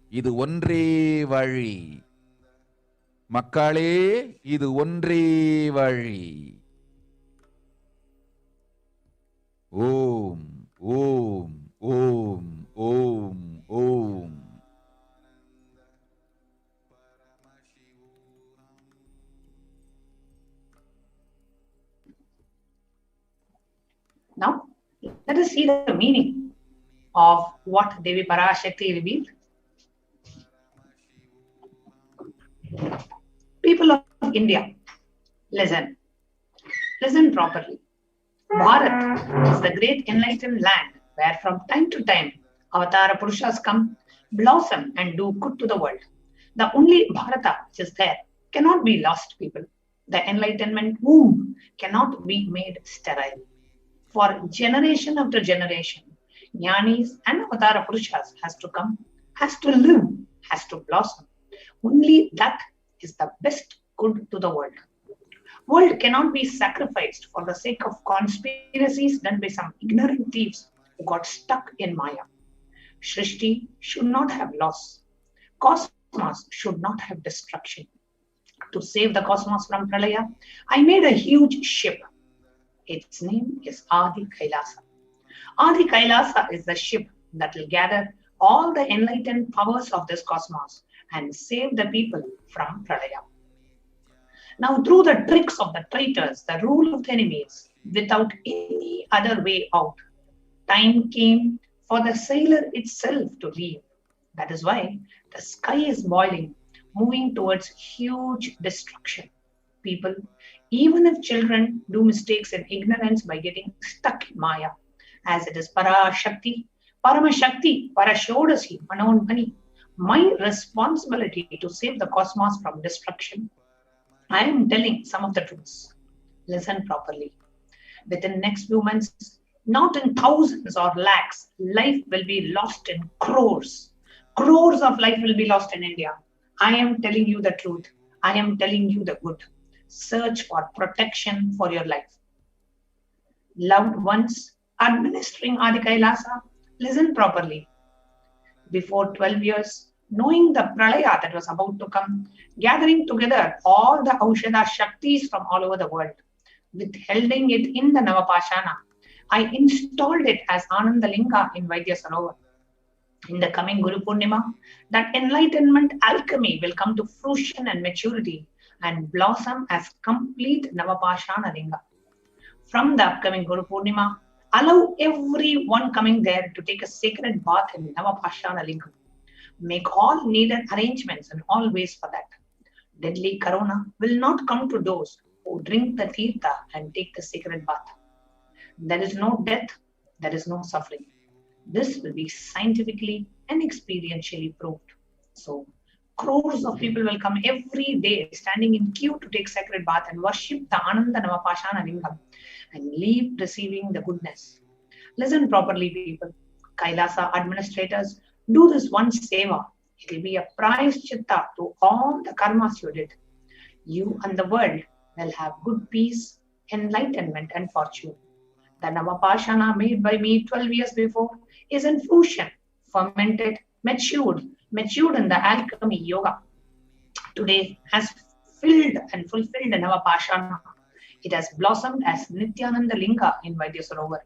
J: இது ஒன்றே வழி. மக்களே, இது ஒன்றே வழி. ஓம் ஓம் ஓம் ஓம் ஓம்.
K: Now, let us see the meaning of what Devi Parashakti revealed? People of India, listen. Listen properly. Bharat is the great enlightened land where from time to time Avatara Purushas come, blossom and do good to the world. The only Bharata which is there cannot be lost, people. The enlightenment womb cannot be made sterile. For generation after generation, Jnanis and Avatara Purushas has to come, has to live, has to blossom. Only that is the best good to the world. World cannot be sacrificed for the sake of conspiracies done by some ignorant thieves who got stuck in Maya. Shrishti should not have loss. Cosmos should not have destruction. To save the cosmos from Pralaya, I made a huge ship. Its name is Adi Kailasa. Adi Kailasa is the ship that will gather all the enlightened powers of this cosmos and save the people from Pralaya. Now, through the tricks of the traitors, the rule of the enemies, without any other way out, time came for the sailor itself to leave. That is why the sky is boiling, moving towards huge destruction. People, even if children do mistakes in ignorance by getting stuck in Maya, as it is Parashakti, Paramashakti, Parashodasi, Manonmani, my responsibility to save the cosmos from destruction. I am telling some of the truths. Listen properly. Within next few months, not in thousands or lakhs, life will be lost in crores. Crores of life will be lost in India. I am telling you the truth. I am telling you the good. Search for protection for your life. Loved ones administering Adi Kailasa, listen properly. Before 12 years, knowing the pralaya that was about to come, gathering together all the Aushadha Shaktis from all over the world, withholding it in the Navapashana, I installed it as Anandalinga in Vaidya Sarovar. In the coming Guru Purnima, that enlightenment alchemy will come to fruition and maturity and blossom as complete Navapashana Linga. From the upcoming Guru Purnima, allow everyone coming there to take a sacred bath in Navapashana Linga. Make all needed arrangements and all ways for that. Deadly corona will not come to those who drink the tirtha and take the sacred bath. There is no death, there is no suffering. This will be scientifically and experientially proved. So, crores of people will come every day standing in queue to take sacred bath and worship the Ananda Navapashana Lingam and leave receiving the goodness. Listen properly, people. Kailasa administrators, do this one seva. It will be a prize chitta to all the karmas you did. You and the world will have good peace, enlightenment and fortune. The Navapashana made by me 12 years before is in fruition, fermented, matured in the alchemy yoga. Today has filled and fulfilled the Navapashana. It has blossomed as Nityananda Linga in Vaidya Sarovar.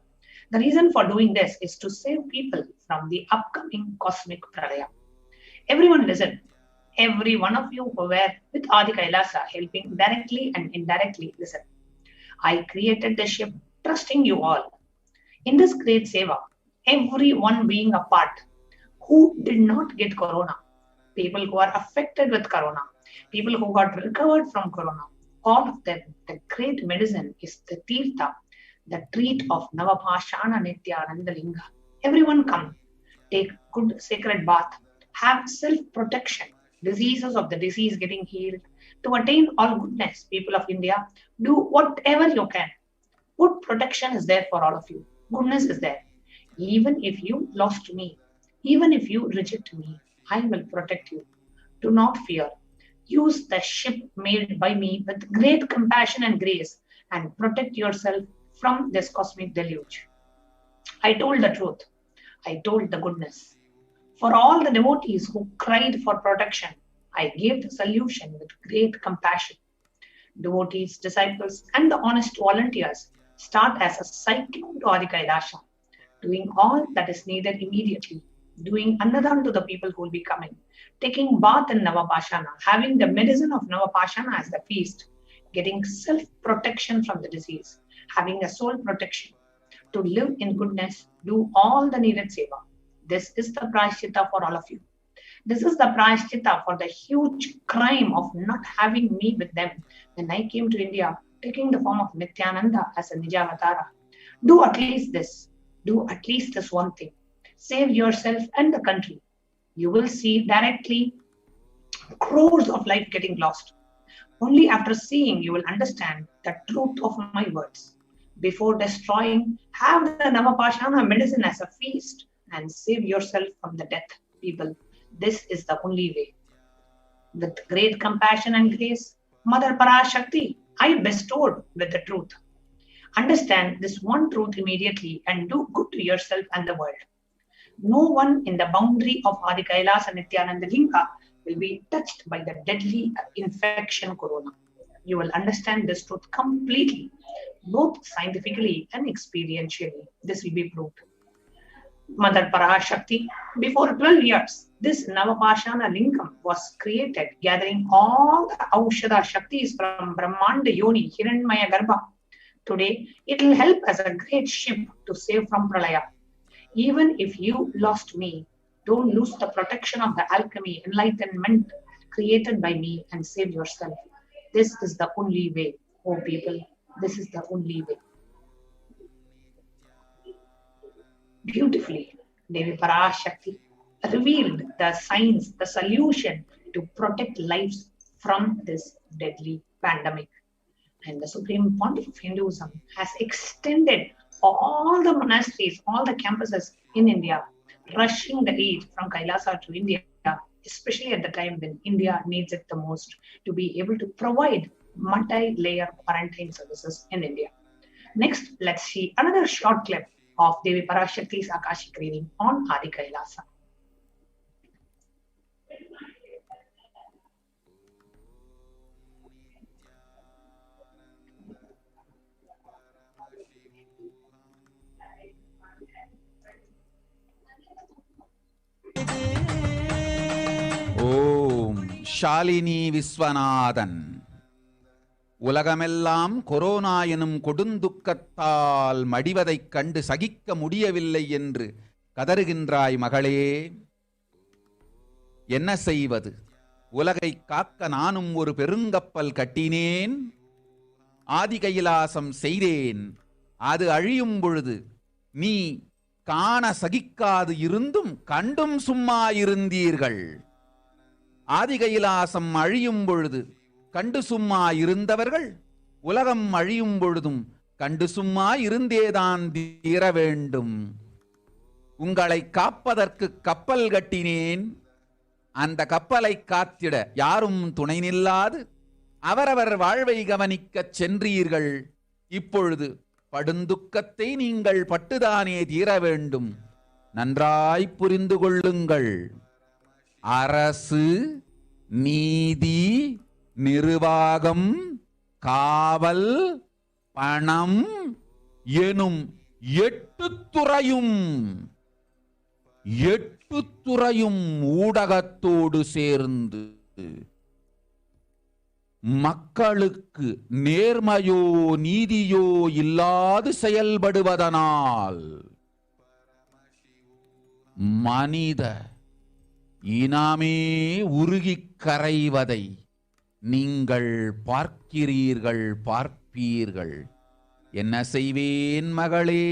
K: The reason for doing this is to save people from the upcoming cosmic pralaya. Everyone listen. Every one of you who were with Adi Kailasa helping directly and indirectly, listen. I created the ship trusting you all. In this great seva, everyone being a part who did not get corona, people who are affected with corona, people who got recovered from corona, all of them, the great medicine is the tirtha, the treat of Navapashana Nityananda Linga. Everyone come, take good sacred bath, have self-protection, diseases of the disease getting healed. To attain all goodness, people of India, do whatever you can. Good protection is there for all of you. Goodness is there. Even if you lost me, even if you reject me, I will protect you. Do not fear. Use the ship made by me with great compassion and grace and protect yourself from this cosmic deluge. I told the truth. I told the goodness. For all the devotees who cried for protection, I gave the solution with great compassion. Devotees, disciples, and the honest volunteers start as a cyclone to Adi Kailasha, doing all that is needed immediately, doing Annadan to the people who will be coming, taking bath in Navapashana, having the medicine of Navapashana as the feast, getting self-protection from the disease, having a soul protection, to live in goodness, do all the needed seva. This is the Parashakti for all of you. This is the Parashakti for the huge crime of not having me with them when I came to India, taking the form of Nityananda as a Nijavatara. Do at least this. Do at least this one thing. Save yourself and the country. You will see directly crores of life getting lost. Only after seeing you will understand the truth of my words. Before destroying, have the Navapashana medicine as a feast and save yourself from the death, people. This is the only way. With great compassion and grace, Mother Parashakti, I bestowed with the truth. Understand this one truth immediately and do good to yourself and the world. No one in the boundary of Adi Kailas and Nityananda Linga will be touched by the deadly infection corona. You will understand this truth completely, both scientifically and experientially. This will be proved. Mother Parashakti, before 12 years, this Navapashana Lingam was created, gathering all the Aushadha Shaktis from Brahmanda Yoni, Hiranmaya Garbha. Today, it will help as a great ship to save from Pralaya. Even if you lost me, don't lose the protection of the alchemy, enlightenment created by me and save yourself. This is the only way, oh people. This is the only way. Beautifully, Devi Parashakti revealed the science, the solution to protect lives from this deadly pandemic. And the Supreme Pontiff of Hinduism has extended all the monasteries, all the campuses in India, rushing the aid from Kailasa to India, especially at the time when India needs it the most, to be able to provide multi-layer quarantine services in India. Next, let's see another short clip of Devi Parashakti's Akashic reading on Adi Kailasa.
J: ஓம் ஷாலினி விஸ்வநாதன். உலகமெல்லாம் corona எனும் கொடுந்துக்கத்தால் மடிவதைக் கண்டு சகிக்க முடியவில்லை என்று கதறுகின்றாய் மகளே. என்ன செய்வது? உலகை காக்க நானும் ஒரு பெருங்கப்பல் கட்டினேன், ஆதி கைலாசம் செய்தேன். அது அழியும் பொழுது நீ காண சகிக்காது இருந்தும் கண்டும் சும்மா இருந்தீர்கள். ஆதி கைலாசம் அழியும் பொழுது கண்டு சும்மா இருந்தவர்கள் உலகம் அழியும் பொழுதும் கண்டு சும்மா இருந்தேதான் தீர வேண்டும். உங்களை காப்பதற்கு கப்பல் கட்டினேன். அந்த கப்பலை காத்திட யாரும் துணை நில்லாது அவரவர் வாழ்வை கவனிக்கச் சென்றீர்கள். இப்பொழுது படுந்துக்கத்தை நீங்கள் பட்டுதானே தீர வேண்டும். நன்றாய் புரிந்து கொள்ளுங்கள். அரசு, நீதி, நிர்வாகம், காவல், பணம் எனும் 8 துறையும் ஊடகத்தோடு சேர்ந்து மக்களுக்கு நேர்மையோ நீதியோ இல்லாது செயல்படுவதனால் மனித இனமே உருகிக் கரைவதை நீங்கள் பார்ப்பீர்கள். என்ன செய்வேன் மகளே?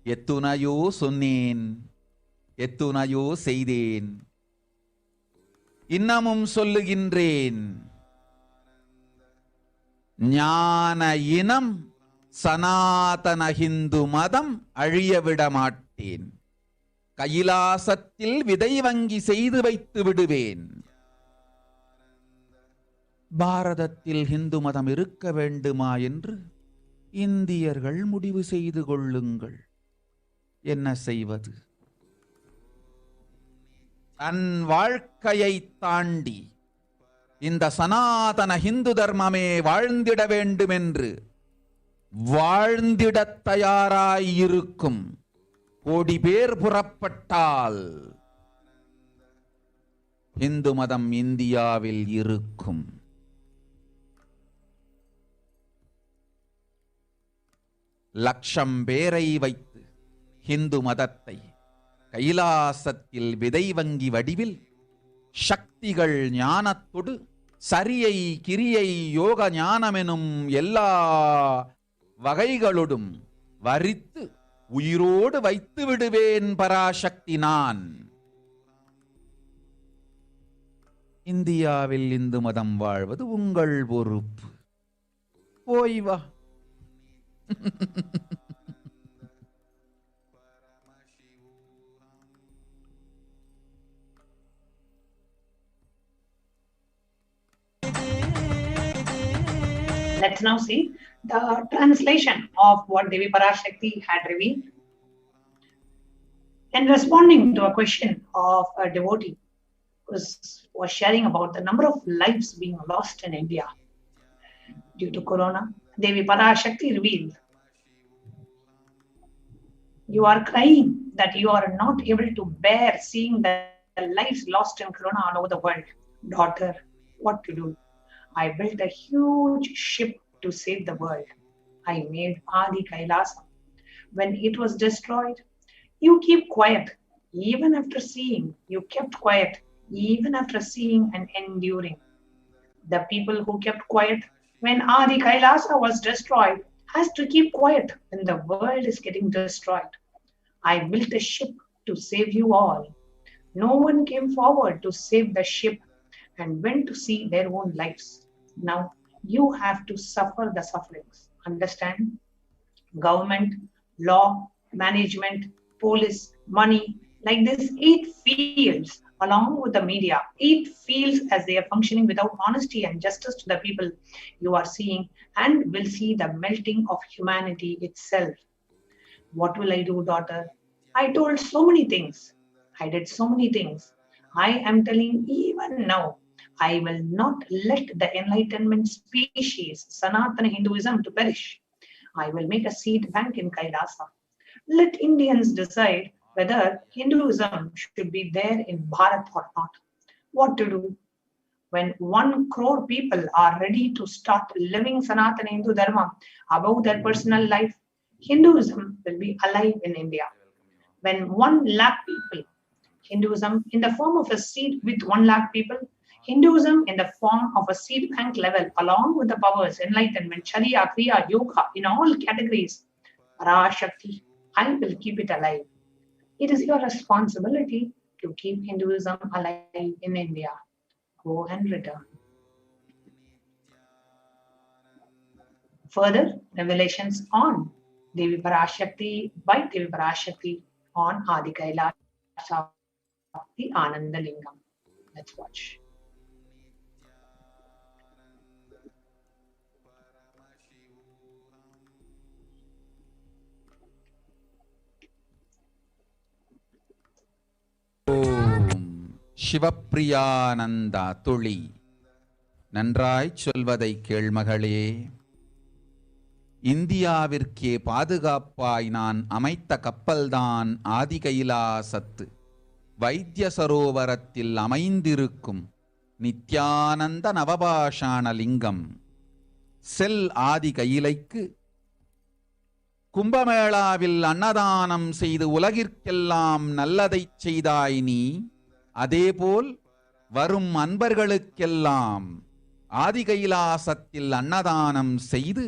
J: எத்துணையோ சொன்னேன், எத்துணையோ செய்தேன், இன்னமும் சொல்லுகின்றேன். ஞான இனம் சனாதன ஹிந்து மதம் அழியவிட மாட்டேன். கைலாசத்தில் விதை வங்கி செய்து வைத்து விடுவேன். பாரதத்தில் ஹிந்து மதம் இருக்க வேண்டுமா என்று இந்தியர்கள் முடிவு செய்து கொள்ளுங்கள். என்ன செய்வது? தன் வாழ்க்கையை தாண்டி இந்த சனாதன ஹிந்து தர்மமே வாழ்ந்திட வேண்டும் என்று வாழ்ந்திடத் தயாராயிருக்கும் கோடி பேர் புறப்பட்டால் இந்து மதம் இந்தியாவில் இருக்கும். லட்சம் பேரை வைத்து ஹிந்து மதத்தை கைலாசத்தில் விதை வங்கி வடிவில் சக்திகள் ஞானத்தொடு சரியை கிரியை யோக ஞானமெனும் எல்லா வகைகளோடும் வரித்து உயிரோடு வைத்து விடுவேன் பராசக்தி நான். இந்தியாவில் இந்து மதம் வாழ்வது உங்கள் பொறுப்பு. போய் வா.
K: Let's now see the translation of what Devi Parashakti had revealed. In responding to a question of a devotee who was sharing about the number of lives being lost in India due to corona, Devi Parashakti revealed, "You are crying that you are not able to bear seeing the lives lost in corona all over the world. Daughter, what to do? I built a huge ship to save the world. I made Adi Kailasa. When it was destroyed, you keep quiet. Even after seeing, you kept quiet. Even after seeing and enduring. The people who kept quiet when Adi Kailasa was destroyed has to keep quiet when the world is getting destroyed. I built a ship to save you all. No one came forward to save the ship and went to see their own lives. Now you have to suffer the sufferings. Understand? Government, law, management, police, money, like this 8 fields along with the media, 8 fields as they are functioning without honesty and justice to the people you are seeing and will see the melting of humanity itself. What will I do, daughter? I told so many things. I did so many things. I am telling even now, I will not let the enlightenment species, Sanatana Hinduism, to perish. I will make a seed bank in Kailasa. Let Indians decide whether Hinduism should be there in Bharat or not. What to do? When 1 crore people are ready to start living Sanatana Hindu Dharma above their personal life, Hinduism will be alive in India. When 1 lakh people, Hinduism in the form of a seed with 1 lakh people, Hinduism in the form of a seed bank level, along with the powers, enlightenment, Sharia, Kriya, Yoga, in all categories, Parashakti, I will keep it alive. It is your responsibility to keep Hinduism alive in India. Go and return. Further revelations on Devi Parashakti by Devi Parashakti on Adi Kailasa, the Ananda Lingam. Let's watch.
J: சிவப்பிரியானந்தா துளி, நன்றாய் சொல்வதை கேள்மகளே. இந்தியாவிற்கே பாதுகாப்பாய் நான் அமைத்த கப்பல்தான் ஆதி கைலாசத்து வைத்திய சரோவரத்தில் அமைந்திருக்கும் நித்யானந்த நவபாஷாண லிங்கம். செல் ஆதி கையிலைக்கு கும்பமேளாவில் அன்னதானம் செய்து உலகிற்கெல்லாம் நல்லதைச் செய்தாய் நீ. அதேபோல் வரும் அன்பர்களுக்கெல்லாம் ஆதி கைலாசத்தில் அன்னதானம் செய்து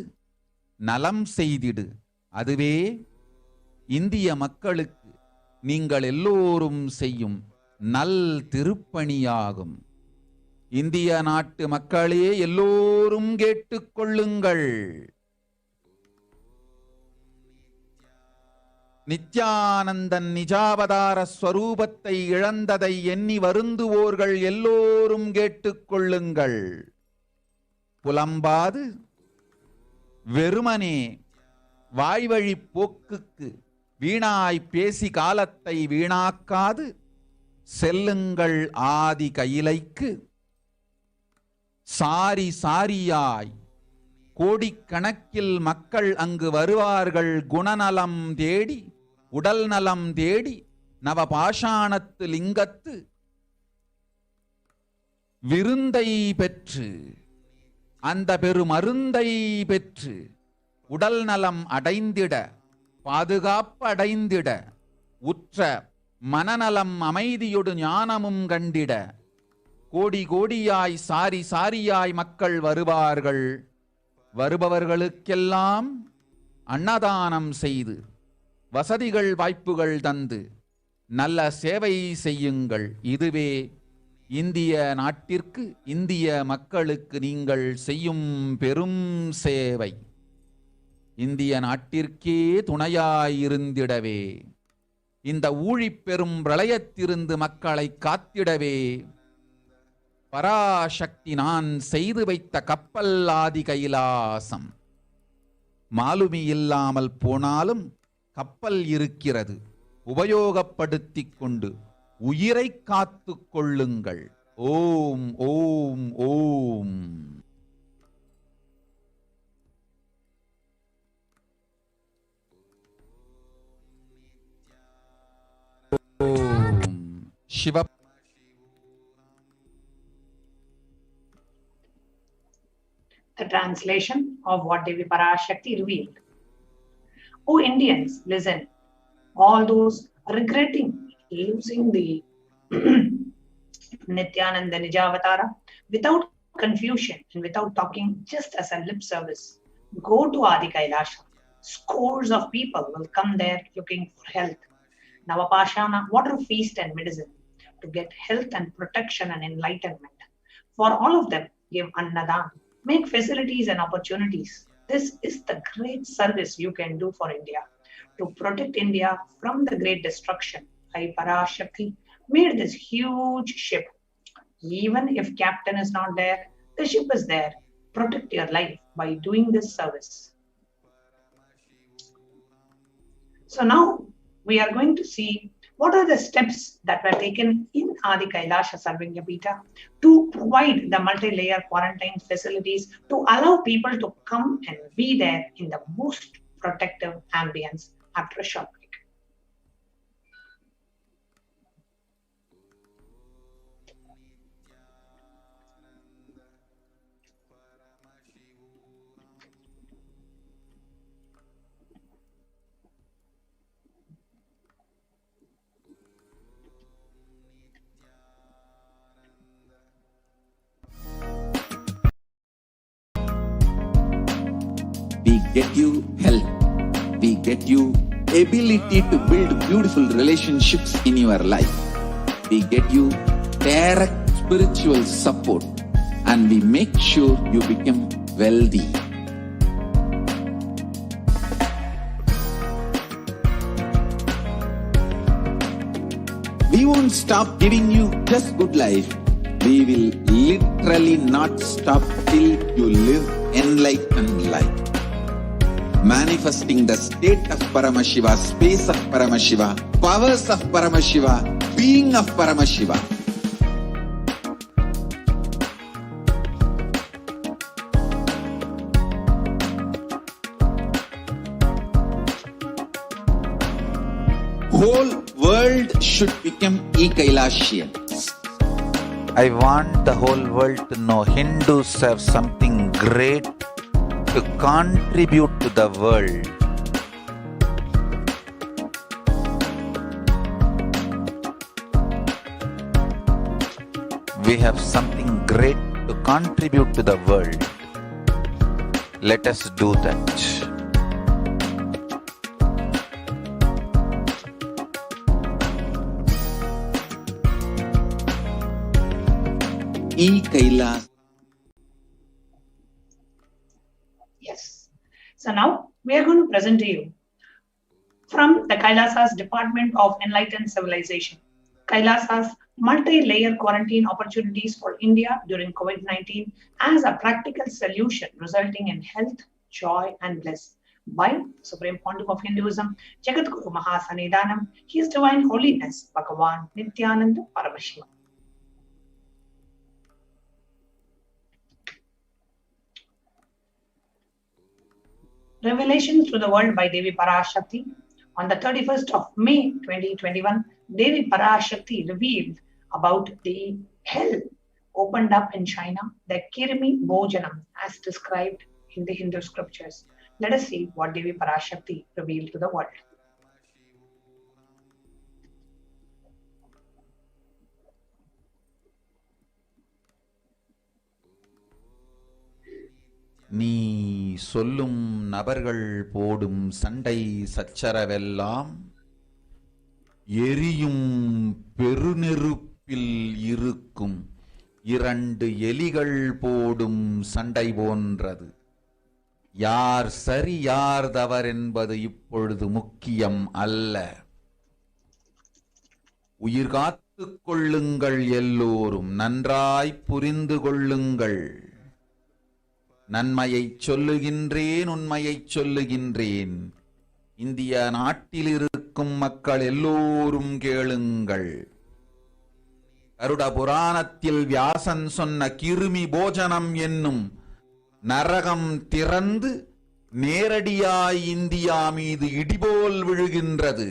J: நலம் செய்திடு. அதுவே இந்திய மக்களுக்கு நீங்கள் எல்லோரும் செய்யும் நல் திருப்பணியாகும். இந்திய நாட்டு மக்களே எல்லோரும் கேட்டுக்கொள்ளுங்கள். நித்யானந்தன் நிஜாவதார ஸ்வரூபத்தை இழந்ததை எண்ணி வருந்துவோர்கள் எல்லோரும் கேட்டுக்கொள்ளுங்கள். புலம்பாது வெறுமனே வாய்வழி போக்குக்கு வீணாய் பேசி காலத்தை வீணாக்காது செல்லுங்கள் ஆதி கையிலைக்கு. சாரி சாரியாய் கோடிக்கணக்கில் மக்கள் அங்கு வருவார்கள். குணநலம் தேடி, உடல் நலம் தேடி, நவபாஷாணத்து லிங்கத்து விருந்தை பெற்று, அந்த பெருமருந்தை பெற்று உடல் நலம் அடைந்திட பாதுகாப்படைந்திட உற்ற மனநலம் அமைதியொடு ஞானமும் கண்டிட கோடி கோடியாய் சாரி சாரியாய் மக்கள் வருவார்கள். வருபவர்களுக்கெல்லாம் அன்னதானம் செய்து வசதிகள் வாய்ப்புகள் தந்து நல்ல சேவை செய்யுங்கள். இதுவே இந்திய நாட்டிற்கு, இந்திய மக்களுக்கு நீங்கள் செய்யும் பெரும் சேவை. இந்திய நாட்டிற்கே துணையாயிருந்திடவே, இந்த ஊழிப்பெரும் பிரளயத்திலிருந்து மக்களை காத்திடவே பராசக்தி நான் செய்து வைத்த கப்பல் ஆதி கைலாசம். மாலுமி இல்லாமல் போனாலும் கப்பல் இருக்கிறது. உபயோகப்படுத்திக் கொண்டு உயிரை காத்து கொள்ளுங்கள். ஓம் ஓம் ஓம். ஓம் சிவ.
K: The translation of what Devi Parashakti revealed. O Indians, listen. All those regretting losing the Nityananda Nijavatara without confusion and without talking just as a lip service, go to Adi Kailasha. Scores of people will come there looking for health, Navapashana, water, feast and medicine to get health and protection and enlightenment. For all of them, give Annadan. Make facilities and opportunities. This is the great service you can do for India. To protect India from the great destruction, I, Parashakti, made this huge ship. Even if captain is not there, the ship is there. Protect your life by doing this service. So now we are going to see what are the steps that were taken in Adi Kailasha Sarvanya Peetha to provide the multi-layer quarantine facilities to allow people to come and be there in the most protective ambience after a short break.
I: We get you health. We get you ability to build beautiful relationships in your life. We get you direct spiritual support, and we make sure you become wealthy. We won't stop giving you just good life. We will literally not stop till you live enlightened life. Manifesting the state of Paramashiva, space of Paramashiva, powers of Paramashiva, being of Paramashiva. Whole world should become e-Kailashians.
J: I want the whole world to know Hindus have something great to contribute to the world. We have something great to contribute to the world. Let us do that.
I: E-Kailas.
K: Yes. So now we are going to present to you from the Kailasa's Department of Enlightened Civilization, Kailasa's multi-layer quarantine opportunities for India during COVID-19 as a practical solution resulting in health, joy and bliss by Supreme Pontiff of Hinduism, Jagadguru Mahasanidanam, His Divine Holiness, Bhagavan Nityananda Paramashiva. Revelation through the World by Devi Parashakti. On the 31st of May 2021, Devi Parashakti revealed about the hell opened up in China, the Kirmi Bhojanam as described in the Hindu scriptures. Let us see what Devi Parashakti revealed to the world.
J: நீ சொல்லும் நபர்கள் போடும் சண்டை சச்சரவெல்லாம் எரியும் பெருநெருப்பில் இருக்கும் 2 எலிகள் போடும் சண்டை போன்றது. யார் சரி யார் தவறென்பது இப்பொழுது முக்கியம் அல்ல. உயிர் காத்துக் கொள்ளுங்கள், எல்லோரும் நன்றாய் புரிந்து கொள்ளுங்கள். நன்மையைச் சொல்லுகின்றேன், உண்மையைச் சொல்லுகின்றேன். இந்திய நாட்டில் இருக்கும் மக்கள் எல்லோரும் கேளுங்கள். கருட புராணத்தில் வியாசன் சொன்ன கிருமி போஜனம் என்னும் நரகம் திறந்து நேரடியாய் இந்தியா மீது இடிபோல் விழுகின்றது.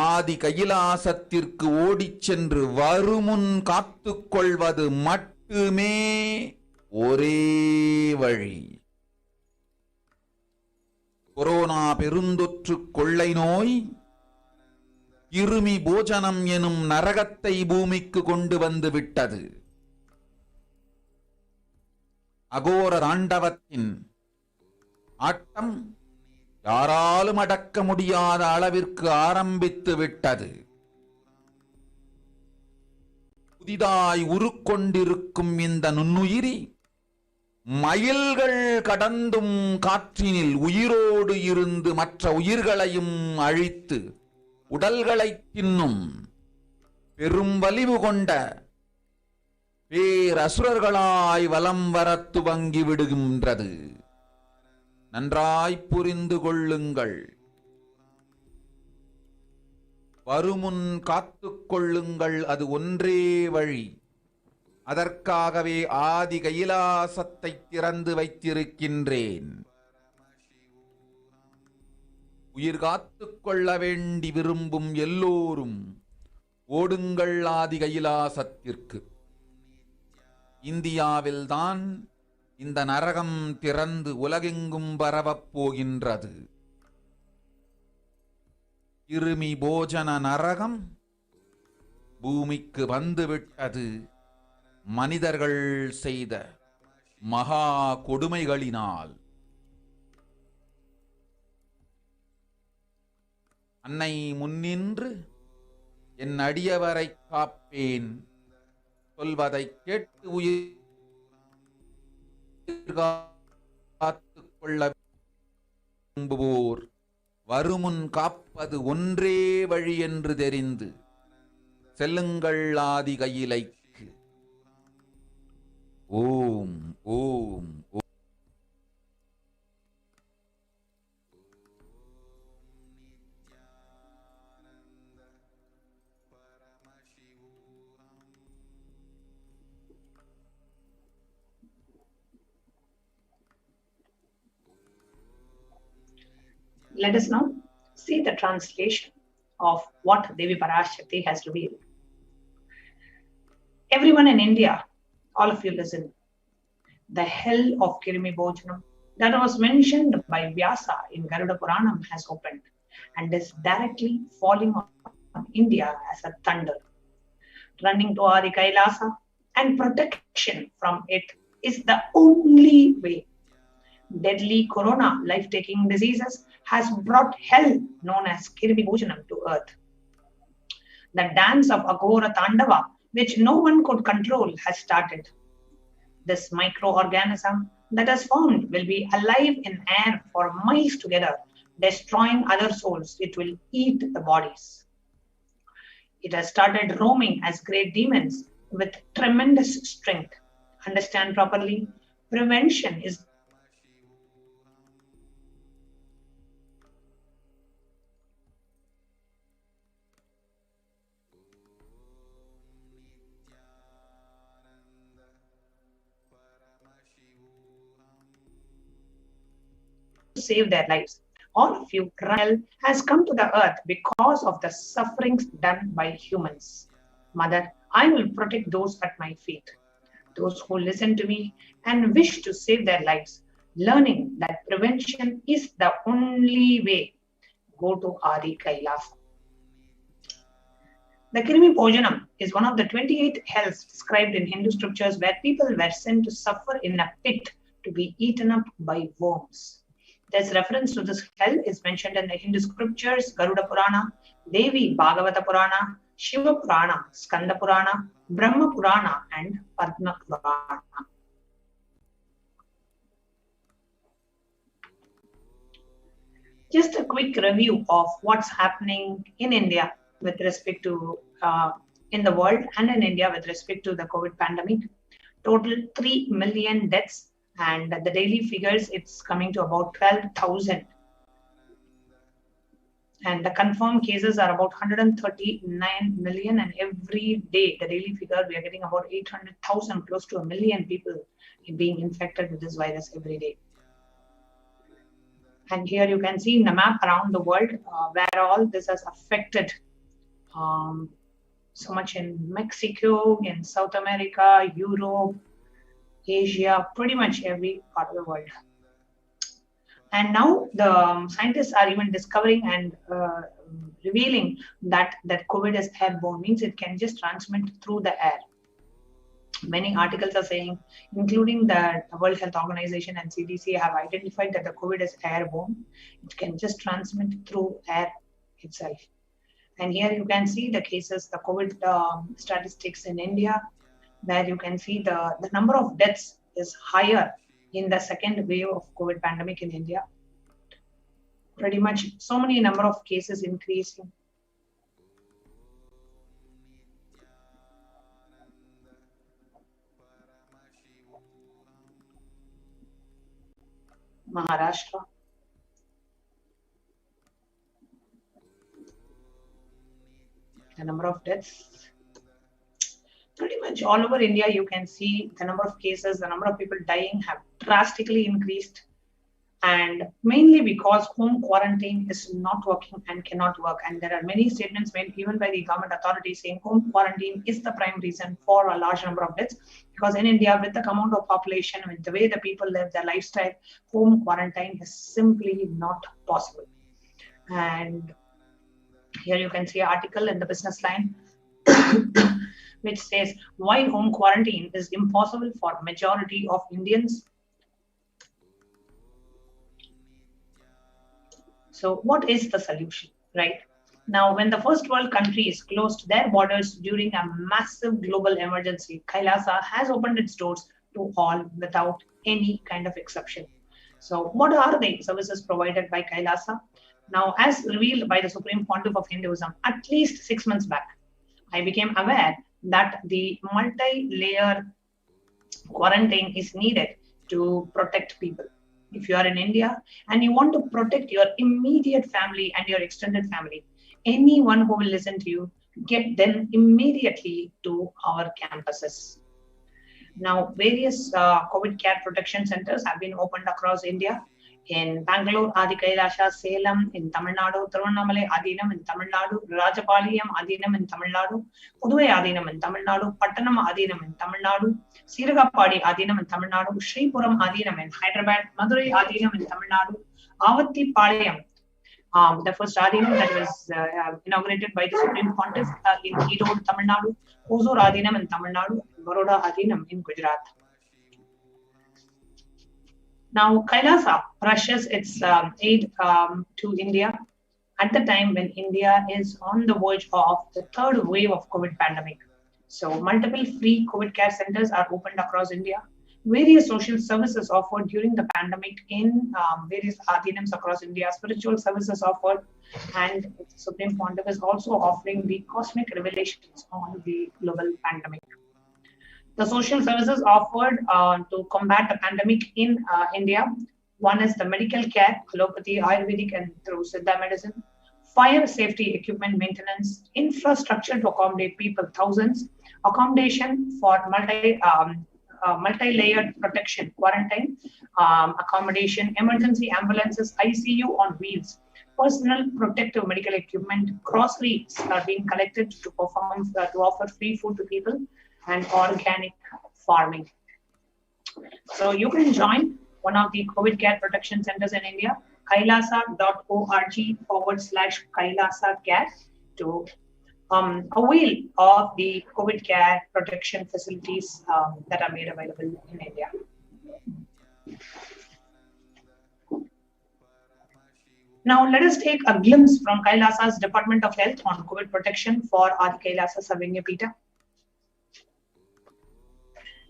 J: ஆதி கைலாசத்திற்கு ஓடிச் சென்று வருமுன் காத்துக்கொள்வது மட்டுமே ஒரே வழி. கொரோனா பெருந்தொற்று கொள்ளை நோய் கிருமி போஜனம் எனும் நரகத்தை பூமிக்கு கொண்டு வந்து விட்டது. அகோர தாண்டவத்தின் ஆட்டம் யாராலும் அடக்க முடியாத அளவிற்கு ஆரம்பித்து விட்டது. புதிதாய் உருக்கொண்டிருக்கும் இந்த நுண்ணுயிரி மைல்கள் கடந்தும் காற்றினில் உயிரோடு இருந்து மற்ற உயிர்களையும் அழித்து உடல்களை தின்னும் பெரும் வலிவு கொண்ட பேரசுரர்களாய் வலம் வர துவங்கி விடுகின்றது. நன்றாய் புரிந்து கொள்ளுங்கள். வருமுன் காத்துக் கொள்ளுங்கள், அது ஒன்றே வழி. அதற்காகவே ஆதி கைலாசத்தை திறந்து வைத்திருக்கின்றேன். உயிர் காத்துக் கொள்ள வேண்டி விரும்பும் எல்லோரும் ஓடுங்கள் ஆதி கைலாசத்திற்கு. இந்தியாவில்தான் இந்த நரகம் திறந்து உலகெங்கும் பரவப் போகின்றது. கிருமி போஜன நரகம் பூமிக்கு வந்துவிட்டது. மனிதர்கள் செய்த மகா கொடுமைகளினால். அன்னை முன்னின்று என் அடியவரை காப்பேன் சொல்வதை கேட்டு உயிர் காத்துக் கொள்ள விரும்புவோர் வருமுன் காப்பது ஒன்றே வழி என்று தெரிந்து செல்லுங்கள் ஆதி கையிலைக்கு. ஓம் ஓம் ஓம்.
K: Let us now see the translation of what Devi Parashakti has revealed. Everyone in India, all of you listen. The hell of Kirimi Bojanam that was mentioned by Vyasa in Garuda Puranam has opened and is directly falling on India as a thunder. Running to Adi Kailasa and protection from it is the only way. Deadly corona, life-taking diseases has brought hell known as Kirimi Bojanam to earth. The dance of Aghora Tandava, which no one could control, has started. This microorganism that has formed will be alive in air for miles together, destroying other souls. It will eat the bodies. It has started roaming as great demons with tremendous strength. Understand properly, prevention is save their lives. All of you, hell has come to the earth because of the sufferings done by humans. Mother, I will protect those at my feet. Those who listen to me and wish to save their lives, learning that prevention is the only way, go to Adi Kailasa. The Krimi Bhojanam is one of the 28 hells described in Hindu scriptures where people were sent to suffer in a pit to be eaten up by worms. This reference to this hell is mentioned in the Hindu scriptures, Garuda Purana, Devi Bhagavata Purana, Shiva Purana, Skanda Purana, Brahma Purana, and Padma Purana. Just a quick review of what's happening in India with respect to in the world and in India with respect to the COVID pandemic. Total 3 million deaths, and the daily figures, it's coming to about 12,000. And the confirmed cases are about 139 million, and every day, the daily figure, we are getting about 800,000, close to 1 million people being infected with this virus every day. And here you can see in the map around the world where all this has affected. So much in Mexico, in South America, Europe, Asia, pretty much every part of the world. And now the scientists are even discovering and revealing that COVID is airborne, means it can just transmit through the air. Many articles are saying, including the World Health Organization and CDC, have identified that the COVID is airborne. It can just transmit through air itself. And here you can see the cases, the COVID statistics in India, where you can see the number of deaths is higher in the second wave of COVID pandemic in India. Pretty much so many number of cases increasing. Maharashtra. The number of deaths, pretty much all over India, you can see the number of cases, the number of people dying have drastically increased, and mainly because home quarantine is not working and cannot work. And there are many statements made even by the government authorities saying home quarantine is the prime reason for a large number of deaths, because in India, with the amount of population, with the way the people live their lifestyle, home quarantine is simply not possible. And here you can see an article in the Business Line which says why home quarantine is impossible for majority of Indians. So what is the solution, right? Now, when the first world countries closed their borders during a massive global emergency, Kailasa has opened its doors to all without any kind of exception. So what are the services provided by Kailasa? Now, as revealed by the Supreme Pontiff of Hinduism, at least 6 months back, I became aware that the multi-layer quarantine is needed to protect people. If you are in India and you want to protect your immediate family and your extended family, anyone who will listen to you, get them immediately to our campuses. Now, various COVID care protection centers have been opened across India. In Bangalore, Adi Kailasa, Salem, in Tamil Nadu, Tiruvannamalai Adinam in Tamil Nadu, Rajapalayam Adinam in Tamil Nadu, Puduvai Adinam in Tamil Nadu, Pattanam Adinam in Tamil Nadu, Siragapadi Adinam in Tamil Nadu, Sripuram Adinam in Hyderabad, Madurai Adinam in Tamil Nadu, Avatti Palayam, the first Adinam that was inaugurated by the Supreme Pontiff in Erode, Tamil Nadu, Hosur Adinam in Tamil Nadu, Baroda Adinam in Gujarat. Now, Kailasa rushes its aid to India at the time when India is on the verge of the third wave of COVID pandemic. So, multiple free COVID care centers are opened across India. Various social services offered during the pandemic in various adinams across India. Spiritual services offered, and the Supreme Pontiff is also offering the cosmic revelations on the global pandemic. The social services offered to combat the pandemic in India, one is the medical care, allopathy, Ayurvedic, and through Siddha medicine, fire safety equipment maintenance, infrastructure to accommodate people, thousands, accommodation for multi-layered protection, quarantine, accommodation, emergency ambulances, ICU on wheels, personal protective medical equipment, groceries are being collected to perform to offer free food to people, and organic farming. So you can join one of the COVID care protection centers in India, kailasa.org/Kailasa Care, to avail of the COVID care protection facilities that are made available in India. Now, let us take a glimpse from Kailasa's Department of Health on COVID protection for Adi Kailasa Sarvanya Peeta.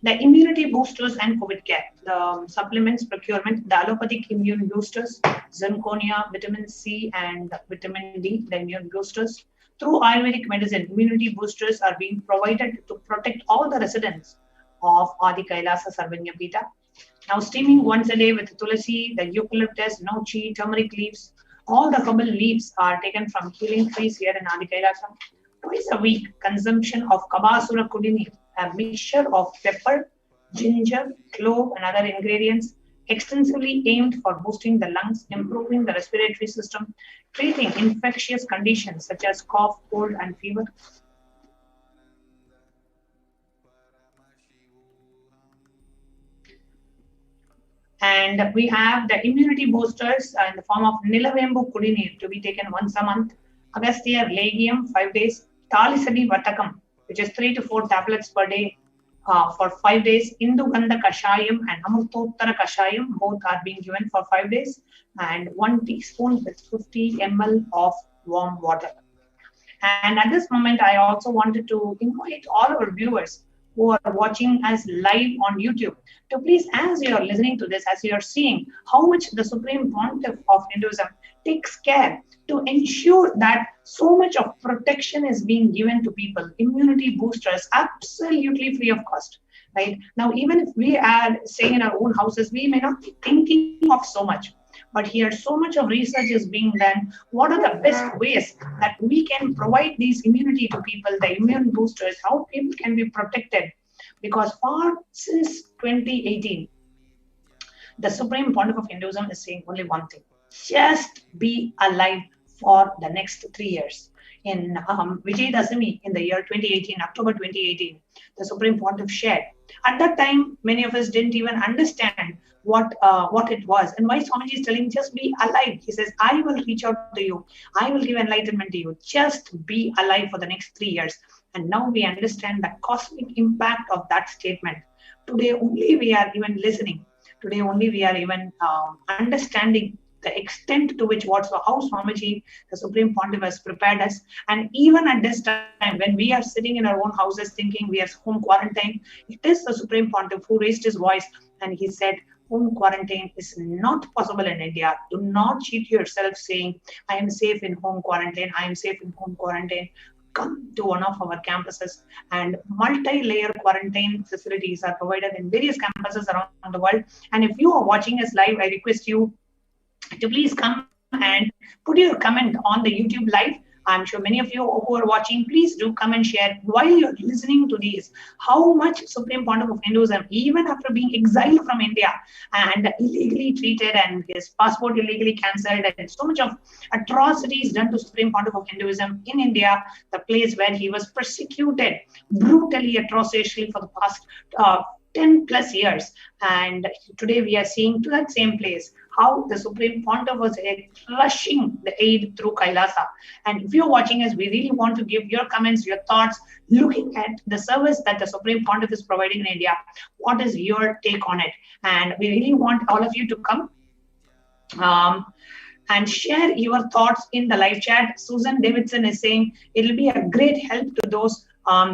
K: The immunity boosters and COVID care, the supplements procurement, the allopathic immune boosters, Zirconia, vitamin C and vitamin D, the immune boosters. Through Ayurvedic medicine, immunity boosters are being provided to protect all the residents of Adi Kailasa Sarvanya Peeta. Now, steaming once a day with tulasi, the eucalyptus, nochi, turmeric leaves, all the herbal leaves are taken from healing trees here in Adi Kailasa. Twice a week, consumption of Kabasura Kudini, a mixture of pepper, ginger, clove, and other ingredients, extensively aimed for boosting the lungs, improving the respiratory system, treating infectious conditions such as cough, cold, and fever. And we have the immunity boosters in the form of Nilavembu Kudinir to be taken once a month, Agastya Legium 5 days, Talisadi Vatakam, which is 3 to 4 tablets per day for 5 days, Indugandha Kashayam and Amurtottara Kashayam, both are being given for 5 days, and 1 teaspoon with 50 ml of warm water. And at this moment, I also wanted to invite all our viewers who are watching us live on YouTube to please, as you are listening to this, as you are seeing how much the Supreme Pontiff of Hinduism takes care to ensure that so much of protection is being given to people, immunity boosters, absolutely free of cost. Right now, even if we are staying in our own houses, we may not be thinking of so much. But here, so much of research is being done. What are the best ways that we can provide these immunity to people, the immune boosters, how people can be protected? Because since 2018, the Supreme Pontiff of Hinduism is saying only one thing: just be alive for the next 3 years. In Vijayadashami in the year 2018, October 2018, the Supreme Pontiff shared. At that time, many of us didn't even understand what it was and why Swamiji is telling just be alive. He says, I will reach out to you. I will give enlightenment to you. Just be alive for the next 3 years. And now we understand the cosmic impact of that statement. Today only we are even listening. Today only we are even understanding the extent to which how Swamiji, the Supreme Pontiff, has prepared us. And even at this time, when we are sitting in our own houses thinking we are home quarantine, it is the Supreme Pontiff who raised his voice and he said, home quarantine is not possible in India. Do not cheat yourself saying, I am safe in home quarantine. I am safe in home quarantine. Come to one of our campuses, and multi-layer quarantine facilities are provided in various campuses around the world. And if you are watching us live, I request you to please come and put your comment on the YouTube live. I'm sure many of you who are watching, please do come and share while you're listening to these, how much Supreme Pontiff of Hinduism, even after being exiled from India and illegally treated and his passport illegally cancelled and so much of atrocities done to Supreme Pontiff of Hinduism in India, the place where he was persecuted brutally, atrociously for the past 10 plus years. And today we are seeing to that same place how the Supreme Pontiff was rushing the aid through Kailasa. And if you're watching us, we really want to give your comments, your thoughts, looking at the service that the Supreme Pontiff is providing in India. What is your take on it? And we really want all of you to come and share your thoughts in the live chat. Susan Davidson is saying it'll be a great help to those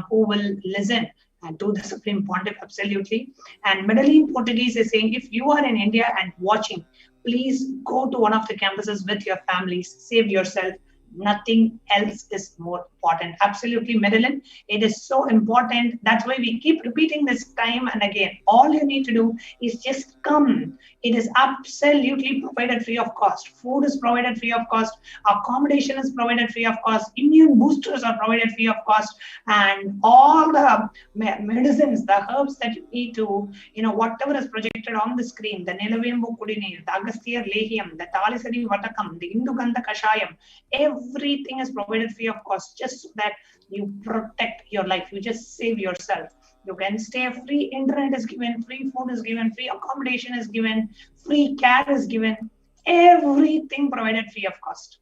K: who will listen and to the Supreme Pontiff, absolutely. And Medellin Portuguese is saying, if you are in India and watching, please go to one of the campuses with your families, save yourself. Nothing else is more important. Absolutely, Medellin, it is so important. That's why we keep repeating this time and again. All you need to do is just come. It is absolutely provided free of cost. Food is provided free of cost. Accommodation is provided free of cost. Immune boosters are provided free of cost. And all the medicines, the herbs that you need to, whatever is projected on the screen, the Nilavembu Kudinir, the Agastya Lehiam, the Talisadi Vatakam, the Indugandha Kashayam, everything is provided free of cost, just so that you protect your life. You just save yourself. You can stay free, internet is given, free food is given, free accommodation is given, free care is given, everything provided free of cost,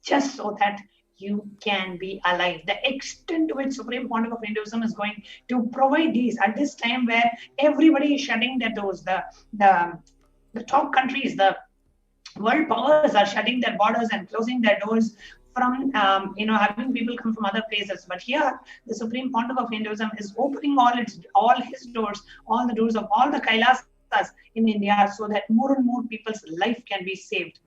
K: just so that you can be alive. The extent to which Supreme Pontiff of Hinduism is going to provide these at this time where everybody is shutting their doors, the top countries, the world powers are shutting their borders and closing their doors from having people come from other places. But here, the Supreme Pontiff of Hinduism is opening all his doors, all the doors of all the Kailasas in India, so that more and more people's life can be saved.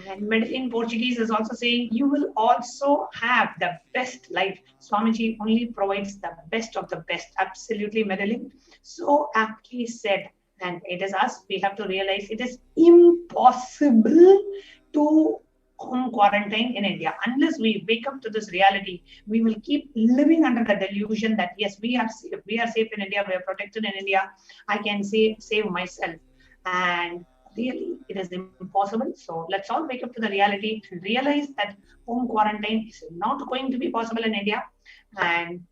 K: And Medellin Portuguese is also saying, you will also have the best life. Swamiji only provides the best of the best. Absolutely, Medellin. So aptly said. And it is us, we have to realize it is impossible to home quarantine in India. Unless we wake up to this reality, we will keep living under the delusion that yes, we are safe in India, we are protected in India, I can save myself. And really, it is impossible. So let's all wake up to the reality and realize that home quarantine is not going to be possible in India. And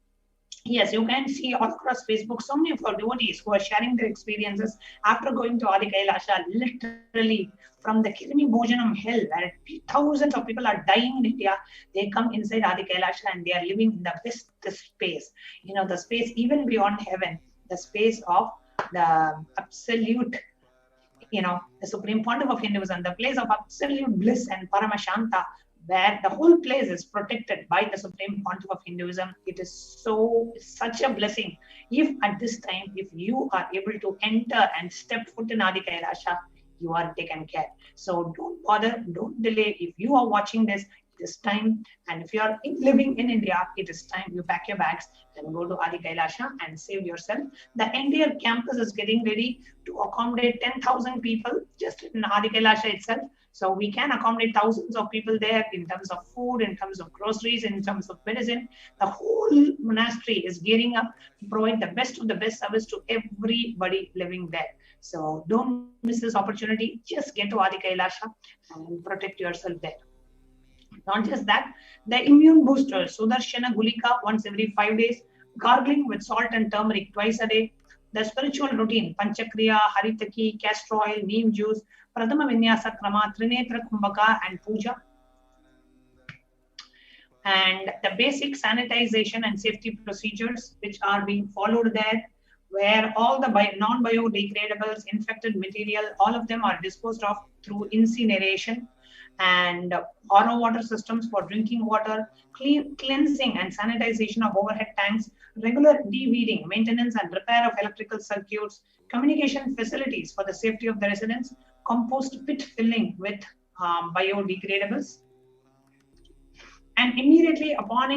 K: yes, you can see all across Facebook so many of our devotees who are sharing their experiences after going to Adi Kailasha, literally from the Kirmi Bhojanam hell, where thousands of people are dying in India. They come inside Adi Kailasha and they are living in the best space, the space even beyond heaven, the space of the absolute, the Supreme Pontiff of Hinduism, the place of absolute bliss and Paramashanta, where the whole place is protected by the Supreme Pontiff of Hinduism. It is such a blessing. If at this time, if you are able to enter and step foot in Adi Kailasha, you are taken care. So don't bother, don't delay. If you are watching this, it is time. And if you are living in India, it is time you pack your bags and go to Adi Kailasha and save yourself. The entire campus is getting ready to accommodate 10,000 people just in Adi Kailasha itself. So we can accommodate thousands of people there in terms of food, in terms of groceries, in terms of medicine. The whole monastery is gearing up to provide the best of the best service to everybody living there. So don't miss this opportunity. Just get to Adi Kailasha and protect yourself there. Not just that, the immune booster, Sudarshana Gulika once every 5 days, gargling with salt and turmeric twice a day, the spiritual routine, Panchakriya, Haritaki, castor oil, neem juice, Pradama Vinyasa Krama, Trinetra Kumbhaka, and Puja. And the basic sanitization and safety procedures which are being followed there, where all the non-biodegradables, infected material, all of them are disposed of through incineration, and RO water systems for drinking water, cleansing and sanitization of overhead tanks, regular de-weeding, maintenance and repair of electrical circuits, communication facilities for the safety of the residents, compost pit filling with biodegradables. And immediately upon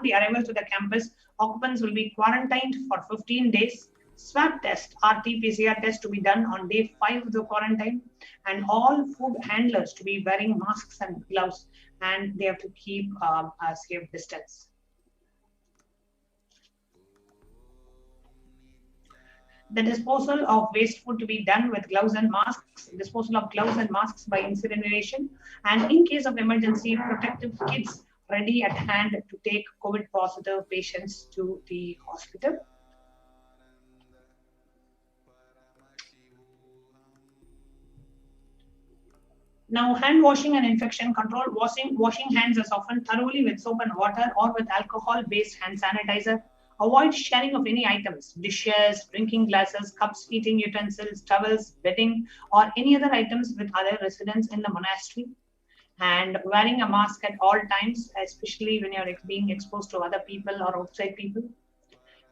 K: the arrival to the campus, occupants will be quarantined for 15 days. Swab test, RT-PCR test to be done on day 5 of the quarantine, and all food handlers to be wearing masks and gloves, and they have to keep a safe distance. The disposal of waste food to be done with gloves and masks, disposal of gloves and masks by incineration, and in case of emergency, protective kits ready at hand to take COVID positive patients to the hospital. Now, hand washing and infection control. Washing hands as often thoroughly with soap and water or with alcohol-based hand sanitizer. Avoid sharing of any items, dishes, drinking glasses, cups, eating utensils, towels, bedding, or any other items with other residents in the monastery. And wearing a mask at all times, especially when you're being exposed to other people or outside people.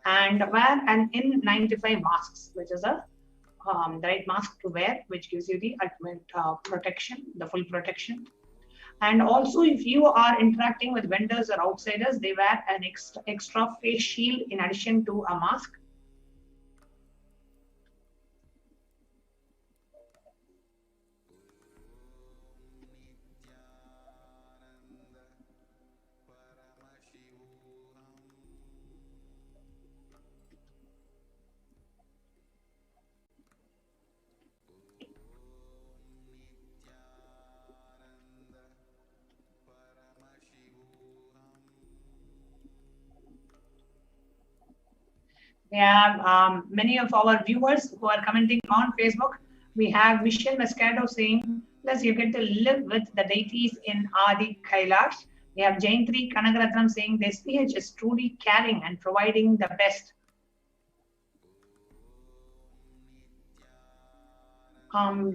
K: And wear an N95 masks, which is the right mask to wear, which gives you the ultimate protection, the full protection. And also, if you are interacting with vendors or outsiders, they wear an extra face shield in addition to a mask. We have many of our viewers who are commenting on Facebook. We have Michelle Moscato saying, plus you get to live with the deities in Adi Kailash. We have Jaintri Kanagaratnam saying, the SPH is truly caring and providing the best.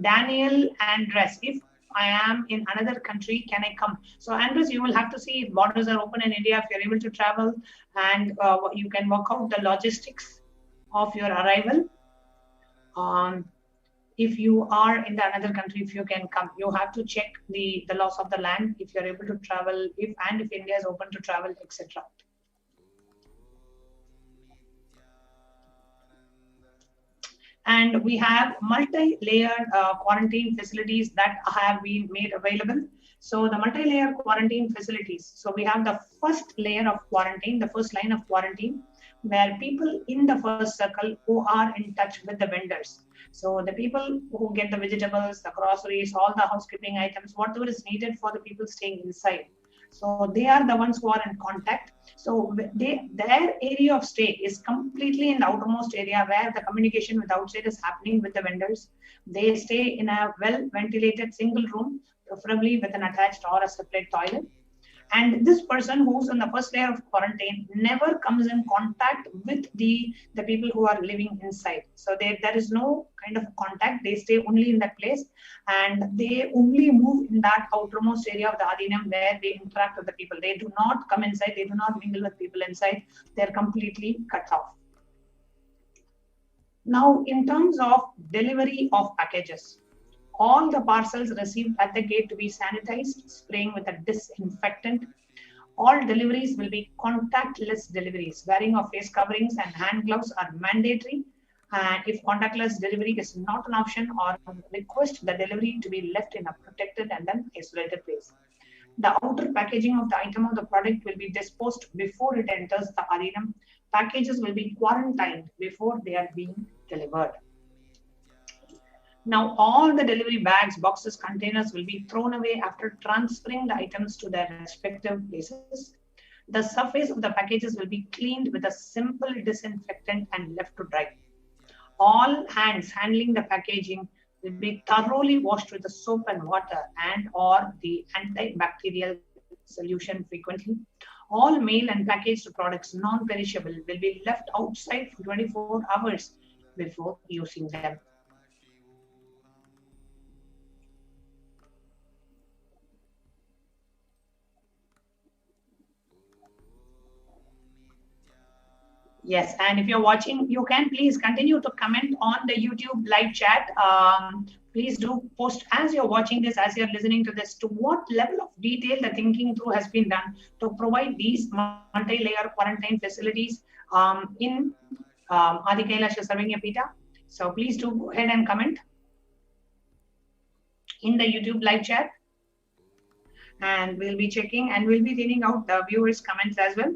K: Daniel Andres, if I am in another country, can I come? So Andres, you will have to see if borders are open in India, if you're able to travel, and you can work out the logistics of your arrival. If you are in the another country, if you can come, you have to check the laws of the land, if you're able to travel, if India is open to travel, etc. And we have multi-layered quarantine facilities that have been made available. So the multi-layer quarantine facilities. So we have the first layer of quarantine, the first line of quarantine, where people in the first circle who are in touch with the vendors. So the people who get the vegetables, the groceries, all the housekeeping items, whatever is needed for the people staying inside. So they are the ones who are in contact. So their area of stay is completely in the outermost area where the communication with outside is happening with the vendors. They stay in a well-ventilated single room, preferably with an attached or a separate toilet. And this person who's in the first layer of quarantine never comes in contact with the people who are living inside. So there is no kind of contact. They stay only in that place, and they only move in that outermost area of the Adinam where they interact with the people. They do not come inside. They do not mingle with people inside. They're completely cut off. Now, in terms of delivery of packages, all the parcels received at the gate to be sanitized, spraying with a disinfectant. All deliveries will be contactless deliveries. Wearing of face coverings and hand gloves are mandatory. And if contactless delivery is not an option, or request the delivery to be left in a protected and then isolated place. The outer packaging of the item of the product will be disposed before it enters the arena. Packages will be quarantined before they are being delivered. Now, all the delivery bags, boxes, containers will be thrown away after transferring the items to their respective places. The surface of the packages will be cleaned with a simple disinfectant and left to dry. All hands handling the packaging will be thoroughly washed with the soap and water and or the antibacterial solution frequently. All mail and packaged products, non-perishable, will be left outside for 24 hours before using them. Yes, and if you're watching, you can please continue to comment on the YouTube live chat. Please do post as you're watching this, as you're listening to this, to what level of detail the thinking through has been done to provide these multi-layer quarantine facilities in Adi Kailasha Sarvanya Pita. So please do go ahead and comment in the YouTube live chat. And we'll be checking and we'll be reading out the viewers' comments as well.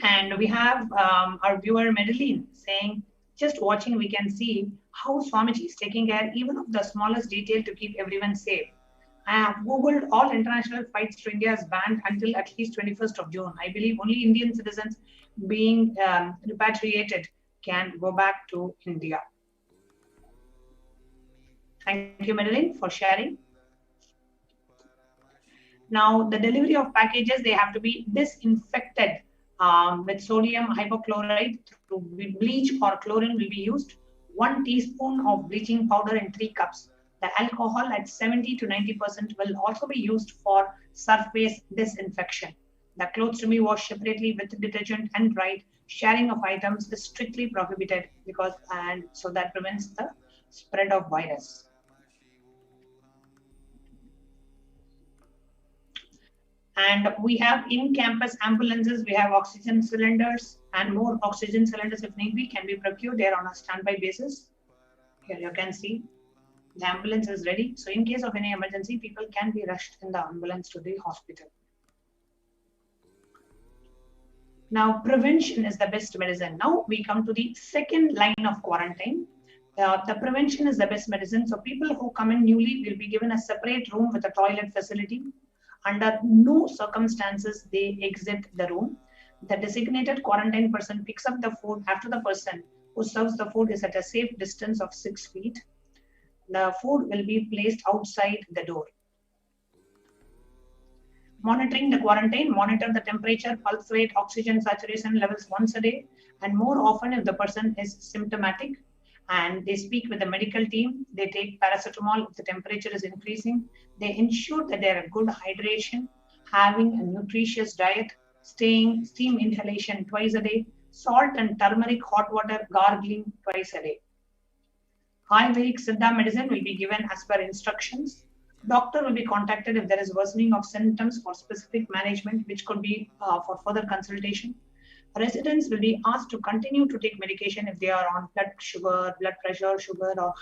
K: And we have our viewer Madeline saying, just watching, we can see how Swamiji is taking care even of the smallest detail to keep everyone safe. I have Googled all international flights to India is banned until at least 21st of June. I believe only Indian citizens being repatriated can go back to India. Thank you, Madeline, for sharing. Now, the delivery of packages, they have to be disinfected with sodium hypochlorite through bleach or chlorine will be used. 1 teaspoon of bleaching powder in 3 cups. The alcohol at 70 to 90% will also be used for surface disinfection. The clothes to be washed separately with detergent and dried. Sharing of items is strictly prohibited so that prevents the spread of virus. And we have in-campus ambulances, we have oxygen cylinders, and more oxygen cylinders, if need be, can be procured. They are on a standby basis. Here you can see the ambulance is ready. So in case of any emergency, people can be rushed in the ambulance to the hospital. Now, prevention is the best medicine. Now we come to the second line of quarantine. The prevention is the best medicine. So people who come in newly will be given a separate room with a toilet facility. Under no circumstances they exit the room. The designated quarantine person picks up the food after the person who serves the food is at a safe distance of 6 feet. The food will be placed outside the door. Monitoring the quarantine, monitor the temperature, pulse rate, oxygen saturation levels once a day, and more often if the person is symptomatic and they speak with the medical team, they take paracetamol if the temperature is increasing. They ensure that they are a good hydration, having a nutritious diet, steam inhalation twice a day, salt and turmeric hot water gargling twice a day. Ayurvedic Siddha medicine will be given as per instructions. Doctor will be contacted if there is worsening of symptoms for specific management, which could be for further consultation. Residents will be asked to continue to take medication if they are on blood pressure, sugar, or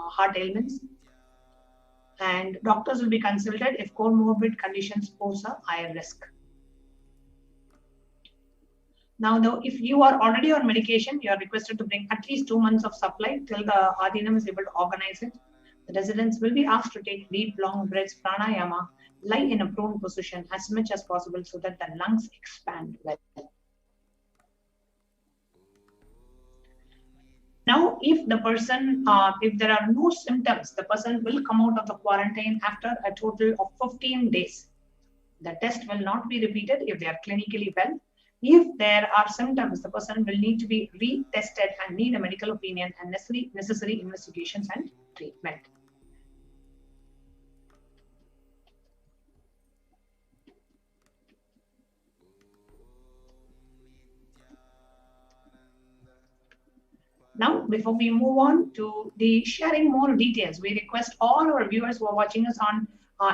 K: heart ailments. And doctors will be consulted if comorbid conditions pose a higher risk. Now, though, if you are already on medication, you are requested to bring at least 2 months of supply till the Adinam is able to organize it. The residents will be asked to take deep, long breaths, pranayama, lie in a prone position as much as possible so that the lungs expand well. Now, if the person, if there are no symptoms, the person will come out of the quarantine after a total of 15 days. The test will not be repeated if they are clinically well. If there are symptoms, the person will need to be retested and need a medical opinion and necessary investigations and treatment. Now, before we move on to the sharing more details, we request all our viewers who are watching us on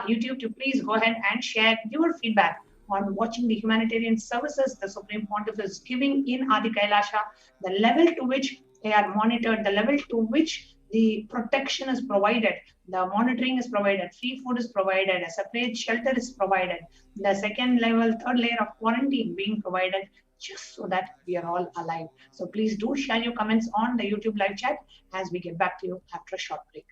K: YouTube to please go ahead and share your feedback on watching the humanitarian services the Supreme Pontiff is giving in Adi Kailasha, the level to which they are monitored, the level to which the protection is provided, the monitoring is provided, free food is provided, a separate shelter is provided, the second level, third layer of quarantine being provided, just so that we are all alive. So please do share your comments on the YouTube live chat as we get back to you after a short break.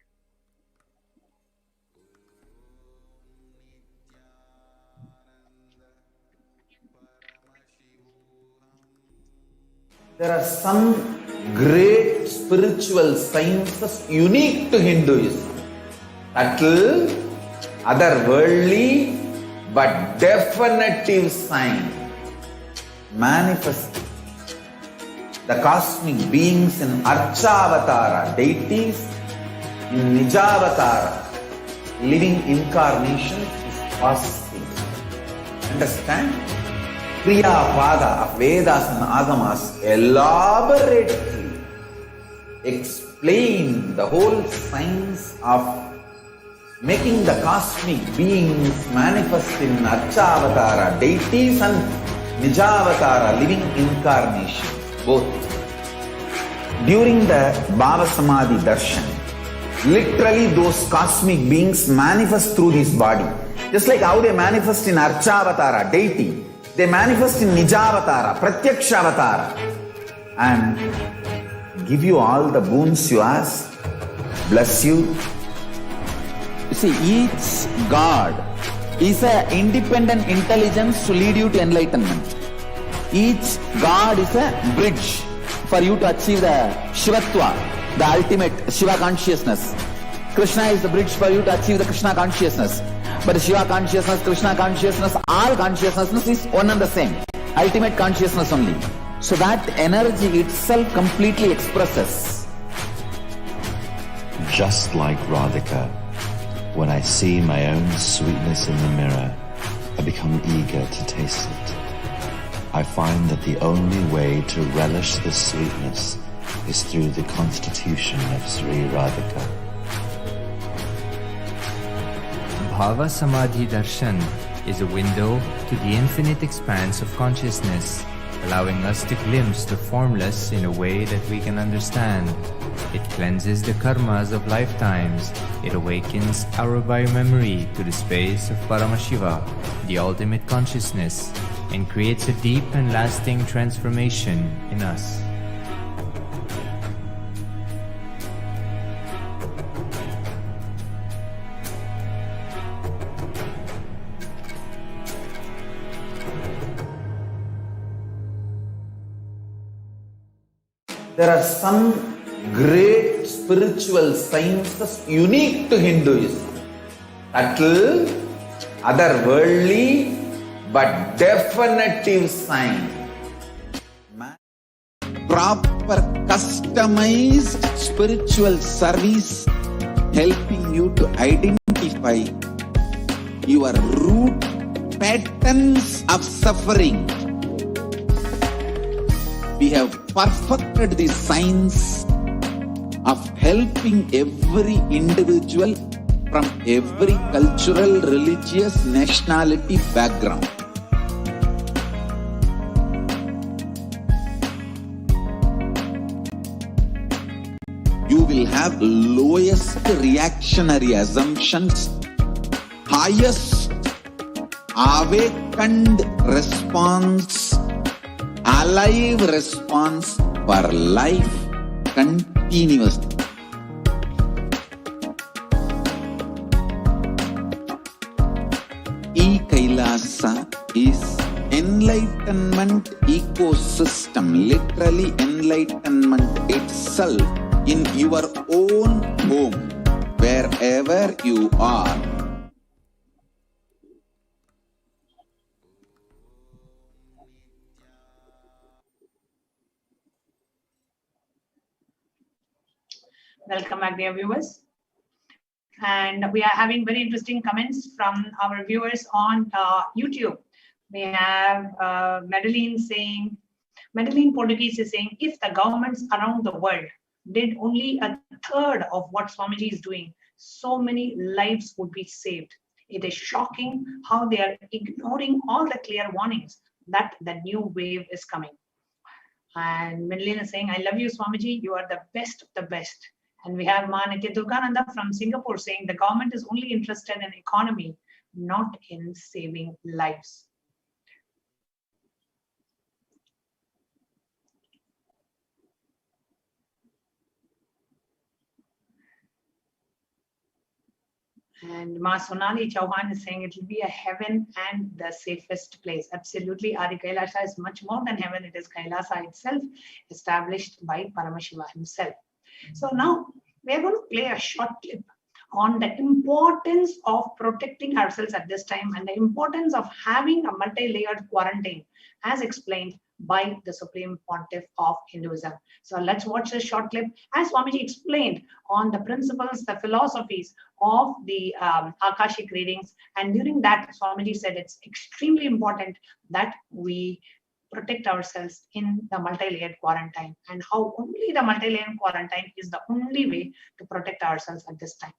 J: There are some great spiritual sciences unique to Hinduism. Subtle, otherworldly, but definitive sign. Manifesting the cosmic beings in Archavatara, deities in Nijavatara, living incarnations is possible. Understand? Kriya Pada of Vedas and Agamas elaborately explain the whole science of making the cosmic beings manifest in Archavatara, deities and Nijavatara, living incarnation, both. During the Bhava Samadhi Darshan, literally those cosmic beings manifest through this body. Just like how they manifest in Archavatara, deity, they manifest in Nijavatara, Pratyakshavatara, and give you all the boons you ask, bless you. You see, each God is an independent intelligence to lead you to enlightenment. Each God is a bridge for you to achieve the Shivatva, the ultimate Shiva consciousness. Krishna is the bridge for you to achieve the Krishna consciousness. But Shiva consciousness, Krishna consciousness, all consciousness is one and the same. Ultimate consciousness only. So that energy itself completely expresses.
N: Just like Radhika, when I see my own sweetness in the mirror, I become eager to taste it. I find that the only way to relish this sweetness is through the constitution of Sri Radhika.
O: Bhava Samadhi Darshan is a window to the infinite expanse of consciousness, allowing us to glimpse the formless in a way that we can understand. It cleanses the karmas of lifetimes. It awakens our biomemory to the space of Paramashiva, the ultimate consciousness. and creates a deep and lasting transformation in us.
J: There are some great spiritual sciences unique to Hinduism. Subtle, otherworldly, but definitive sign. Proper customized spiritual service helping you to identify your root patterns of suffering. We have perfected the science of helping every individual from every cultural, religious, nationality background. You will have lowest reactionary assumptions, highest awakened response, alive response for life continuously. E-Kailasa is enlightenment ecosystem, literally enlightenment itself in your own home, wherever you are.
K: Welcome back, dear viewers. And we are having very interesting comments from our viewers on YouTube. We have Madeline Portuguese is saying, if the governments around the world did only a third of what Swamiji is doing, so many lives would be saved. It is shocking how they are ignoring all the clear warnings that the new wave is coming. And Madeline is saying, I love you, Swamiji. You are the best of the best. And we have Manitya Durgananda from Singapore saying the government is only interested in economy, not in saving lives. And Ma Sonali Chauhan is saying it will be a heaven and the safest place. Absolutely, Adi Kailasa is much more than heaven. It is Kailasa itself, established by Paramashiva himself. So now we are going to play a short clip on the importance of protecting ourselves at this time and the importance of having a multi-layered quarantine as explained by the Supreme Pontiff of Hinduism. So let's watch this short clip as Swamiji explained on the principles, the philosophies of the Akashic readings. And during that, Swamiji said it's extremely important that we protect ourselves in the multi-layered quarantine and how only the multi-layered quarantine is the only way to protect ourselves at this time.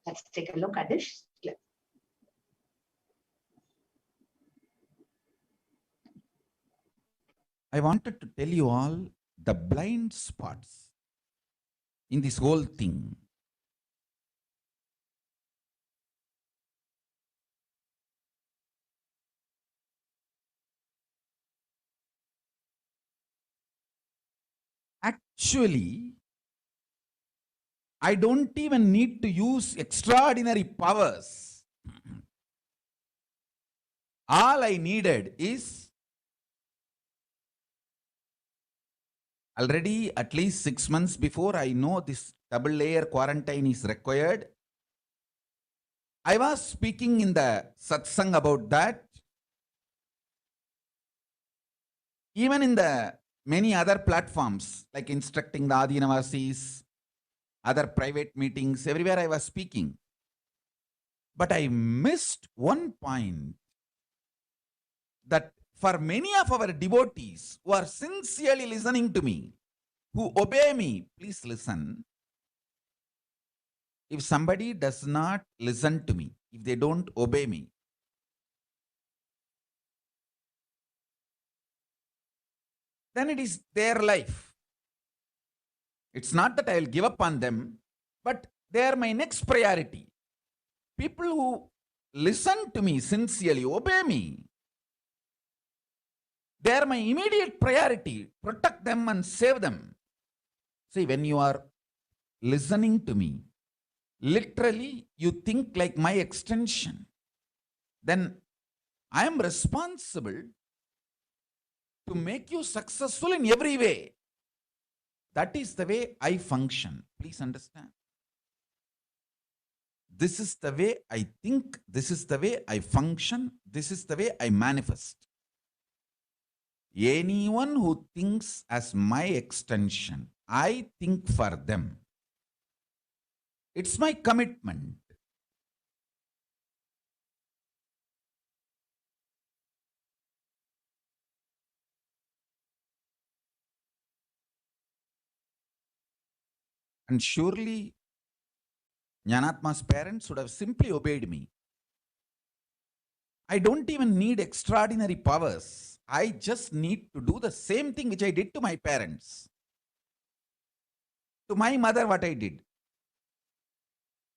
K: Let's take a look at this clip.
J: I wanted to tell you all the blind spots in this whole thing. Actually, I don't even need to use extraordinary powers. All I needed is already at least 6 months before I know this double layer quarantine is required. I was speaking in the satsang about that. Even in the many other platforms, like instructing the Adinavasis, other private meetings, everywhere I was speaking. But I missed one point that for many of our devotees who are sincerely listening to me, who obey me, please listen. If somebody does not listen to me, if they don't obey me, then it is their life. It's not that I will give up on them, but they are my next priority. People who listen to me sincerely, obey me,
I: They are my immediate priority. Protect them and save them. See, when you are listening to me, literally you think like my extension. Then I am responsible to make you successful in every way. That is the way I function. Please understand. This is the way I think. This is the way I function. This is the way I manifest. Anyone who thinks as my extension, I think for them. It's my commitment. And surely, Jnanatma's parents would have simply obeyed me. I don't even need extraordinary powers. I just need to do the same thing which I did to my parents. To my mother, what I did.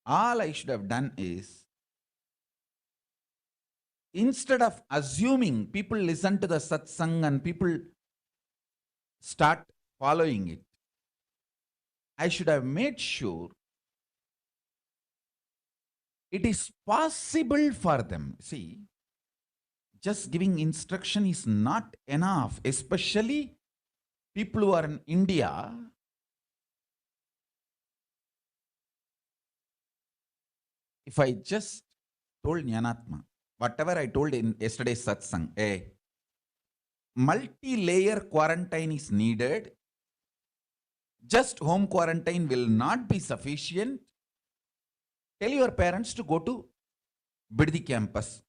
I: All I should have done is, instead of assuming people listen to the satsang and people start following it, I should have made sure it is possible for them. See, just giving instruction is not enough, especially people who are in India. If I just told Jnanatma, whatever I told in yesterday's satsang, multi-layer quarantine is needed. Just home quarantine will not be sufficient. Tell your parents to go to Biddi campus.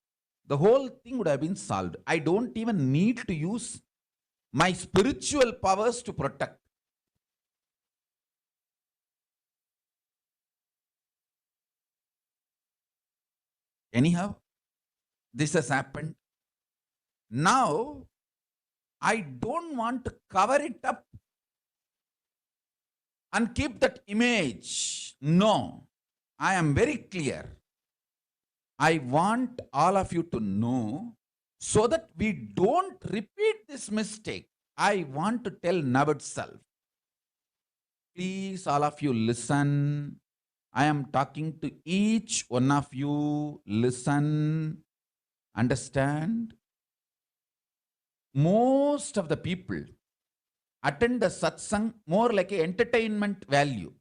I: The whole thing would have been solved. I don't even need to use my spiritual powers to protect. Anyhow, this has happened. Now, I don't want to cover it up and keep that image. No, I am very clear. I want all of you to know so that we don't repeat this mistake. I want to tell now itself. Please, all of you, listen. I am talking to each one of you. Listen, understand. Most of the people attend the satsang more like an entertainment value.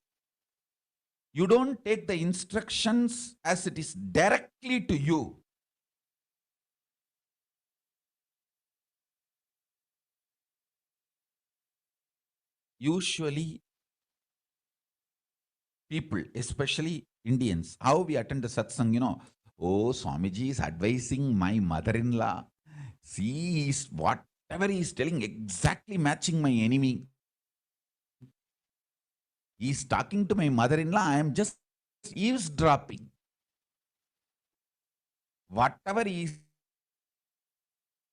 I: You don't take the instructions as it is directly to you. Usually, people, especially Indians, how we attend the satsang, oh, Swamiji is advising my mother-in-law. See, whatever he is telling, exactly matching my enemy. He is talking to my mother-in-law. I am just eavesdropping. Whatever he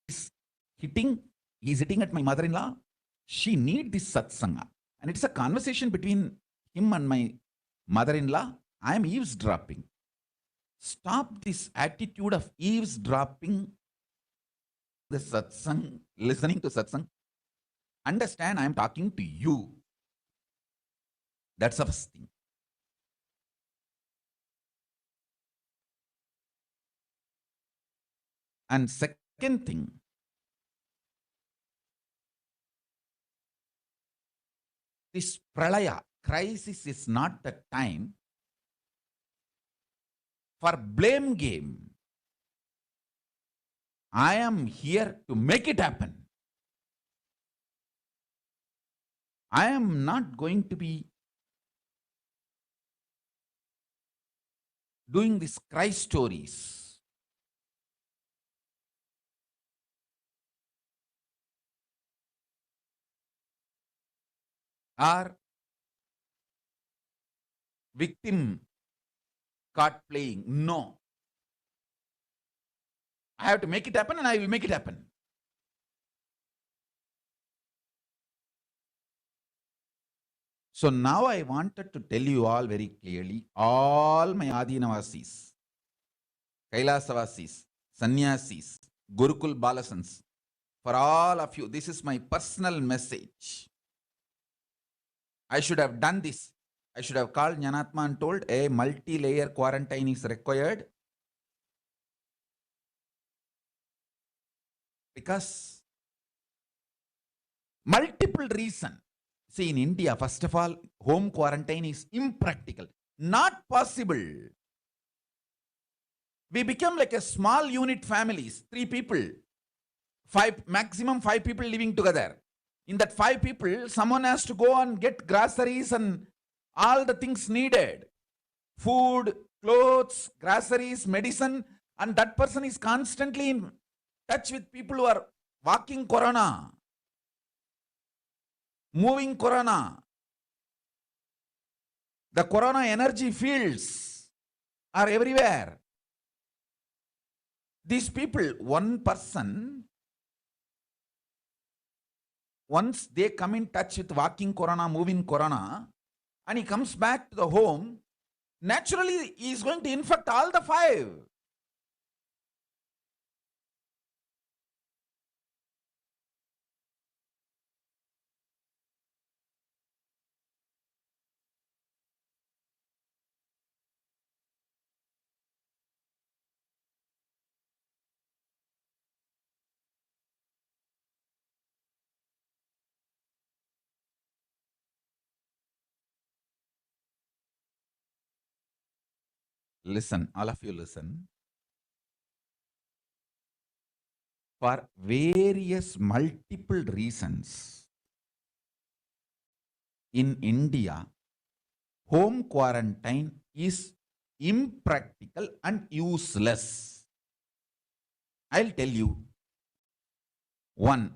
I: is hitting, he is hitting at my mother-in-law. She needs this satsanga. And it's a conversation between him and my mother-in-law. I am eavesdropping. Stop this attitude of eavesdropping the satsang, listening to satsang. Understand, I am talking to you. That's the first thing. And second thing, this pralaya, crisis is not the time for blame game. I am here to make it happen. I am not going to be doing these cry stories. Or victim card playing. No. I have to make it happen and I will make it happen. So now I wanted to tell you all very clearly, all my Adinavasis, Kailasavasis, Sannyasis, Gurukul Balasans, for all of you. This is my personal message. I should have done this. I should have called Jnanatma and told a multi-layer quarantine is required. Because multiple reason. See, in India, first of all, home quarantine is impractical, not possible. We become like a small unit families, 3 people, 5, maximum 5 people living together. In that 5 people, someone has to go and get groceries and all the things needed. Food, clothes, groceries, medicine, and that person is constantly in touch with people who are walking corona, moving corona. The corona energy fields are everywhere. These people, one person, once they come in touch with walking corona, moving corona, and he comes back to the home, naturally he is going to infect all the 5. Listen, all of you listen. For various multiple reasons, in India, home quarantine is impractical and useless. I'll tell you. 1,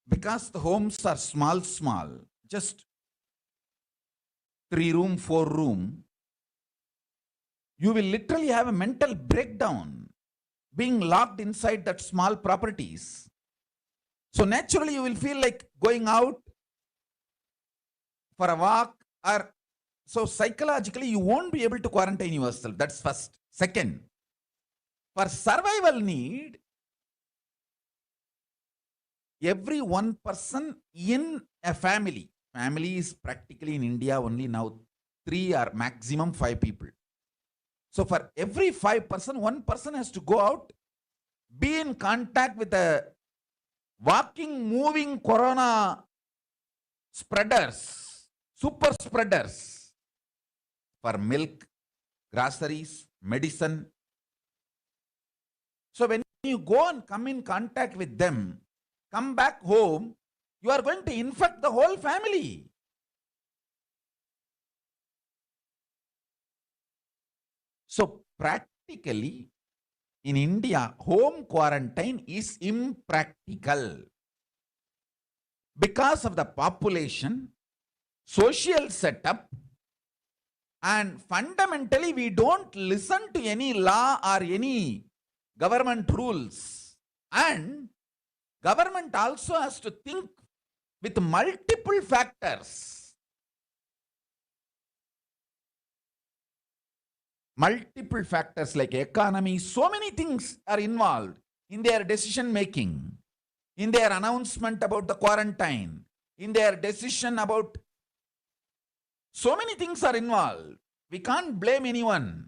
I: because the homes are small, just 3 room, 4 room, you will literally have a mental breakdown being locked inside that small properties. So naturally you will feel like going out for a walk, or so psychologically you won't be able to quarantine yourself. That's first. Second, for survival need, every one person in a family is practically in India only now 3 or maximum 5 people. So for every 5 person, 1 person has to go out, be in contact with the walking, moving corona spreaders, super spreaders, for milk, groceries, medicine. So when you go and come in contact with them, come back home, you are going to infect the whole family. So practically in India, home quarantine is impractical because of the population, social setup, and fundamentally we don't listen to any law or any government rules. And government also has to think with multiple factors. Multiple factors like economy, so many things are involved in their decision making, in their announcement about the quarantine, in their decision about, so many things are involved. We can't blame anyone.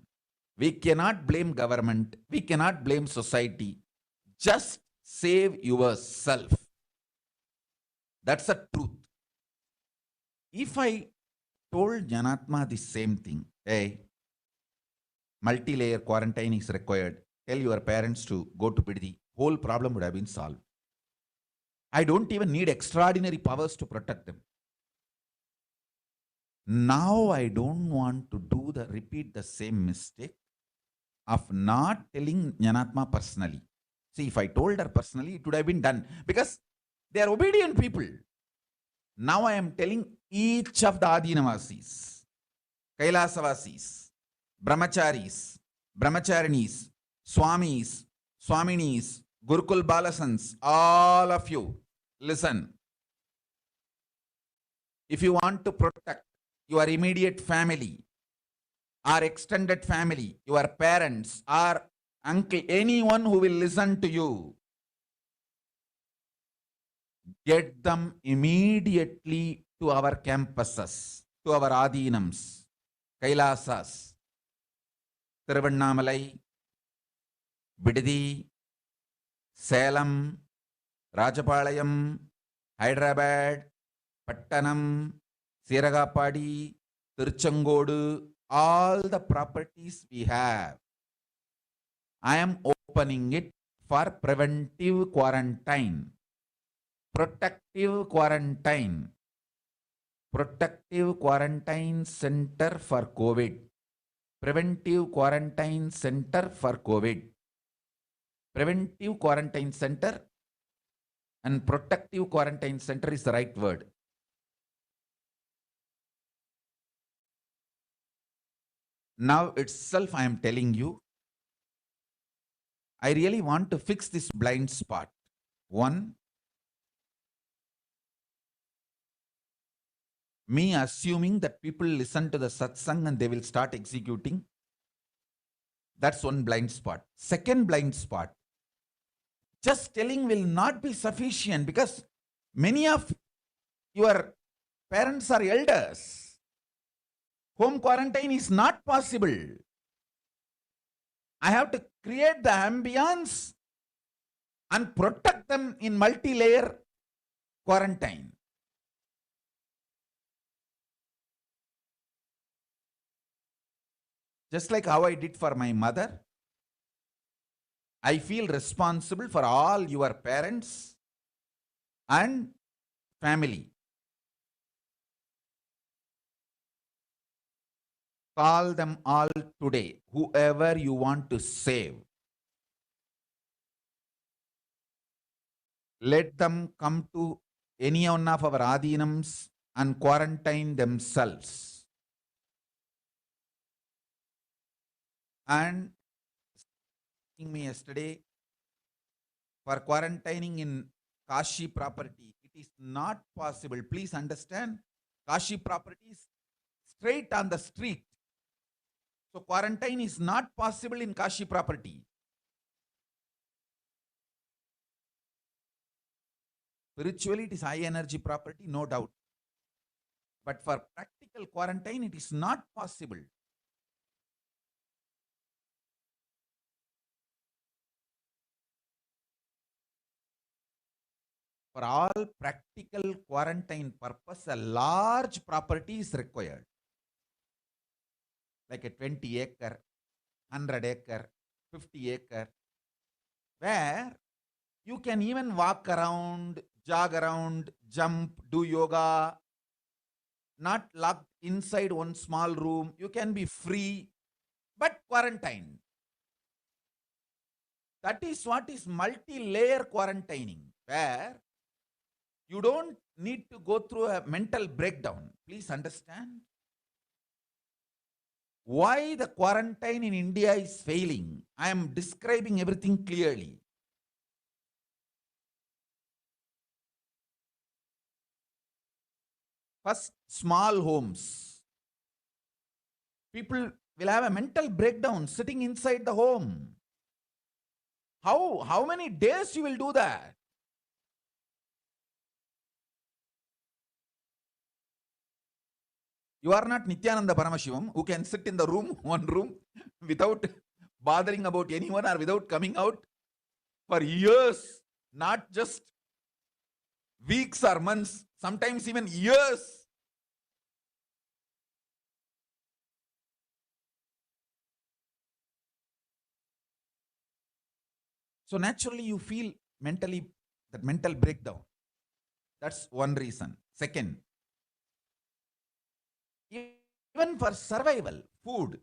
I: We cannot blame government. We cannot blame society. Just save yourself. That's the truth. If I told Jnanatma the same thing, hey, multi-layer quarantine is required, tell your parents to go to Piddi, whole problem would have been solved. I don't even need extraordinary powers to protect them. Now I don't want to repeat the same mistake of not telling Jnanatma personally. See, if I told her personally, it would have been done because they are obedient people. Now I am telling each of the Adinavasis, Kailasavasis, Brahmacharis, Brahmacharinis, Swamis, Swaminis, Gurukul Balasans, all of you, listen. If you want to protect your immediate family, or extended family, your parents, or uncle, anyone who will listen to you, get them immediately to our campuses, to our Adinams, Kailasas, Tiruvannamalai, Bidadi, Salem, Rajapalayam, Hyderabad, Pattanam, Siragapadi, Tiruchengodu, all the properties we have. I am opening it for preventive quarantine, protective quarantine center for COVID, preventive quarantine center for COVID, preventive quarantine center and protective quarantine center is the right word. Now itself I am telling you, I really want to fix this blind spot. One, me assuming that people listen to the satsang and they will start executing. That's one blind spot. Second blind spot, just telling will not be sufficient because many of your parents are elders. Home quarantine is not possible. I have to create the ambience and protect them in multi-layer quarantine. Just like how I did for my mother, I feel responsible for all your parents and family. Call them all today, whoever you want to save. Let them come to any one of our Adinams and quarantine themselves. And me yesterday for quarantining in Kashi property, it is not possible. Please understand, Kashi property is straight on the street. So quarantine is not possible in Kashi property. Spiritually, it is high energy property, no doubt. But for practical quarantine, it is not possible. For all practical quarantine purpose, a large property is required. Like a 20 acre, 100 acre, 50 acre, where you can even walk around, jog around, jump, do yoga, not locked inside one small room. You can be free, but quarantined. That is what is multi-layer quarantining, where you don't need to go through a mental breakdown. Please understand why the quarantine in India is failing. I am describing everything clearly. First, small homes. People will have a mental breakdown sitting inside the home. How many days you will do that? You are not Nityananda Paramashivam who can sit in the room, one room, without bothering about anyone or without coming out for years, not just weeks or months, sometimes even years. So naturally you feel mentally that mental breakdown. That's one reason. Second, even for survival, food,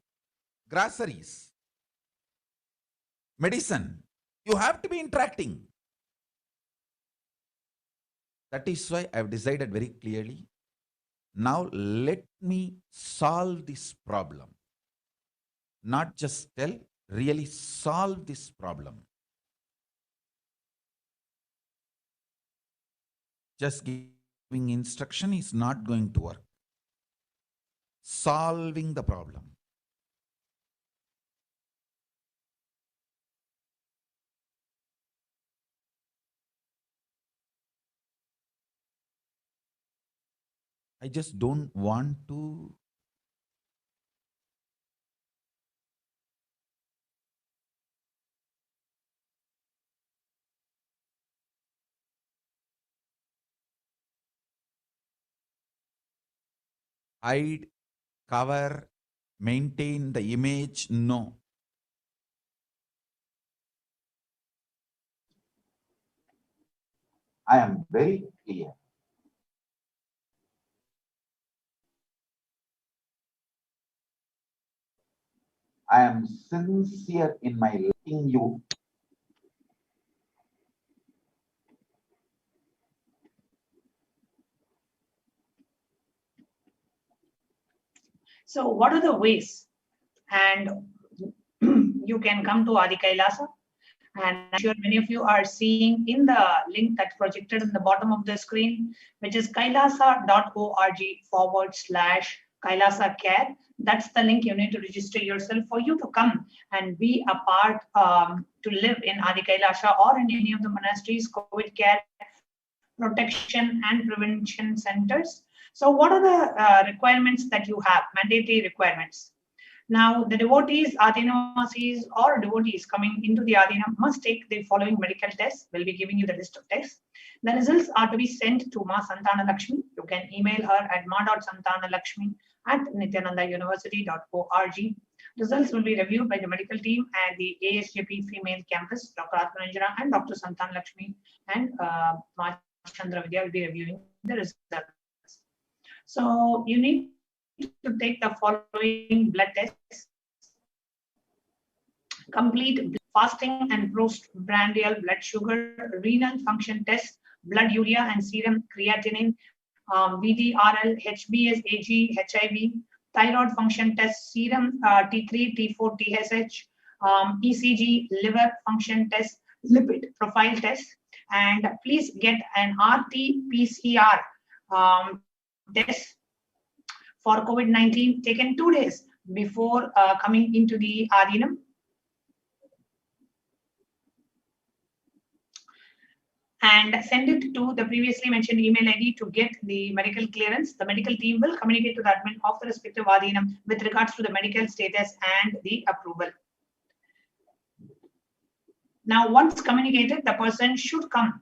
I: groceries, medicine, you have to be interacting. That is why I have decided very clearly, now let me solve this problem. Not just tell, really solve this problem. Just giving instruction is not going to work. Solving the problem.
J: I just don't want to hide, cover, maintain the image. No. I am very clear. I am sincere in my letting you.
K: So what are the ways? And you can come to Adi Kailasa. And I'm sure many of you are seeing in the link that's projected in the bottom of the screen, which is kailasa.org/Kailasa Care. That's the link you need to register yourself for you to come and be a part to live in Adi Kailasa or in any of the monasteries, COVID care, protection and prevention centers. So what are the requirements that you have, mandatory requirements? Now, the devotees, Adinavasis or devotees coming into the Adina must take the following medical tests. We'll be giving you the list of tests. The results are to be sent to Ma Santana Lakshmi. You can email her at ma.santanalakshmi@nityanandauniversity.org. Results will be reviewed by the medical team at the ASJP female campus. Dr. Atmananjana and Dr. Santana Lakshmi and Ma Chandra Vidya will be reviewing the results. So you need to take the following blood tests: complete fasting and postprandial blood sugar, renal function test, blood urea and serum creatinine, VDRL, HbS, Ag, HIV, thyroid function test, serum T3, T4, TSH, ECG, liver function test, lipid profile test, and please get an RT-PCR test for COVID-19 taken 2 days before coming into the Adinam. And send it to the previously mentioned email ID to get the medical clearance. The medical team will communicate to the admin of the respective Adinam with regards to the medical status and the approval. Now, once communicated, the person should come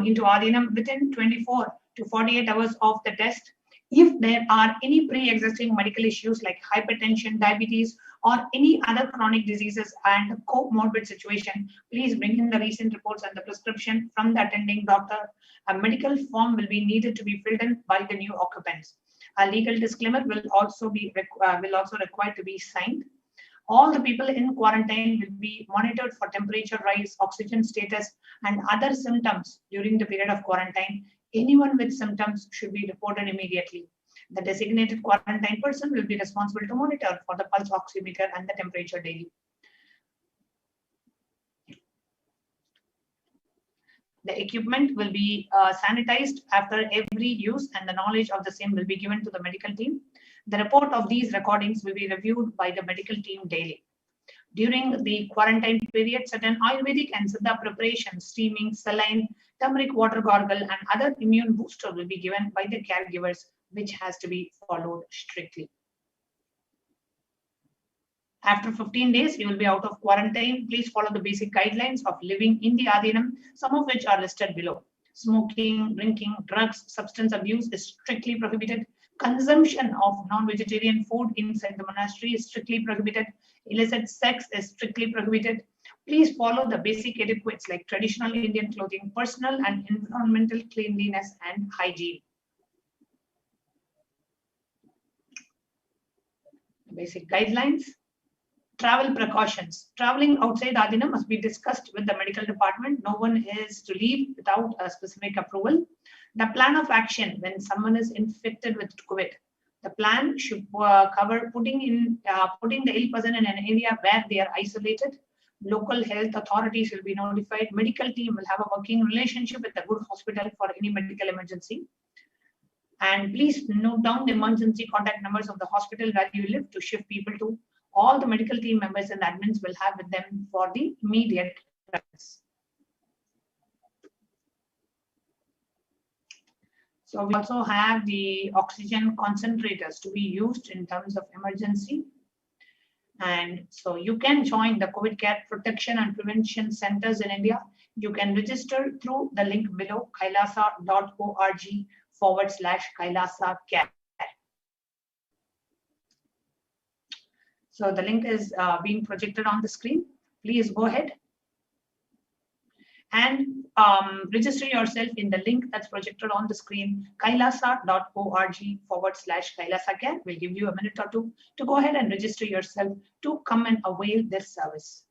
K: into Adinam within 24 to 48 hours of the test. If there are any pre-existing medical issues like hypertension, diabetes, or any other chronic diseases and comorbid situation, please bring in the recent reports and the prescription from the attending doctor. A medical form will be needed to be filled in by the new occupants. A legal disclaimer will also required to be signed. All the people in quarantine will be monitored for temperature rise, oxygen status, and other symptoms during the period of quarantine. Anyone with symptoms should be reported immediately. The designated quarantine person will be responsible to monitor for the pulse oximeter and the temperature daily. The equipment will be sanitized after every use, and the knowledge of the same will be given to the medical team. The report of these recordings will be reviewed by the medical team daily. During the quarantine period, certain Ayurvedic and Siddha preparations, steaming, saline, turmeric water gargle, and other immune booster will be given by the caregivers, which has to be followed strictly. After 15 days, you will be out of quarantine. Please follow the basic guidelines of living in the Adinam, some of which are listed below. Smoking, drinking, drugs, substance abuse is strictly prohibited. Consumption of non-vegetarian food inside the monastery is strictly prohibited. Illicit sex is strictly prohibited. Please follow the basic etiquettes like traditional Indian clothing, personal and environmental cleanliness and hygiene. Basic guidelines. Travel precautions. Traveling outside Adina must be discussed with the medical department. No one is to leave without a specific approval. The plan of action when someone is infected with COVID. The plan should cover putting the ill person in an area where they are isolated. Local health authorities will be notified. Medical team will have a working relationship with the good hospital for any medical emergency. And please note down the emergency contact numbers of the hospital where you live to shift people to. All the medical team members and admins will have with them for the immediate reference. So we also have the oxygen concentrators to be used in terms of emergency. And so you can join the COVID care protection and prevention centers in India. You can register through the link below, kailasa.org/Kailasa care. So the link is being projected on the screen. Please go ahead and register yourself in the link that's projected on the screen, kailasa.org/Kailasa care. We'll give you a minute or two to go ahead and register yourself to come and avail this service.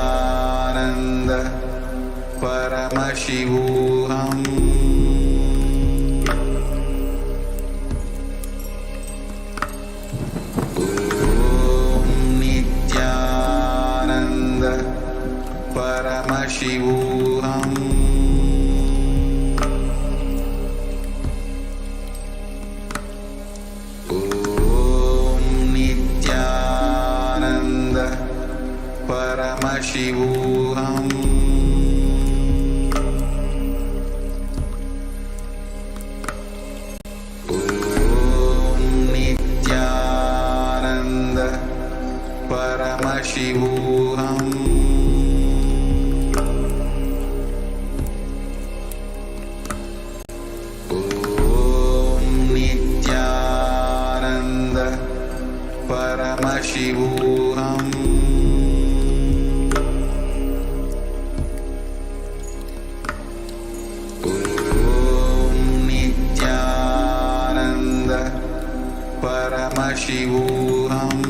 B: Nityanand परमशिवोऽहम् ॐ नित्यानन्द परमशिवोऽहम् परमशिवोऽहम् ॐ नित्यानन्द परमशिवोऽहम् ॐ नित्यानन्द परमशिवोऽहम् परमशिवोऽहम्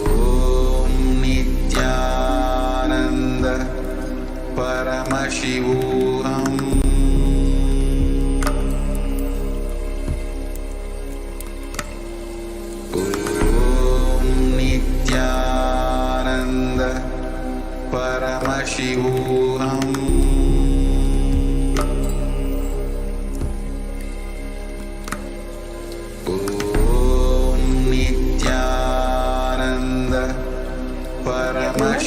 B: ॐ नित्यानन्द परमशिवोऽहम् ॐ नित्यानन्द परमशिवोऽहम्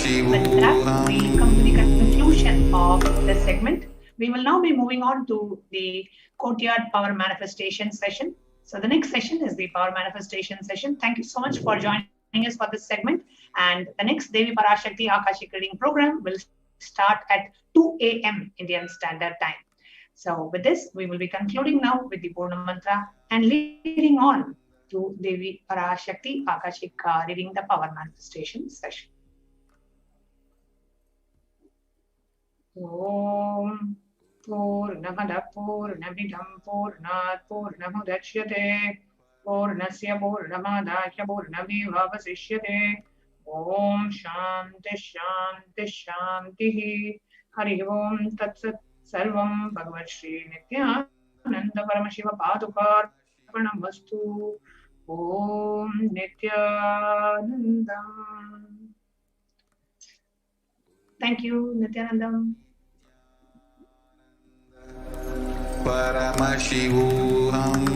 K: With that, we come to the conclusion of this segment. We will now be moving on to the courtyard power manifestation session. So the next session is the power manifestation session. Thank you so much for joining us for this segment. And the next Devi Parashakti Akashic reading program will start at 2 a.m. Indian Standard Time. So with this, we will be concluding now with the Purna Mantra and leading on to Devi Parashakti Akashic reading the power manifestation session. Om Purnamada Purnamidam Purnat Purnamudachyate Purnasya Purnamadaya Purnameva Vasishyate Om Shanti Shanti Shanti Hari Om Tatsat Sarvam Bhagavad Shri Nityananda Paramashiva Padukar Pranamastu Om Nityanandam. Thank you, Nityanandam.
B: परमशिवोऽहम्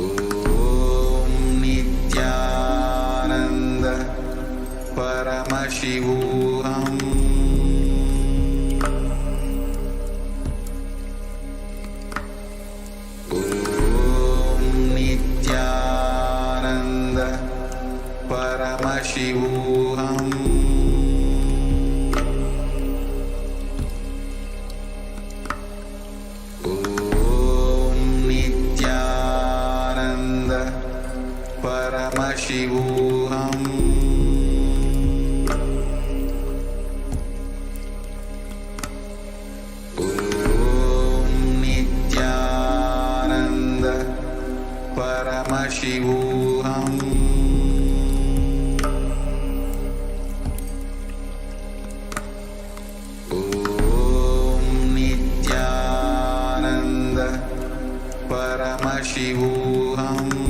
B: ॐ नित्यानन्द परमशिवोऽहम् ॐ नित्यानन्द परमशिवोऽहम् परमशिवोऽहम् ॐ नित्यानन्द परमशिवोऽहम् ॐ सदाशिवोऽहम्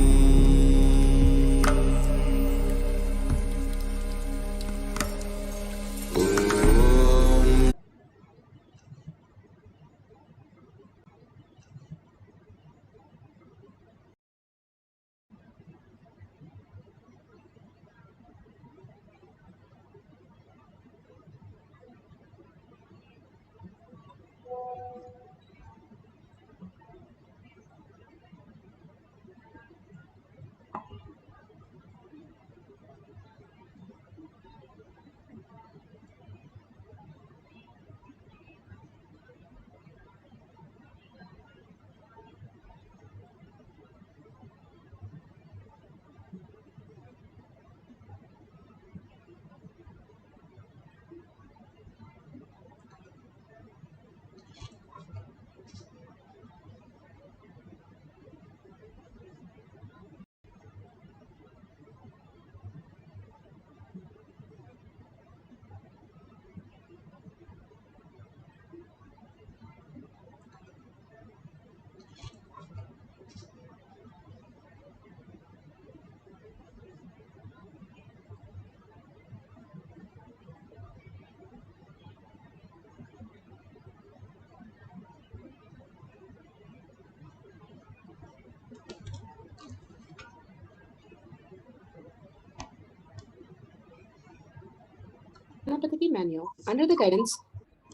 P: Ganapati Manual, under the guidance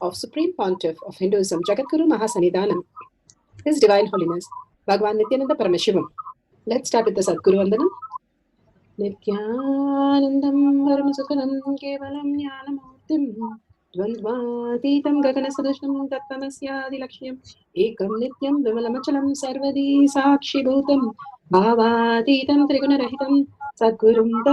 P: of Supreme Pontiff of Hinduism, Jagadguru Mahasanidhanam, His Divine Holiness, Bhagavan Nityananda Paramashivam. Let's start with the Sadguru Vandanam. Nityanandam Paramasukhanam Kevalam Jnanamurtim Dvandvatītam Gaganasadustam Tattvamasyaadilakshmyam Ekam Nityam Vimalamachalam Sarvadi Sakshibhutam Bhavatītam Trigunarahitam Sadgurum